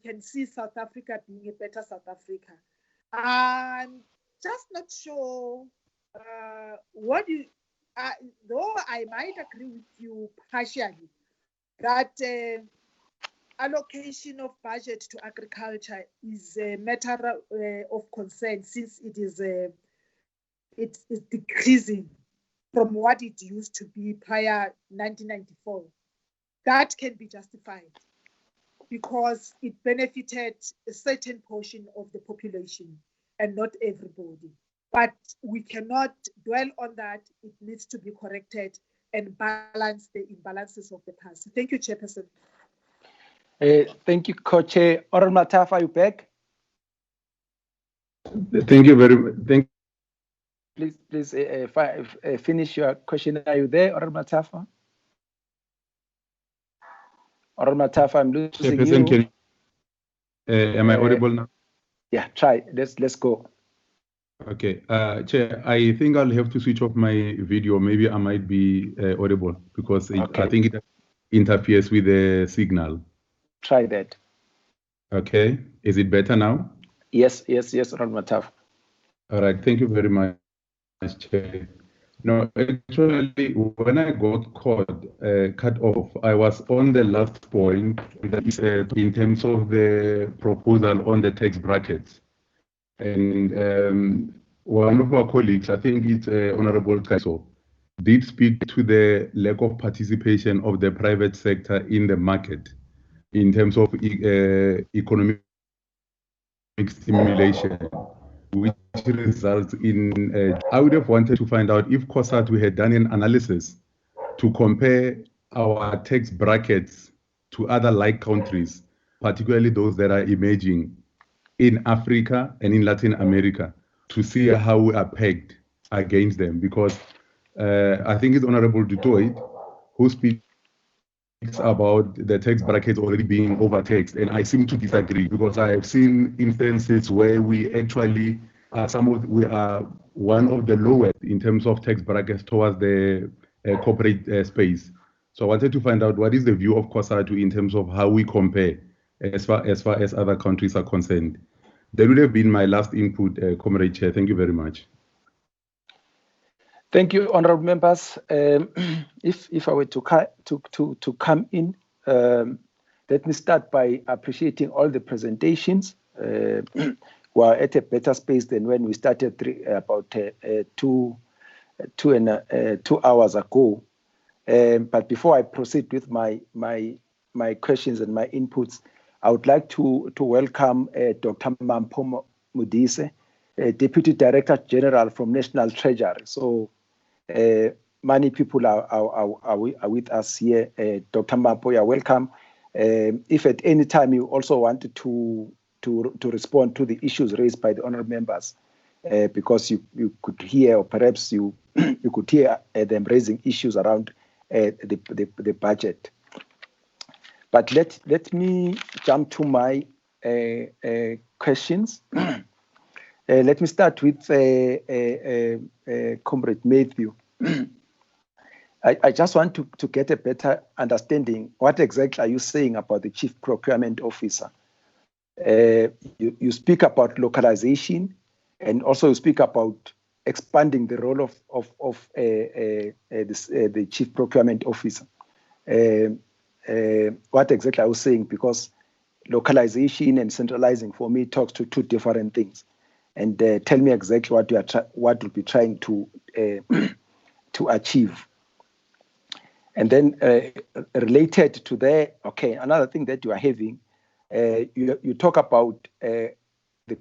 can see South Africa being a better South Africa. I'm just not sure what you, though I might agree with you partially, that allocation of budget to agriculture is a matter of concern, since it is it's decreasing from what it used to be prior 1994. That can be justified because it benefited a certain portion of the population and not everybody. But we cannot dwell on that. It needs to be corrected and balance the imbalances of the past. Thank you, Chairperson. Thank you, Co-Chair. Honorable Matafa, are you back? Thank you very much. Please finish your question. Are you there, Honorable Matafa? Honorable Matafa, I'm losing you. Am I audible now? Yeah, try. Let's go. Okay, Chair, I think I'll have to switch off my video. Maybe I might be audible because I think it interferes with the signal. Try that. Okay, is it better now? Yes, Honorable Matafa. All right, thank you very much, Chair. No, actually, when I got cut off, I was on the last point, that is, in terms of the proposal on the tax brackets. And one of our colleagues, I think it's Honorable Kaiso, did speak to the lack of participation of the private sector in the market in terms of economic stimulation, which results in, I would have wanted to find out if COSATU had done an analysis to compare our tax brackets to other like countries, particularly those that are emerging in Africa and in Latin America, to see how we are pegged against them. Because I think it's Honorable Dutoit who speaks about the tax brackets already being overtaxed, and I seem to disagree, because I have seen instances where we actually we are one of the lowest in terms of tax brackets towards the corporate space. So I wanted to find out what is the view of COSATU in terms of how we compare as far as other countries are concerned. That would have been my last input, Comrade Chair. Thank you very much. Thank you, honourable members. If I were to come in, let me start by appreciating all the presentations. We are at a better space than when we started about 2 hours ago. But before I proceed with my questions and my inputs, I would like to welcome Dr. Mampo Mudise, Deputy Director General from National Treasury. So many people are with us here. Dr. Mampo, you're welcome. If at any time you also wanted to respond to the issues raised by the honourable members, because you could hear, or perhaps you could hear them raising issues around the budget. But let me jump to my questions. Let me start with Comrade Matthew. I just want to get a better understanding. What exactly are you saying about the Chief Procurement Officer? You speak about localization, and also you speak about expanding the role of the Chief Procurement Officer. What exactly are you saying? Because localization and centralizing for me talks to two different things. And tell me exactly what what you'll be trying to achieve. And then related to that, okay, another thing that you are having, you talk about the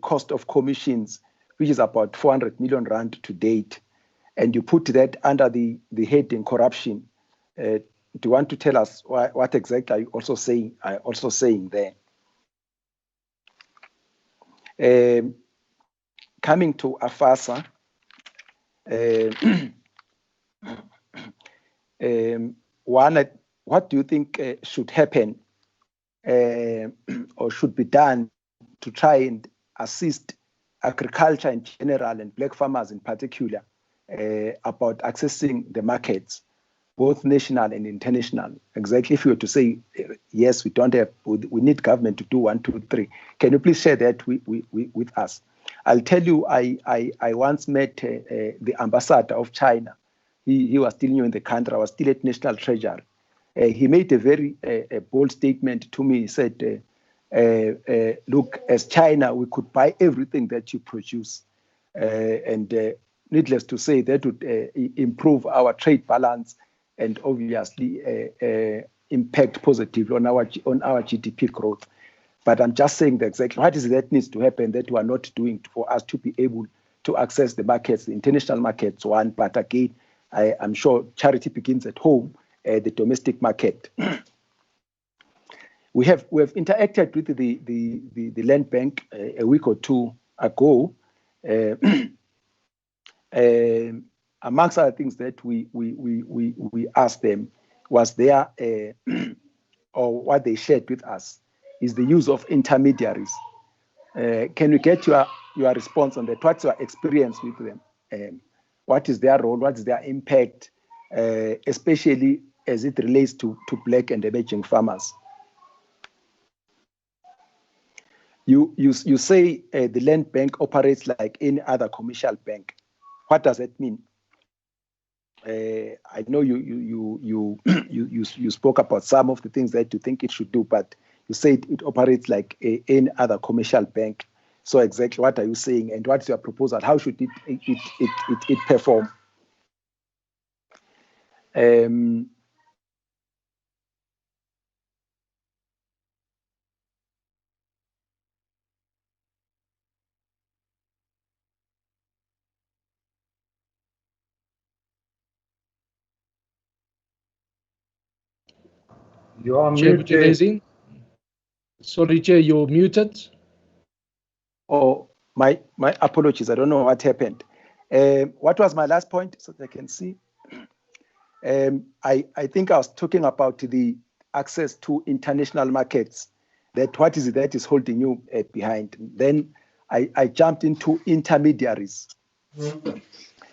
cost of commissions, which is about 400 million rand to date, and you put that under the heading corruption. Do you want to tell us what exactly are you also saying? There? Coming to AFASA, what do you think should happen or should be done to try and assist agriculture in general and black farmers in particular about accessing the markets, both national and international? Exactly, if you were to say, yes, we need government to do 1, 2, 3. Can you please share that with us? I'll tell you, I once met the ambassador of China. He was still new in the country. I was still at National Treasury. He made a very bold statement to me. He said, look, as China, we could buy everything that you produce. And needless to say, that would improve our trade balance and obviously impact positively on our GDP growth. But I'm just saying that exactly what is it that needs to happen that we are not doing for us to be able to access the markets, the international markets, one. But again, I'm sure charity begins at home, the domestic market. We have interacted with the Land Bank a week or two ago. Amongst other things that we asked them was their or what they shared with us is the use of intermediaries. Can we get your response on that? What's your experience with them? What is their role? What is their impact, especially as it relates to black and emerging farmers? You say the Land Bank operates like any other commercial bank. What does that mean? I know you spoke about some of the things that you think it should do, but you said it operates like any other commercial bank. So exactly what are you saying, and what's your proposal? How should it perform? You are Chair muted. Buthelezi. Sorry, Chair, you're muted. Oh, my apologies. I don't know what happened. What was my last point so that I can see? I think I was talking about the access to international markets. That what is it that is holding you behind? Then I jumped into intermediaries.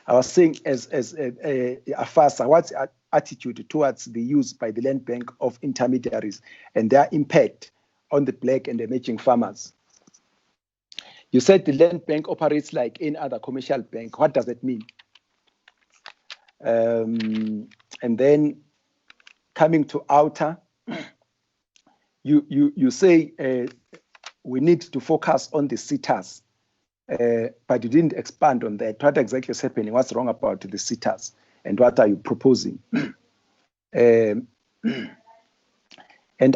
I was saying as AFASA, what's your attitude towards the use by the Land Bank of intermediaries and their impact on the black and emerging farmers? You said the Land Bank operates like any other commercial bank. What does that mean? And then coming to outer, you say we need to focus on the sitters, but you didn't expand on that. What exactly is happening? What's wrong about the sitters, and what are you proposing? And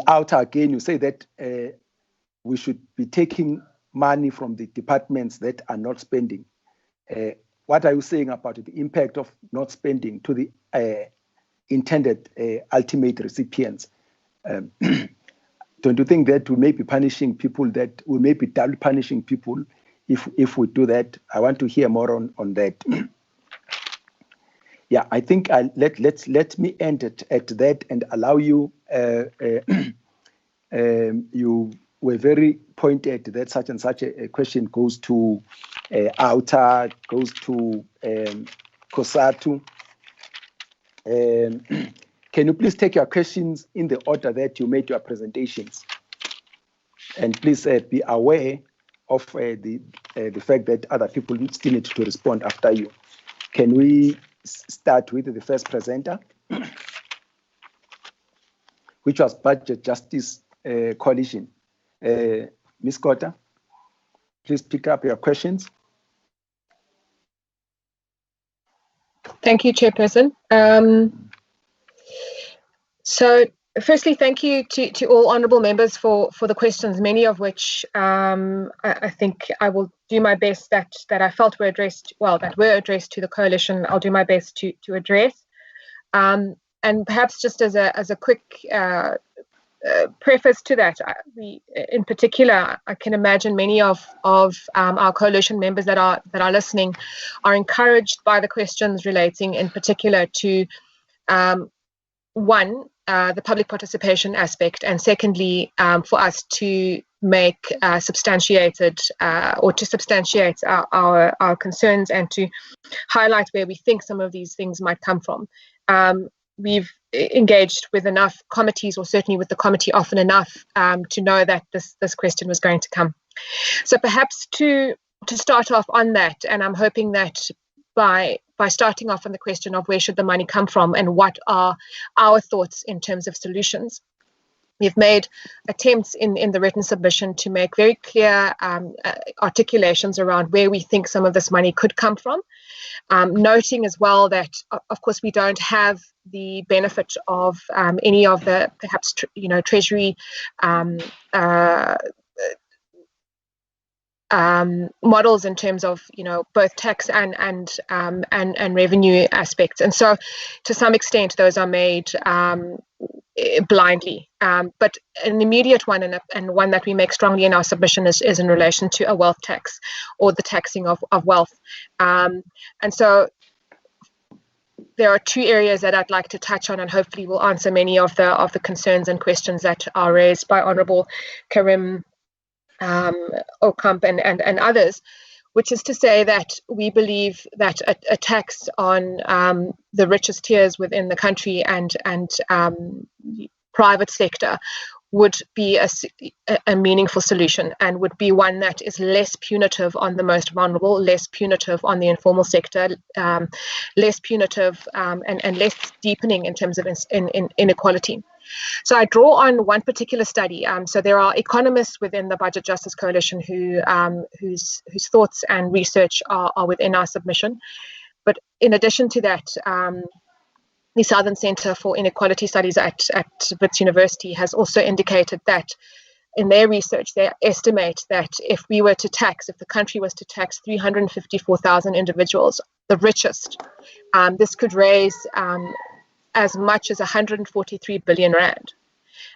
outer again, you say that we should be taking money from the departments that are not spending. What are you saying about the impact of not spending to the intended ultimate recipients? Don't you think that we may be punishing people, that we may be double punishing people if we do that? I want to hear more on that. Yeah, I think let me end it at that and allow you. You were very pointed that such and such a question goes to outer, goes to COSATU. Can you please take your questions in the order that you made your presentations? And please be aware of the fact that other people still need to respond after you. Can we start with the first presenter, which was Budget Justice Coalition? Ms. Kota, please pick up your questions. Thank you, Chairperson. So firstly, thank you to all honourable members for the questions, many of which I think I will do my best that I felt were addressed, that were addressed to the coalition. I'll do my best to address. And perhaps just as a quick preface to that, in particular, I can imagine many of our coalition members that are listening are encouraged by the questions relating in particular to one, the public participation aspect, and secondly, for us to make substantiated or to substantiate our concerns and to highlight where we think some of these things might come from. We've engaged with enough committees, or certainly with the committee often enough, to know that this question was going to come. So perhaps to start off on that, and I'm hoping that by starting off on the question of where should the money come from and what are our thoughts in terms of solutions. We've made attempts in the written submission to make very clear articulations around where we think some of this money could come from, noting as well that, of course, we don't have the benefit of any of the perhaps Treasury models in terms of both tax and revenue aspects, and so to some extent those are made blindly. But an immediate one and one that we make strongly in our submission is in relation to a wealth tax, or the taxing of wealth, and so there are two areas that I'd like to touch on, and hopefully will answer many of the concerns and questions that are raised by Honourable Karim Okamp and others, which is to say that we believe that a tax on the richest tiers within the country and private sector would be a meaningful solution, and would be one that is less punitive on the most vulnerable, less punitive on the informal sector, less punitive and less deepening in terms of inequality. So I draw on one particular study. So there are economists within the Budget Justice Coalition whose thoughts and research are within our submission. But in addition to that, the Southern Centre for Inequality Studies at Wits University has also indicated that in their research, they estimate that if the country was to tax 354,000 individuals, the richest, this could raise as much as 143 billion rand.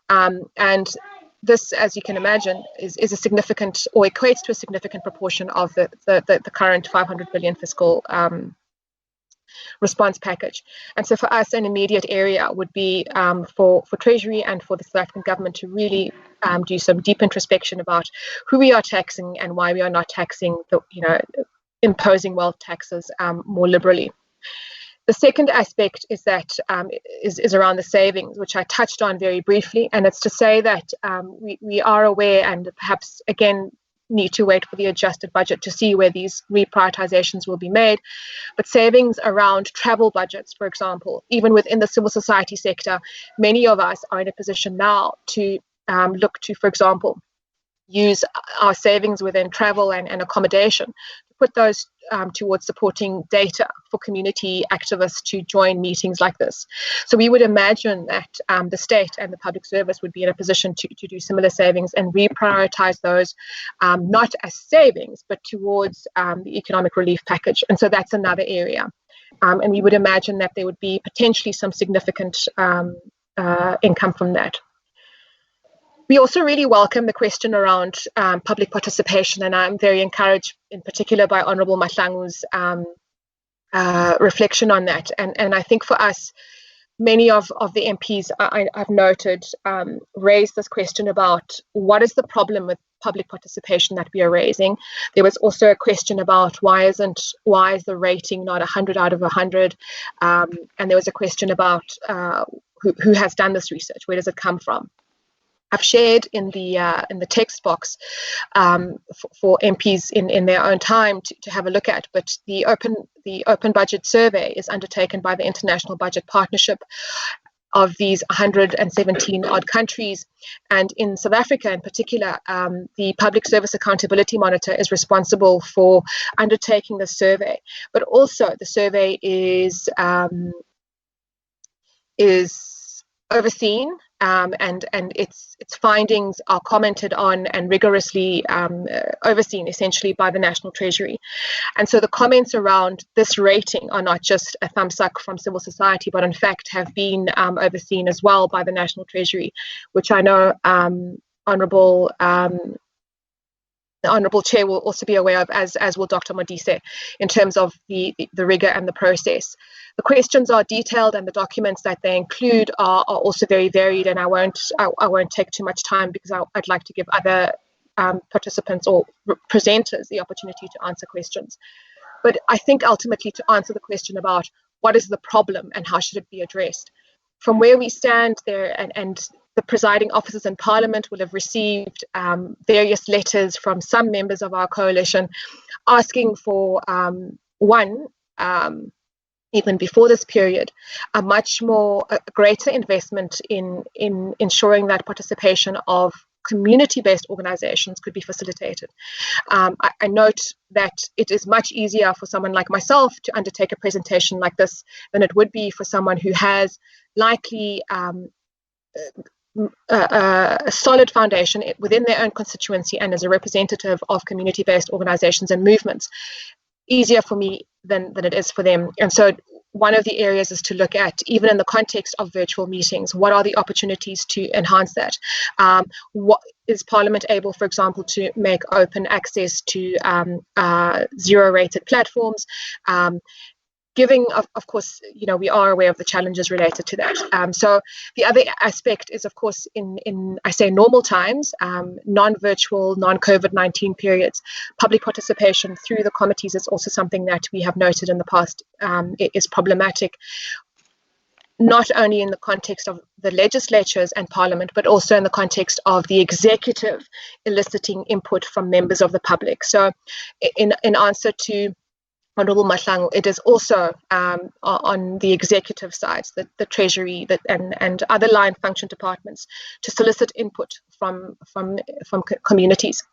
And this, as you can imagine, is a significant, or equates to a significant proportion of the current 500 billion fiscal response package. And so for us, an immediate area would be for Treasury and for the South African government to really do some deep introspection about who we are taxing and why we are not taxing, imposing wealth taxes more liberally. The second aspect is that is around the savings, which I touched on very briefly, and it's to say that we are aware, and perhaps again need to wait for the adjusted budget to see where these reprioritizations will be made. But savings around travel budgets, for example, even within the civil society sector, many of us are in a position now to look to, for example, use our savings within travel and accommodation, put those towards supporting data for community activists to join meetings like this. So we would imagine that the state and the public service would be in a position to do similar savings and reprioritize those, not as savings, but towards the economic relief package. And so that's another area. And we would imagine that there would be potentially some significant income from that. We also really welcome the question around public participation, and I'm very encouraged in particular by Honourable Mahlangu's reflection on that. And I think for us, many of the MPs I've noted raised this question about what is the problem with public participation that we are raising. There was also a question about why is the rating not 100 out of 100, and there was a question about who has done this research, where does it come from. I've shared in the text box for MPs in their own time to have a look at. But the open budget survey is undertaken by the International Budget Partnership of these 117 odd countries, and in South Africa in particular, the Public Service Accountability Monitor is responsible for undertaking the survey. But also the survey is overseen, and its findings are commented on and rigorously overseen essentially by the National Treasury. And so the comments around this rating are not just a thumbs up from civil society, but in fact have been overseen as well by the National Treasury, which I know the Honourable Chair will also be aware of, as will Dr. Modise, in terms of the rigour and the process. The questions are detailed, and the documents that they include are also very varied, and I won't take too much time because I'd like to give other participants or presenters the opportunity to answer questions. But I think ultimately to answer the question about what is the problem and how should it be addressed, from where we stand there, and the presiding officers in Parliament will have received various letters from some members of our coalition asking for, even before this period, a greater investment in ensuring that participation of community-based organizations could be facilitated. I note that it is much easier for someone like myself to undertake a presentation like this than it would be for someone who has likely a solid foundation within their own constituency and as a representative of community-based organizations and movements. Easier for me than it is for them. And so one of the areas is to look at, even in the context of virtual meetings, what are the opportunities to enhance that? What is Parliament able, for example, to make open access to zero-rated platforms? Giving, of course, we are aware of the challenges related to that. So the other aspect is, of course, in I say normal times, non-virtual, non-COVID-19 periods, public participation through the committees is also something that we have noted in the past is problematic, not only in the context of the legislatures and Parliament, but also in the context of the executive eliciting input from members of the public. So in answer to Honourable Mahlangu, it is also on the executive sides, the Treasury and other line function departments, to solicit input from communities.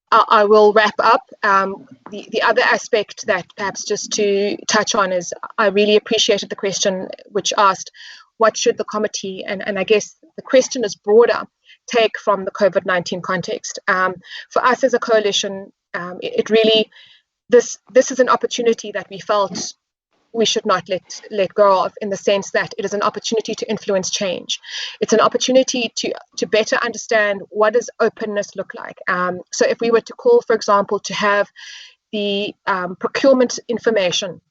I will wrap up. The other aspect that perhaps just to touch on is I really appreciated the question which asked, what should the committee, and I guess the question is broader, take from the COVID-19 context. For us as a coalition, it really, this is an opportunity that we felt we should not let go of, in the sense that it is an opportunity to influence change. It's an opportunity to better understand what does openness look like. So if we were to call, for example, to have the procurement information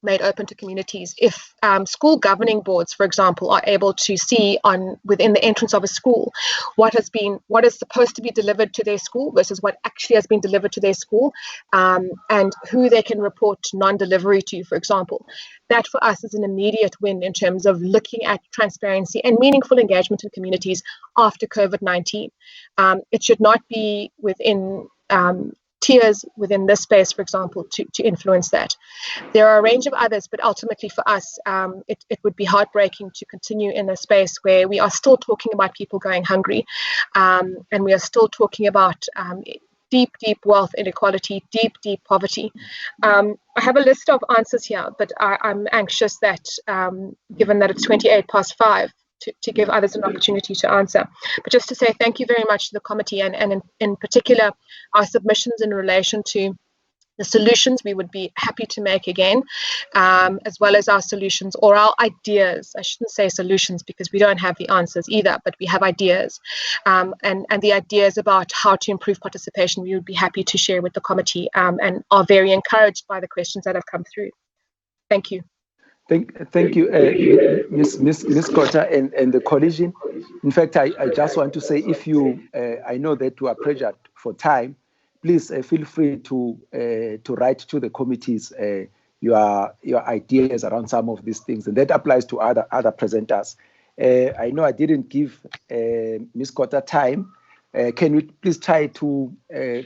made open to communities, if school governing boards, for example, are able to see within the entrance of a school what is supposed to be delivered to their school versus what actually has been delivered to their school, and who they can report non-delivery to, for example, that for us is an immediate win in terms of looking at transparency and meaningful engagement in communities after COVID-19. It should not be within tiers within this space, for example, to influence that. There are a range of others, but ultimately for us, it would be heartbreaking to continue in a space where we are still talking about people going hungry, and we are still talking about deep wealth inequality, deep poverty. I have a list of answers here, but I'm anxious that, given that it's 5:28, to give others an opportunity to answer. But just to say thank you very much to the committee, and in particular our submissions in relation to the solutions we would be happy to make again, as well as our solutions or our ideas. I shouldn't say solutions because we don't have the answers either, but we have ideas. And the ideas about how to improve participation we would be happy to share with the committee, and are very encouraged by the questions that have come through. Thank you. Thank you, Ms. Kota and the coalition. In fact, I just want to say, if you, I know that you are pressured for time, please feel free to write to the committees your ideas around some of these things, and that applies to other presenters. I know I didn't give Ms. Kota time. Can we please try to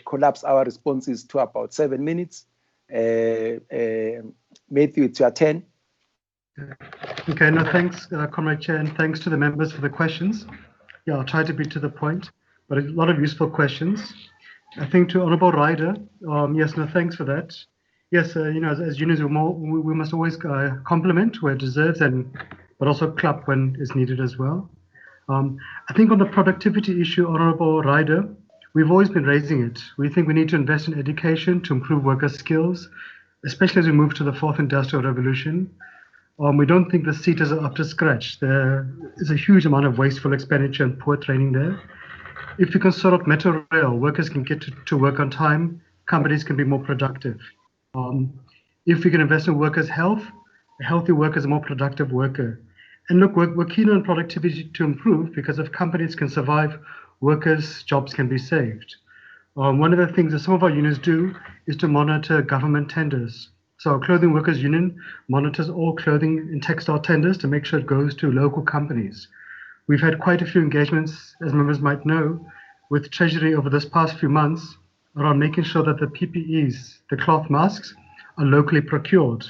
collapse our responses to about 7 minutes? Matthew, it's your turn. Okay, no, thanks, Comrade Chair, and thanks to the members for the questions. Yeah, I'll try to be to the point, but a lot of useful questions. I think to Honourable Ryder, yes, no, thanks for that. Yes, you know, as unions, we must always compliment where it deserves, but also club when it's needed as well. I think on the productivity issue, Honourable Ryder, we've always been raising it. We think we need to invest in education to improve worker skills, especially as we move to the 4th Industrial Revolution. We don't think the seaters are up to scratch. There is a huge amount of wasteful expenditure and poor training there. If you can sort of metro rail, workers can get to work on time, companies can be more productive. If we can invest in workers' health, a healthy worker is a more productive worker. And look, we're keen on productivity to improve, because if companies can survive, workers' jobs can be saved. One of the things that some of our unions do is to monitor government tenders. So our Clothing Workers Union monitors all clothing and textile tenders to make sure it goes to local companies. We've had quite a few engagements, as members might know, with Treasury over this past few months around making sure that the PPEs, the cloth masks, are locally procured.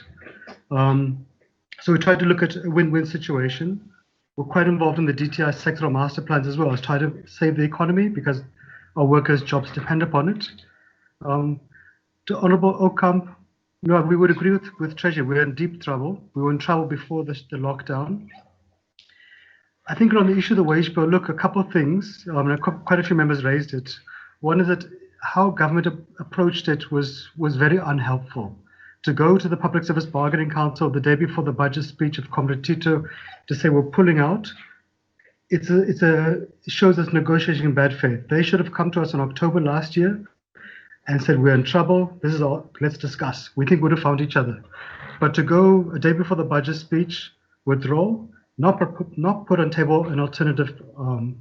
So we try to look at a win-win situation. We're quite involved in the DTI sectoral master plans as well as try to save the economy, because our workers' jobs depend upon it. To Honourable Okamp, no, we would agree with Treasury. We're in deep trouble. We were in trouble before the lockdown. I think on the issue of the wage bill, look, a couple of things. Quite a few members raised it. One is that how government approached it was very unhelpful. To go to the Public Service Bargaining Council the day before the budget speech of Comrade Tito to say we're pulling out, it shows us negotiating in bad faith. They should have come to us in October last year and said, we're in trouble, this is all, let's discuss. We think we would have found each other. But to go a day before the budget speech, withdraw, not put on table an alternative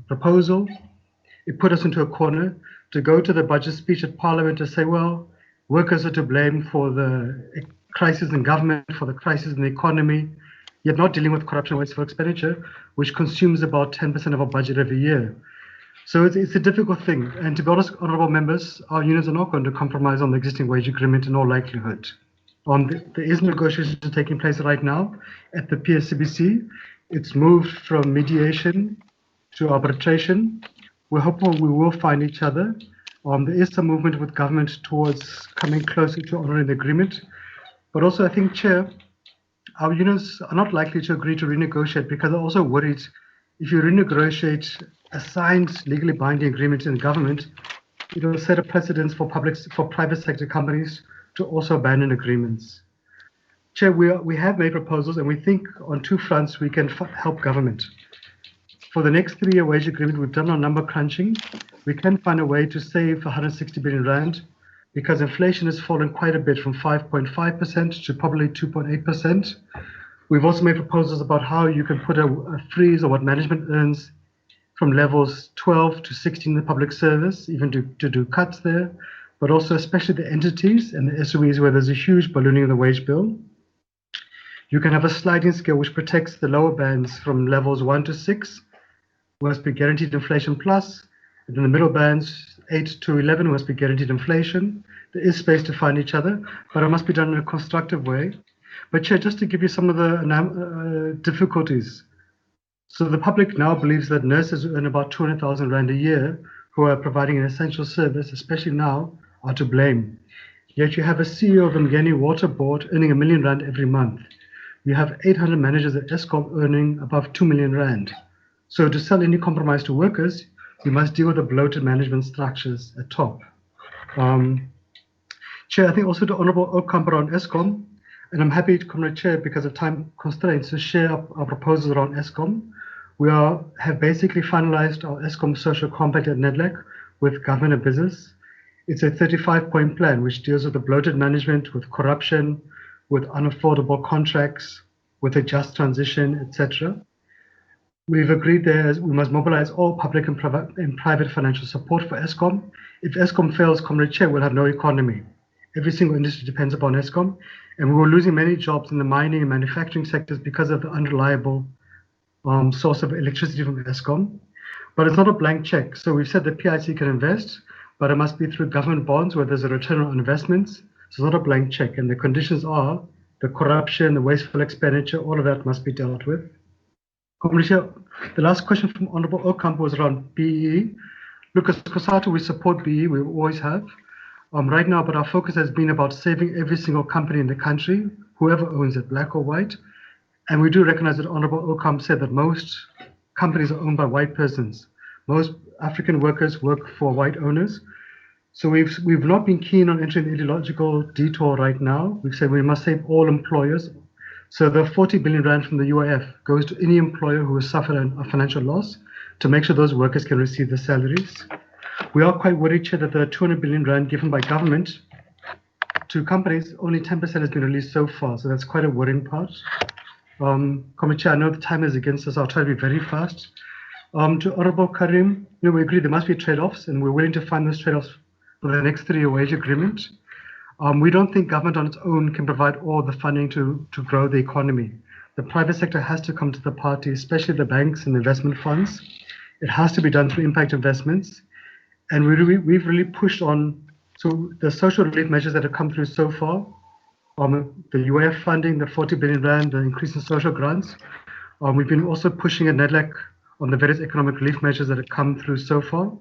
proposal, it put us into a corner. To go to the budget speech at Parliament to say, well, workers are to blame for the crisis in government, for the crisis in the economy, yet not dealing with corruption and wasteful expenditure, which consumes about 10% of our budget every year. So it's a difficult thing. And to be honest, honourable members, our unions are not going to compromise on the existing wage agreement in all likelihood. There is negotiation taking place right now at the PSCBC. It's moved from mediation to arbitration. We're hopeful we will find each other. There is some movement with government towards coming closer to honouring the agreement. But also, I think, Chair, our unions are not likely to agree to renegotiate, because they're also worried if you renegotiate a signed, legally binding agreement in government, it will set a precedence for private sector companies to also abandon agreements. Chair, we have made proposals, and we think on two fronts we can help government. For the next 3-year wage agreement, we've done our number crunching. We can find a way to save 160 billion rand, because inflation has fallen quite a bit from 5.5% to probably 2.8%. We've also made proposals about how you can put a freeze on what management earns from levels 12 to 16 in the public service, even to do cuts there, but also especially the entities and the SOEs where there's a huge ballooning of the wage bill. You can have a sliding scale which protects the lower bands from levels 1 to 6, must be guaranteed inflation plus, and then the middle bands 8 to 11 must be guaranteed inflation. There is space to find each other, but it must be done in a constructive way. But Chair, just to give you some of the difficulties. So the public now believes that nurses earn about 200,000 rand a year who are providing an essential service, especially now, are to blame. Yet you have a CEO of the Mgeni Water Board earning R1 million every month. You have 800 managers at Eskom earning above 2 million rand. So to sell any compromise to workers, you must deal with the bloated management structures at top. Chair, I think also to Honourable Okamp around Eskom, and I'm happy to Comrade Chair, because of time constraints, to share our proposals around Eskom. We have basically finalized our Eskom social compact at NEDLAC with government and business. It's a 35-point plan which deals with the bloated management, with corruption, with unaffordable contracts, with a just transition, etc. We've agreed that we must mobilize all public and private financial support for Eskom. If Eskom fails, Comrade Chair, we'll have no economy. Every single industry depends upon Eskom, and we were losing many jobs in the mining and manufacturing sectors because of the unreliable source of electricity from Eskom. But it's not a blank check. So we've said that PIC can invest, but it must be through government bonds where there's a return on investments. So it's not a blank check. And the conditions are the corruption, the wasteful expenditure, all of that must be dealt with. The last question from Honorable Okamp was around BEE. Look, as COSATU, we support BEE, we always have. Right now, but our focus has been about saving every single company in the country, whoever owns it, black or white. And we do recognize that Honorable Okamp said that most companies are owned by white persons. Most African workers work for white owners. So we've not been keen on entering the ideological detour right now. We've said we must save all employers. So the 40 billion rand from the UIF goes to any employer who has suffered a financial loss to make sure those workers can receive the salaries. We are quite worried, Chair, that the 200 billion rand given by government to companies, only 10% has been released so far. So that's quite a worrying part. Comrade Chair, I know the time is against us. I'll try to be very fast. To Honorable Karim, we agree there must be trade-offs, and we're willing to find those trade-offs for the next 3-year wage agreement. We don't think government on its own can provide all the funding to grow the economy. The private sector has to come to the party, especially the banks and investment funds. It has to be done through impact investments. And we've really pushed on, so the social relief measures that have come through so far, the UIF funding, the 40 billion rand, the increase in social grants. We've been also pushing at NEDLAC on the various economic relief measures that have come through so far.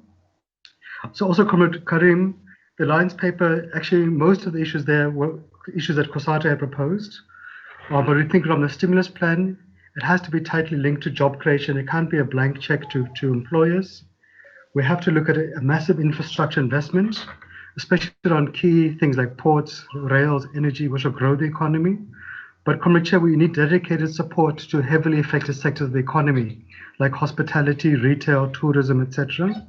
So also, Comrade Karim, the Alliance paper, actually most of the issues there were issues that COSATU had proposed. But we think on the stimulus plan, it has to be tightly linked to job creation. It can't be a blank check to employers. We have to look at a massive infrastructure investment, especially on key things like ports, rails, energy, which will grow the economy. But Comrade Chair, we need dedicated support to heavily affected sectors of the economy, like hospitality, retail, tourism, etc.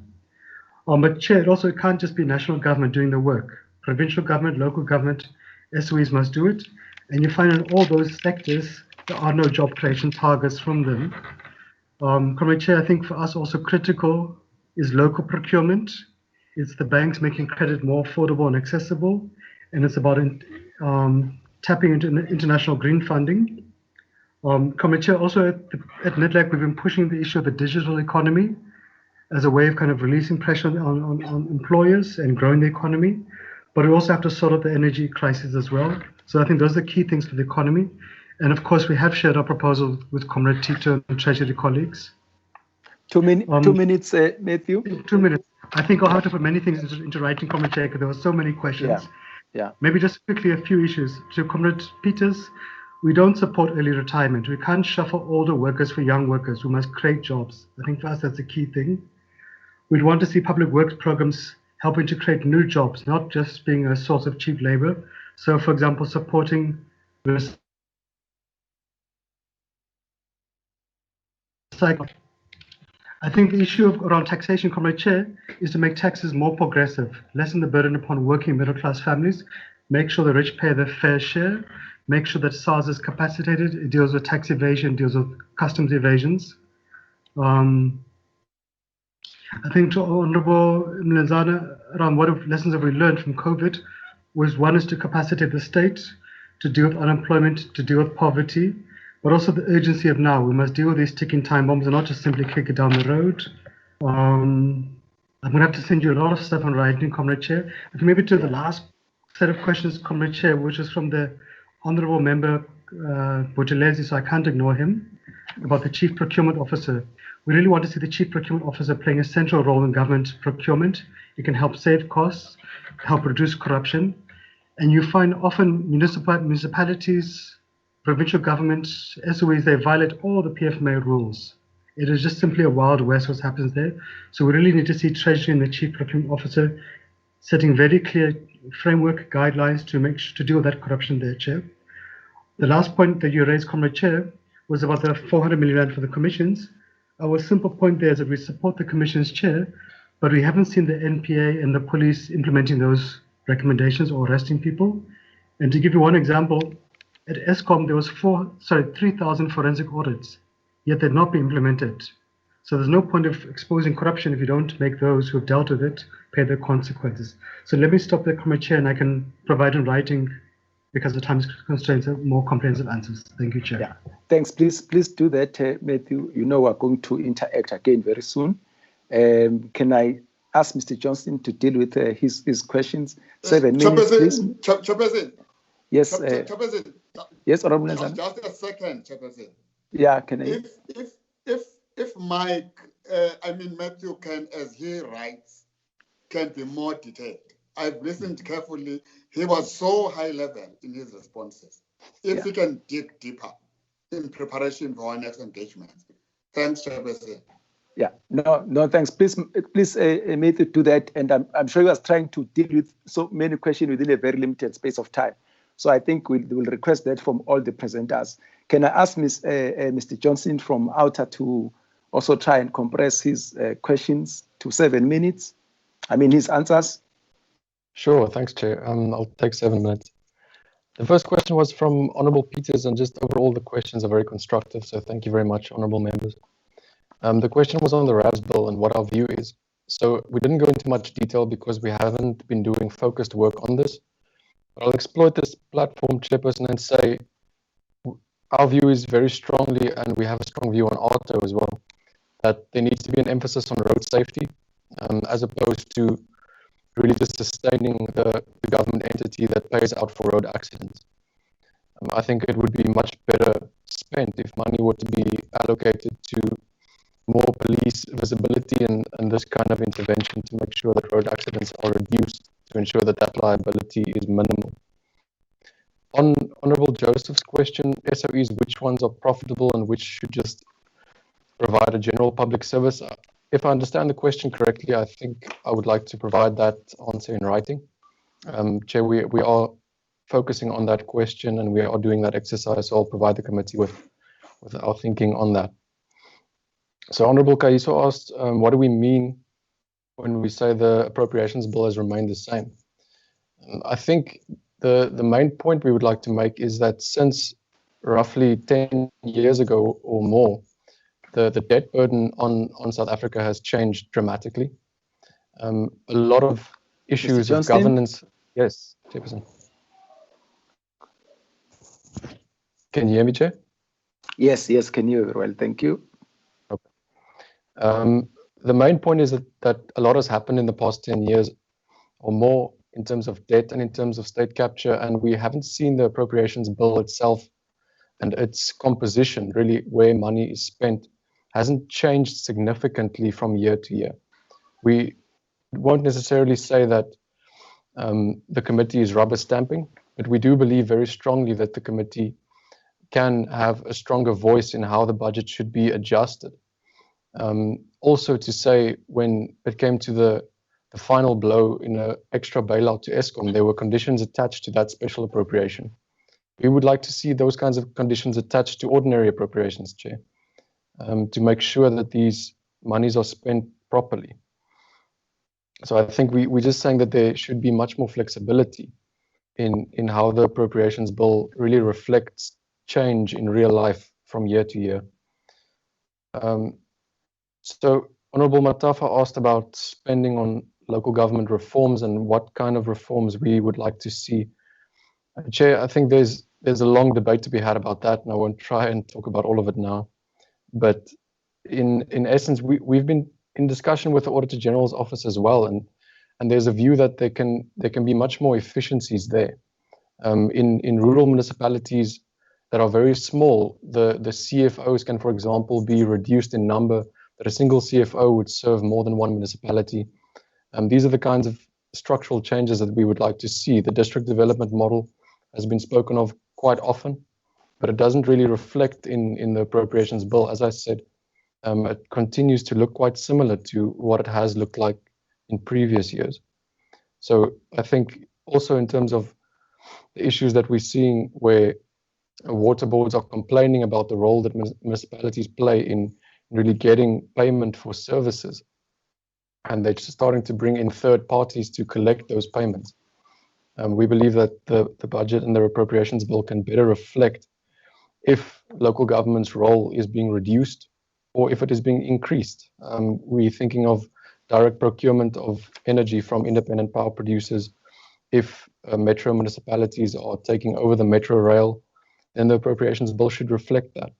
But Chair, it can't just be national government doing the work. Provincial government, local government, SOEs must do it. And you find in all those sectors, there are no job creation targets from them. Comrade Chair, I think for us also critical is local procurement. It's the banks making credit more affordable and accessible. And it's about tapping into international green funding. Comrade Chair, also at NEDLAC, we've been pushing the issue of the digital economy as a way of kind of releasing pressure on employers and growing the economy. But we also have to sort out the energy crisis as well. So I think those are the key things for the economy. And of course, we have shared our proposal with Comrade Tito and Treasury colleagues. 2 minutes, Matthew. 2 minutes. I think I'll have to put many things into writing, Comrade Chair, because there were so many questions. Yeah. Maybe just quickly a few issues. To Comrade Peters, we don't support early retirement. We can't shuffle older workers for young workers. We must create jobs. I think for us, that's a key thing. We'd want to see public works programs helping to create new jobs, not just being a source of cheap labor. So, for example, supporting recycling. I think the issue around taxation, Comrade Chair, is to make taxes more progressive, lessen the burden upon working middle-class families, make sure the rich pay their fair share, make sure that SARS is capacitated, it deals with tax evasion, deals with customs evasions. I think to Honorable Mlenzana, around what lessons have we learned from COVID, was one is to capacitate the state to deal with unemployment, to deal with poverty, but also the urgency of now. We must deal with these ticking time bombs and not just simply kick it down the road. I'm going to have to send you a lot of stuff on writing, Comrade Chair. And maybe to the last set of questions, Comrade Chair, which is from the Honorable Member Buthelezi, so I can't ignore him, about the Chief Procurement Officer. We really want to see the Chief Procurement Officer playing a central role in government procurement. It can help save costs, help reduce corruption. And you find often municipalities, provincial governments, SOEs, they violate all the PFMA rules. It is just simply a wild west what happens there. So we really need to see Treasury and the Chief Procurement Officer setting very clear framework guidelines to deal with that corruption there, Chair. The last point that you raised, Comrade Chair, was about the 400 million rand for the commissions. Our simple point there is that we support the commission's chair, but we haven't seen the NPA and the police implementing those recommendations or arresting people. And to give you one example, At ESCOM, there was 3,000 forensic audits, yet they'd not been implemented. So there's no point of exposing corruption if you don't make those who've dealt with it pay the consequences. So let me stop there, Comrade Chair, and I can provide in writing, because the time constraints, more comprehensive answers. Thank you, Chair. Yeah, thanks. Please do that, Matthew. You know we're going to interact again very soon. Can I ask Mr. Johnston to deal with his questions? 7 minutes, please. Chairperson. Yes. Chairperson. Yes, Honorable Nzana. Just a second, Chairperson. Yeah, can I? If Mike, Matthew can, as he writes, can be more detailed. I've listened carefully. He was so high level in his responses. If he can dig deeper in preparation for our next engagement. Thanks, Chairperson. Yeah, no, thanks. Please, Matthew, do that. And I'm sure you are trying to deal with so many questions within a very limited space of time. So I think we'll request that from all the presenters. Can I ask Mr. Johnson from Outer to also try and compress his questions to 7 minutes? His answers. Sure, thanks, Chair. I'll take 7 minutes. The first question was from Honourable Peters, and just overall the questions are very constructive, so thank you very much, Honourable members. The question was on the RAVS bill and what our view is. So we didn't go into much detail because we haven't been doing focused work on this. But I'll exploit this platform, Chairperson, and say our view is very strongly, and we have a strong view on auto as well, that there needs to be an emphasis on road safety, as opposed to really just sustaining the government entity that pays out for road accidents. I think it would be much better spent if money were to be allocated to more police visibility and this kind of intervention to make sure that road accidents are reduced, to ensure that that liability is minimal. On Honourable Joseph's question, SOEs, which ones are profitable and which should just provide a general public service? If I understand the question correctly, I think I would like to provide that answer in writing. Chair, we are focusing on that question and we are doing that exercise, so I'll provide the committee with our thinking on that. So Honourable Kaiso asked, what do we mean when we say the appropriations bill has remained the same? I think the main point we would like to make is that since roughly 10 years ago or more, the debt burden on South Africa has changed dramatically. A lot of issues of governance. Yes, Chairperson. Can you hear me, Chair? Yes, can you hear very well. Thank you. The main point is that a lot has happened in the past 10 years or more in terms of debt and in terms of state capture, and we haven't seen the appropriations bill itself and its composition, really where money is spent, hasn't changed significantly from year to year. We won't necessarily say that the committee is rubber stamping, but we do believe very strongly that the committee can have a stronger voice in how the budget should be adjusted. Also to say, when it came to the final blow in an extra bailout to ESCOM, there were conditions attached to that special appropriation. We would like to see those kinds of conditions attached to ordinary appropriations, Chair, to make sure that these monies are spent properly. So I think we're just saying that there should be much more flexibility in how the appropriations bill really reflects change in real life from year to year. So Honourable Matafa asked about spending on local government reforms and what kind of reforms we would like to see. Chair, I think there's a long debate to be had about that, and I won't try and talk about all of it now. But in essence, we've been in discussion with the Auditor General's office as well, and there's a view that there can be much more efficiencies there. In rural municipalities that are very small, the CFOs can, for example, be reduced in number, that a single CFO would serve more than one municipality. These are the kinds of structural changes that we would like to see. The district development model has been spoken of quite often, but it doesn't really reflect in the appropriations bill. As I said, it continues to look quite similar to what it has looked like in previous years. So I think also in terms of the issues that we're seeing where water boards are complaining about the role that municipalities play in really getting payment for services, and they're just starting to bring in third parties to collect those payments. We believe that the budget and the appropriations bill can better reflect if local government's role is being reduced or if it is being increased. We're thinking of direct procurement of energy from independent power producers. If metro municipalities are taking over the metro rail, then the appropriations bill should reflect that.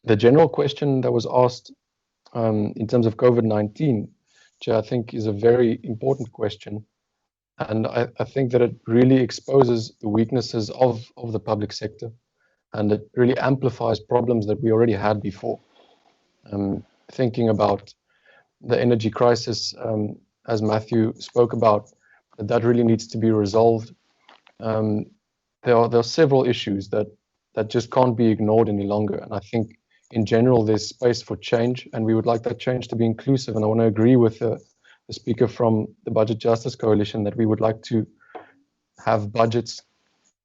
The general question that was asked in terms of COVID-19, which I think is a very important question, and I think that it really exposes the weaknesses of the public sector, and it really amplifies problems that we already had before. Thinking about the energy crisis, as Matthew spoke about, that really needs to be resolved. There are several issues that just can't be ignored any longer, and I think in general there's space for change, and we would like that change to be inclusive. And I want to agree with the speaker from the Budget Justice Coalition that we would like to have budgets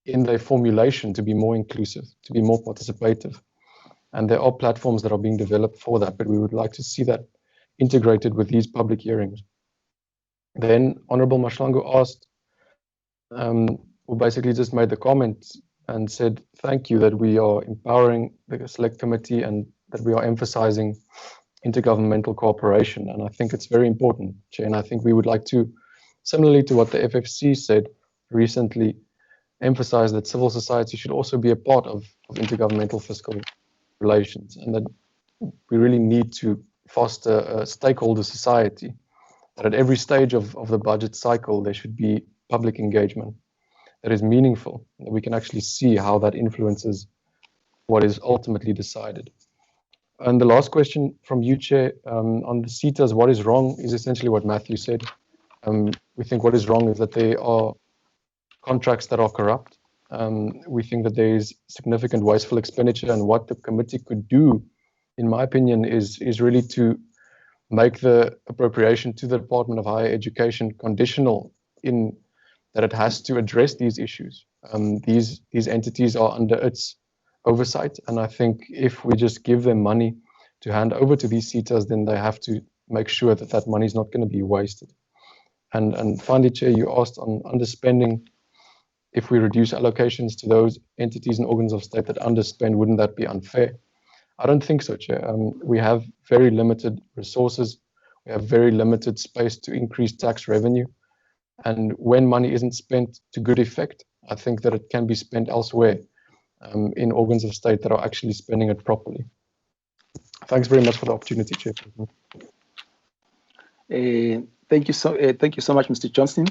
in their formulation to be more inclusive, to be more participative. And there are platforms that are being developed for that, but we would like to see that integrated with these public hearings. Then Honorable Mahlangu asked, who basically just made the comment and said, thank you that we are empowering the Select Committee and that we are emphasizing intergovernmental cooperation. And I think it's very important, Chair, and I think we would like to, similarly to what the FFC said recently, emphasize that civil society should also be a part of intergovernmental fiscal relations, and that we really need to foster a stakeholder society, that at every stage of the budget cycle there should be public engagement that is meaningful, that we can actually see how that influences what is ultimately decided. And the last question from you, Chair, on the CETAs, what is wrong is essentially what Matthew said. We think what is wrong is that there are contracts that are corrupt. We think that there is significant wasteful expenditure, and what the committee could do, in my opinion, is really to make the appropriation to the Department of Higher Education conditional in that it has to address these issues. These entities are under its oversight, and I think if we just give them money to hand over to these CETAs, then they have to make sure that that money is not going to be wasted. And finally, Chair, you asked on underspending. If we reduce allocations to those entities and organs of state that underspend, wouldn't that be unfair? I don't think so, Chair. We have very limited resources. We have very limited space to increase tax revenue. And when money isn't spent to good effect, I think that it can be spent elsewhere in organs of state that are actually spending it properly. Thanks very much for the opportunity, Chair. Thank you so much, Mr. Johnson.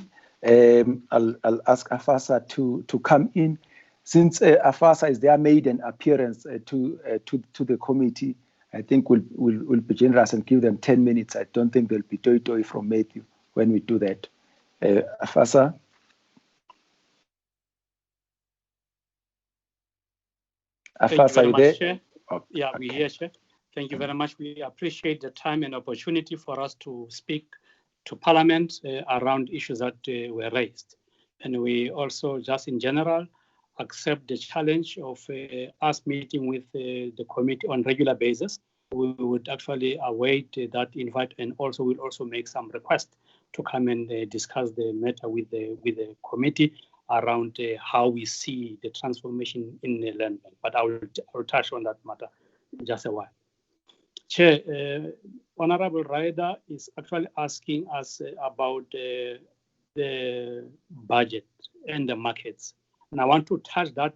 I'll ask Afasa to come in. Since Afasa is there, made an appearance to the committee, I think we'll be generous and give them 10 minutes. I don't think there'll be toi from Matthew when we do that. Afasa. Afasa, are you there? Chair. Okay. Yeah, we're here, Chair. Thank you very much. We appreciate the time and opportunity for us to speak to Parliament around issues that were raised. And we also, just in general, accept the challenge of us meeting with the committee on regular basis. We would actually await that invite, and also we'll also make some requests to come and discuss the matter with the committee around how we see the transformation in the land bank. But I will touch on that matter in just a while. Chair, Honorable Ryder is actually asking us about the budget and the markets. And I want to touch that,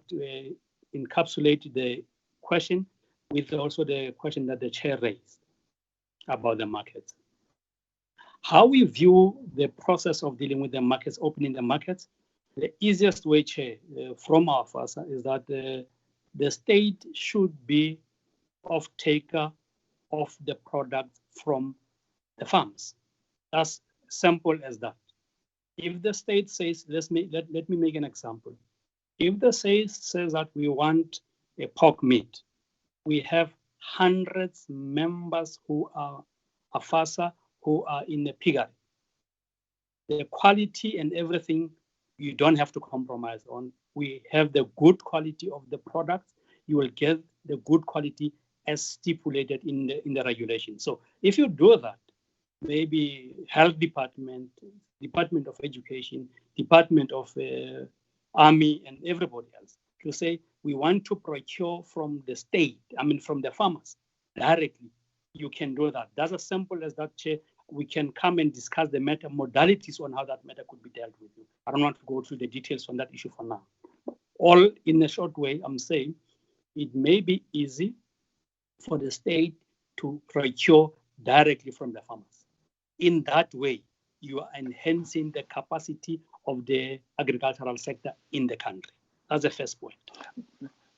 encapsulate the question with also the question that the Chair raised about the markets. How we view the process of dealing with the markets, opening the markets, the easiest way, Chair, from our FASA is that the state should be off-taker of the product from the farms. As simple as that. If the state says, let me make an example. If the state says that we want a pork meat, we have hundreds of members who are AFASA who are in the piggery. The quality and everything you don't have to compromise on. We have the good quality of the product. You will get the good quality as stipulated in the regulation. So if you do that, maybe health department Department of Education, Department of Army, and everybody else to say, we want to procure from the state, from the farmers directly. You can do that. That's as simple as that, Chair. We can come and discuss the matter, modalities on how that matter could be dealt with. I don't want to go through the details on that issue for now. All in a short way, I'm saying it may be easy for the state to procure directly from the farmers. In that way, you are enhancing the capacity of the agricultural sector in the country. That's the first point.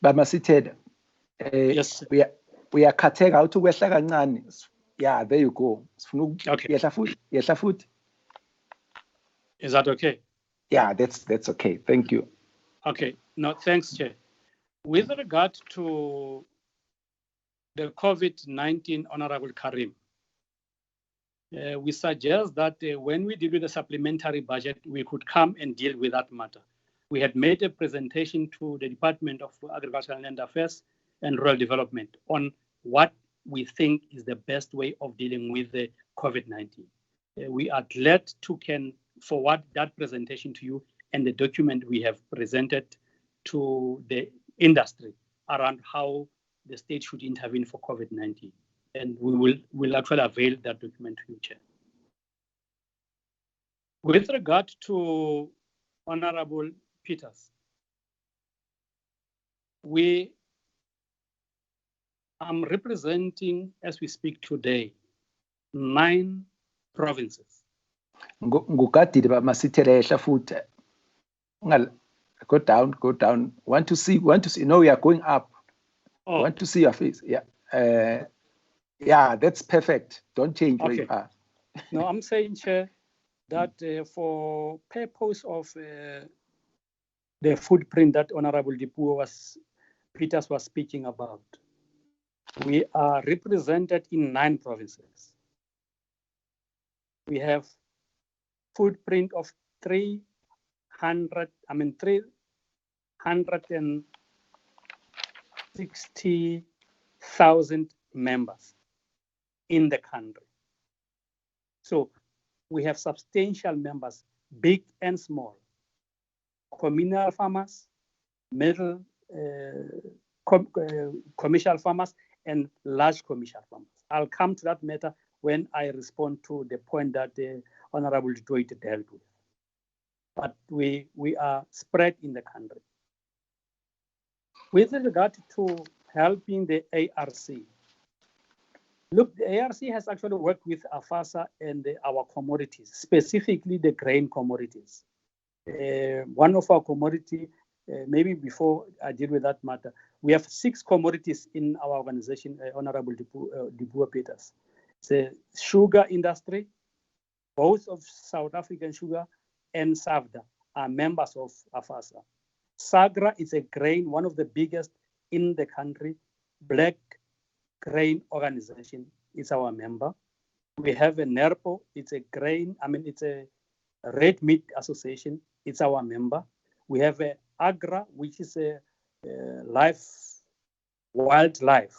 But Masithed, yes, we are cutting out to West Laganani. Yeah, there you go. Okay. Yes, food. Is that okay? Yeah, that's okay. Thank you. Okay. No, thanks, Chair. With regard to the COVID-19, Honorable Karim, we suggest that when we deal with the supplementary budget, we could come and deal with that matter. We had made a presentation to the Department of Agriculture and Land Affairs and Rural Development on what we think is the best way of dealing with the COVID-19. We are glad to can forward that presentation to you and the document we have presented to the industry around how the state should intervene for COVID-19. And we will actually avail that document to you, Chair. With regard to Honorable Peters, I'm representing, as we speak today, 9 provinces. Go down. Want to see. No, we are going up. Oh. Want to see your face. Yeah. Yeah, that's perfect. Don't change where you are. No, I'm saying, Chair, that for purpose of the footprint that Honorable Peters was speaking about, we are represented in 9 provinces. We have footprint of 360,000 members in the country. So we have substantial members, big and small, communal farmers, middle commercial farmers, and large commercial farmers. I'll come to that matter when I respond to the point that the Honorable Dwight dealt with. But we are spread in the country. With regard to helping the ARC, look, the ARC has actually worked with AFASA and our commodities, specifically the grain commodities. One of our commodity, maybe before I deal with that matter, we have 6 commodities in our organization, Honorable Dipuo Peters. The sugar industry, both of South African Sugar and SAFDA are members of AFASA. SAGRA is a grain, one of the biggest in the country. Black Grain Organization is our member. We have a NERPO, it's a grain, it's a red meat association, it's our member. We have a AGRA, which is a wildlife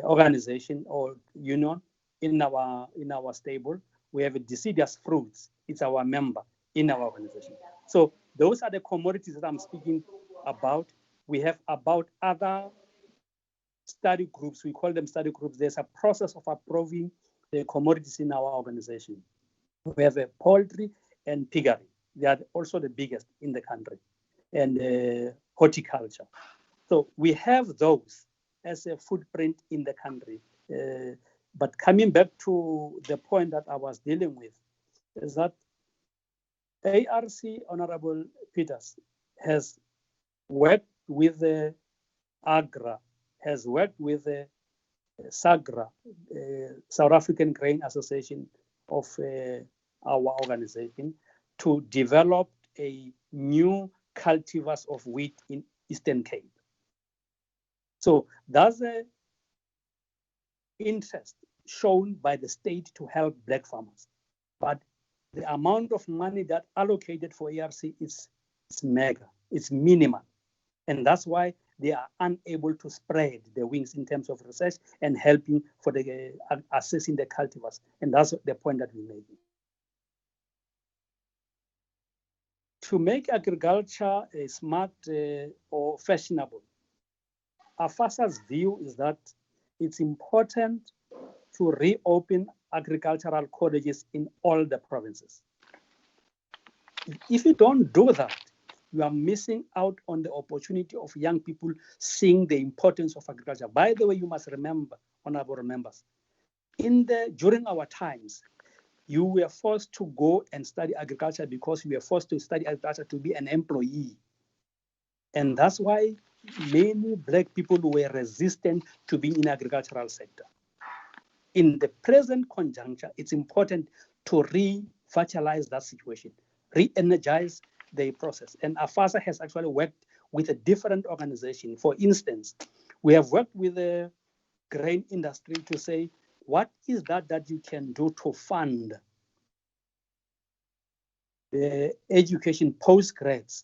organization or union in our stable. We have a deciduous fruits, it's our member in our organization. So those are the commodities that I'm speaking about. We have about other study groups, we call them study groups. There's a process of approving the commodities in our organization. We have a poultry and piggery. They are also the biggest in the country, and horticulture. So we have those as a footprint in the country. But coming back to the point that I was dealing with, is that ARC, Honorable Peters, has worked with the AGRA, has worked with the SAGRA, South African Grain Association of our organization, to develop a new cultivars of wheat in Eastern Cape. So that's an interest shown by the state to help black farmers. But the amount of money that allocated for ARC is mega, it's minimal. And that's why they are unable to spread the wings in terms of research and helping for the assessing the cultivars. And that's the point that we made. to make agriculture smart or fashionable, AFASA's view is that it's important to reopen agricultural colleges in all the provinces. If you don't do that, you are missing out on the opportunity of young people seeing the importance of agriculture. By the way, you must remember, honorable members, during our times, you were forced to go and study agriculture because you were forced to study agriculture to be an employee. And that's why many Black people were resistant to being in the agricultural sector. In the present conjuncture, it's important to revitalize that situation, re-energize the process. And AFASA has actually worked with a different organization. For instance, we have worked with the grain industry to say, what is that you can do to fund the education postgrads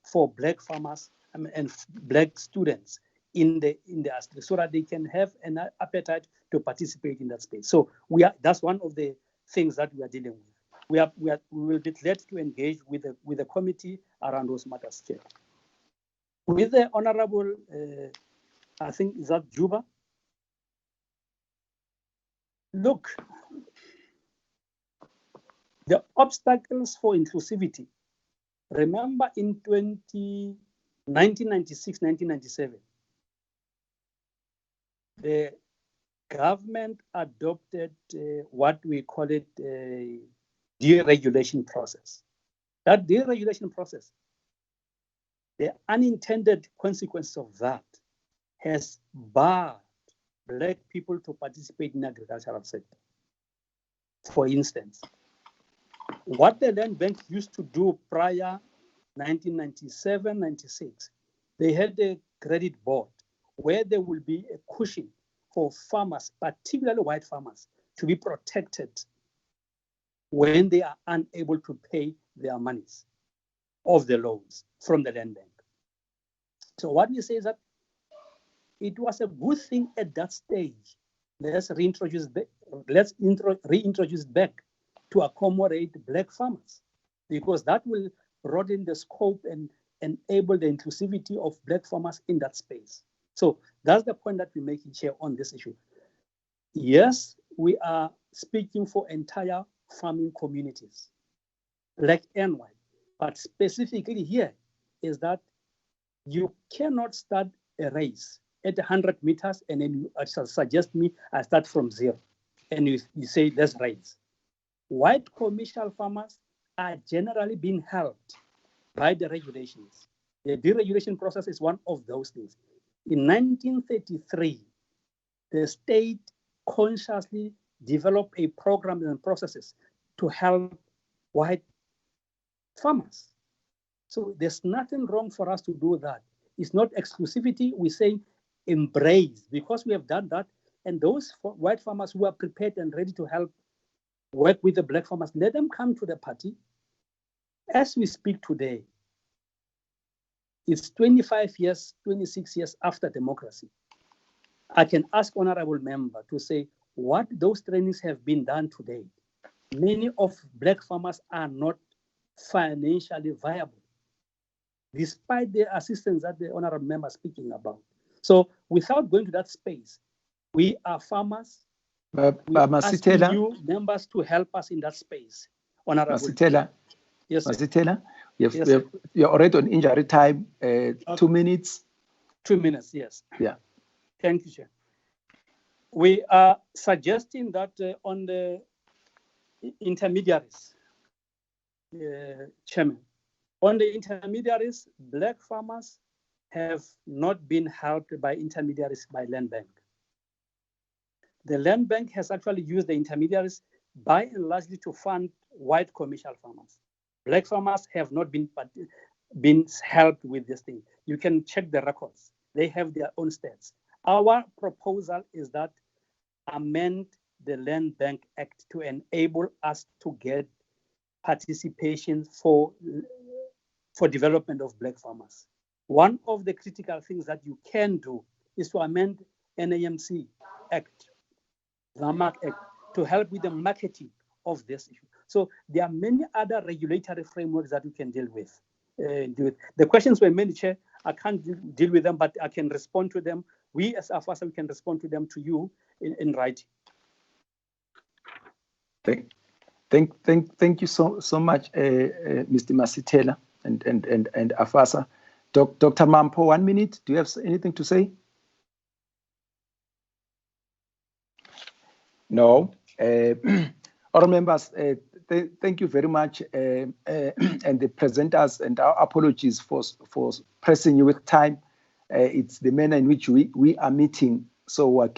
for Black farmers and Black students in the industry, so that they can have an appetite to participate in that space. So that's one of the things that we are dealing with. We will be glad to engage with the committee around those matters, Chair. With the honorable, I think, is that Juba? Look, the obstacles for inclusivity. Remember in 1996, 1997, the government adopted what we call it a deregulation process. That deregulation process, the unintended consequence of that has barred Black people to participate in the agricultural sector. For instance, what the Land Bank used to do prior 1997, 96, they had a credit board where there will be a cushion for farmers, particularly white farmers, to be protected when they are unable to pay their monies of the loans from the Land Bank. So what we say is that it was a good thing at that stage. Let's reintroduce it back to accommodate Black farmers, because that will broaden the scope and enable the inclusivity of Black farmers in that space. So that's the point that we're making here on this issue. Yes, we are speaking for entire farming communities, Black and white, but specifically here is that you cannot start a race at 100 meters and then you suggest me I start from zero and you say let's race. White commercial farmers are generally being helped by the regulations. The deregulation process is one of those things. In 1933, the state consciously developed a program and processes to help white farmers. So there's nothing wrong for us to do that. It's not exclusivity. We say embrace, because we have done that. And those white farmers who are prepared and ready to help work with the Black farmers, let them come to the party. As we speak today, it's 25 years, 26 years after democracy. I can ask honorable member to say what those trainings have been done today. Many of Black farmers are not financially viable, despite the assistance that the honorable member is speaking about. So without going to that space, we are farmers. We are asking you members to help us in that space. Honorable Masitela, yes, Masitela, you're already on injury time. 2 minutes. 2 minutes, yes. Yeah. Thank you, Chair. We are suggesting that on the intermediaries, Chairman, on the intermediaries, Black farmers have not been helped by intermediaries by Land Bank. The Land Bank has actually used the intermediaries by and largely to fund white commercial farmers. Black farmers have not been helped with this thing. You can check the records. They have their own stats. Our proposal is that amend the Land Bank Act to enable us to get participation for development of Black farmers. One of the critical things that you can do is to amend NAMC Act, ZAMAC Act, to help with the marketing of this issue. So there are many other regulatory frameworks that you can deal with. deal with. The questions were many, Chair. I can't deal with them, but I can respond to them. We as AFASA, we can respond to them to you in writing. Thank you so much, Mr. Masitela and AFASA. Dr. Mampo, 1 minute. Do you have anything to say? No. All members, thank you very much, and the presenters, and our apologies for pressing you with time. It's the manner in which we are meeting, so we're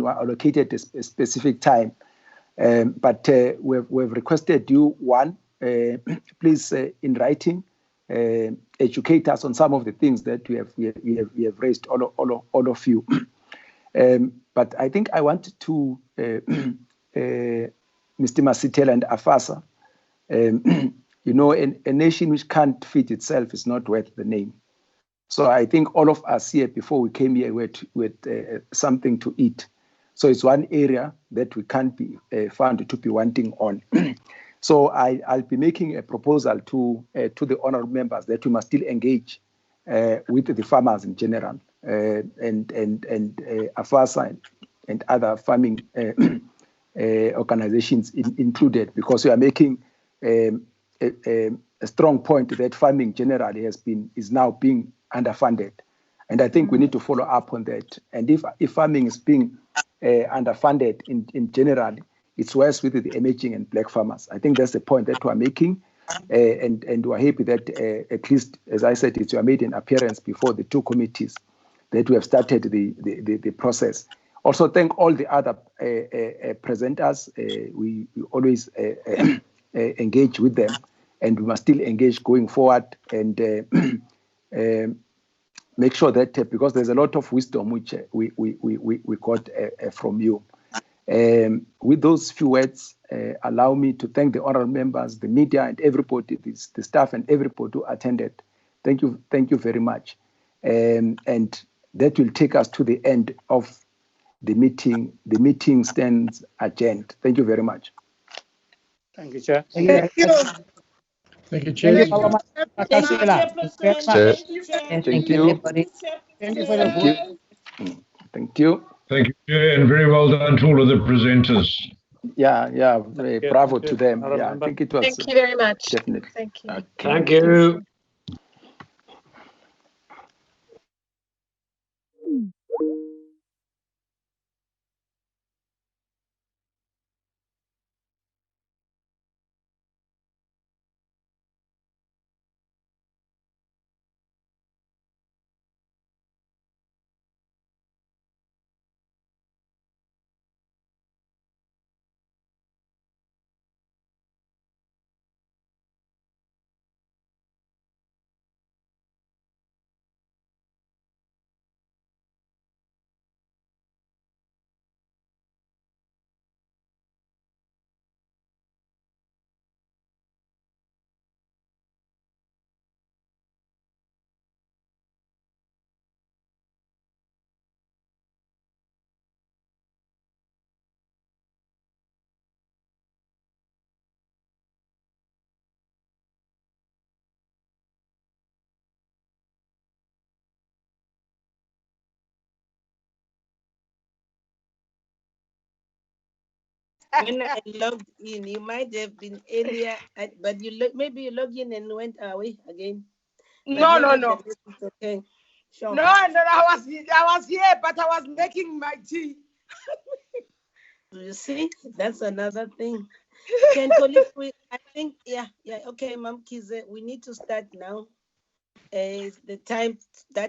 allocated a specific time. But we've requested you, one, please, in writing, educate us on some of the things that we have raised, all of you. But I think I want to, Mr. Masitela and AFASA, you know, a nation which can't feed itself is not worth the name. So I think all of us here, before we came here, with something to eat. So it's one area that we can't be found to be wanting on. So I'll be making a proposal to the honorable members that we must still engage with the farmers in general, and AFASA and other farming organizations included, because we are making a strong point that farming generally is now being underfunded, and I think we need to follow up on that. And if farming is being underfunded in general, it's worse with the emerging and black farmers. I think that's the point that we're making, and we're happy that at least, as I said, you have made an appearance before the two committees, that we have started the process. Also, thank all the other presenters. We always engage with them, and we must still engage going forward, and make sure that, because there's a lot of wisdom which we got from you. With those few words, allow me to thank the honorable members, the media, and everybody, the staff, and everybody who attended. Thank you very much. And that will take us to the end of the meeting. The meeting stands adjourned. Thank you very much. Thank you, Chair. Thank you, Chair. Thank you, Chairperson. Thank you, Chair. Thank you. Thank you for the vote. Thank you. Thank you, Chair, and very well done to all of the presenters. Yeah, bravo to them. Yeah, I think it was. Thank you very much. Definitely. Thank you. Okay. Thank you. When I logged in, you might have been earlier, but maybe you logged in and went away again. No. Okay. Sure. No, I was here, but I was making my tea. You see, that's another thing. I think, yeah, okay, Ma'am Kize, we need to start now. The time that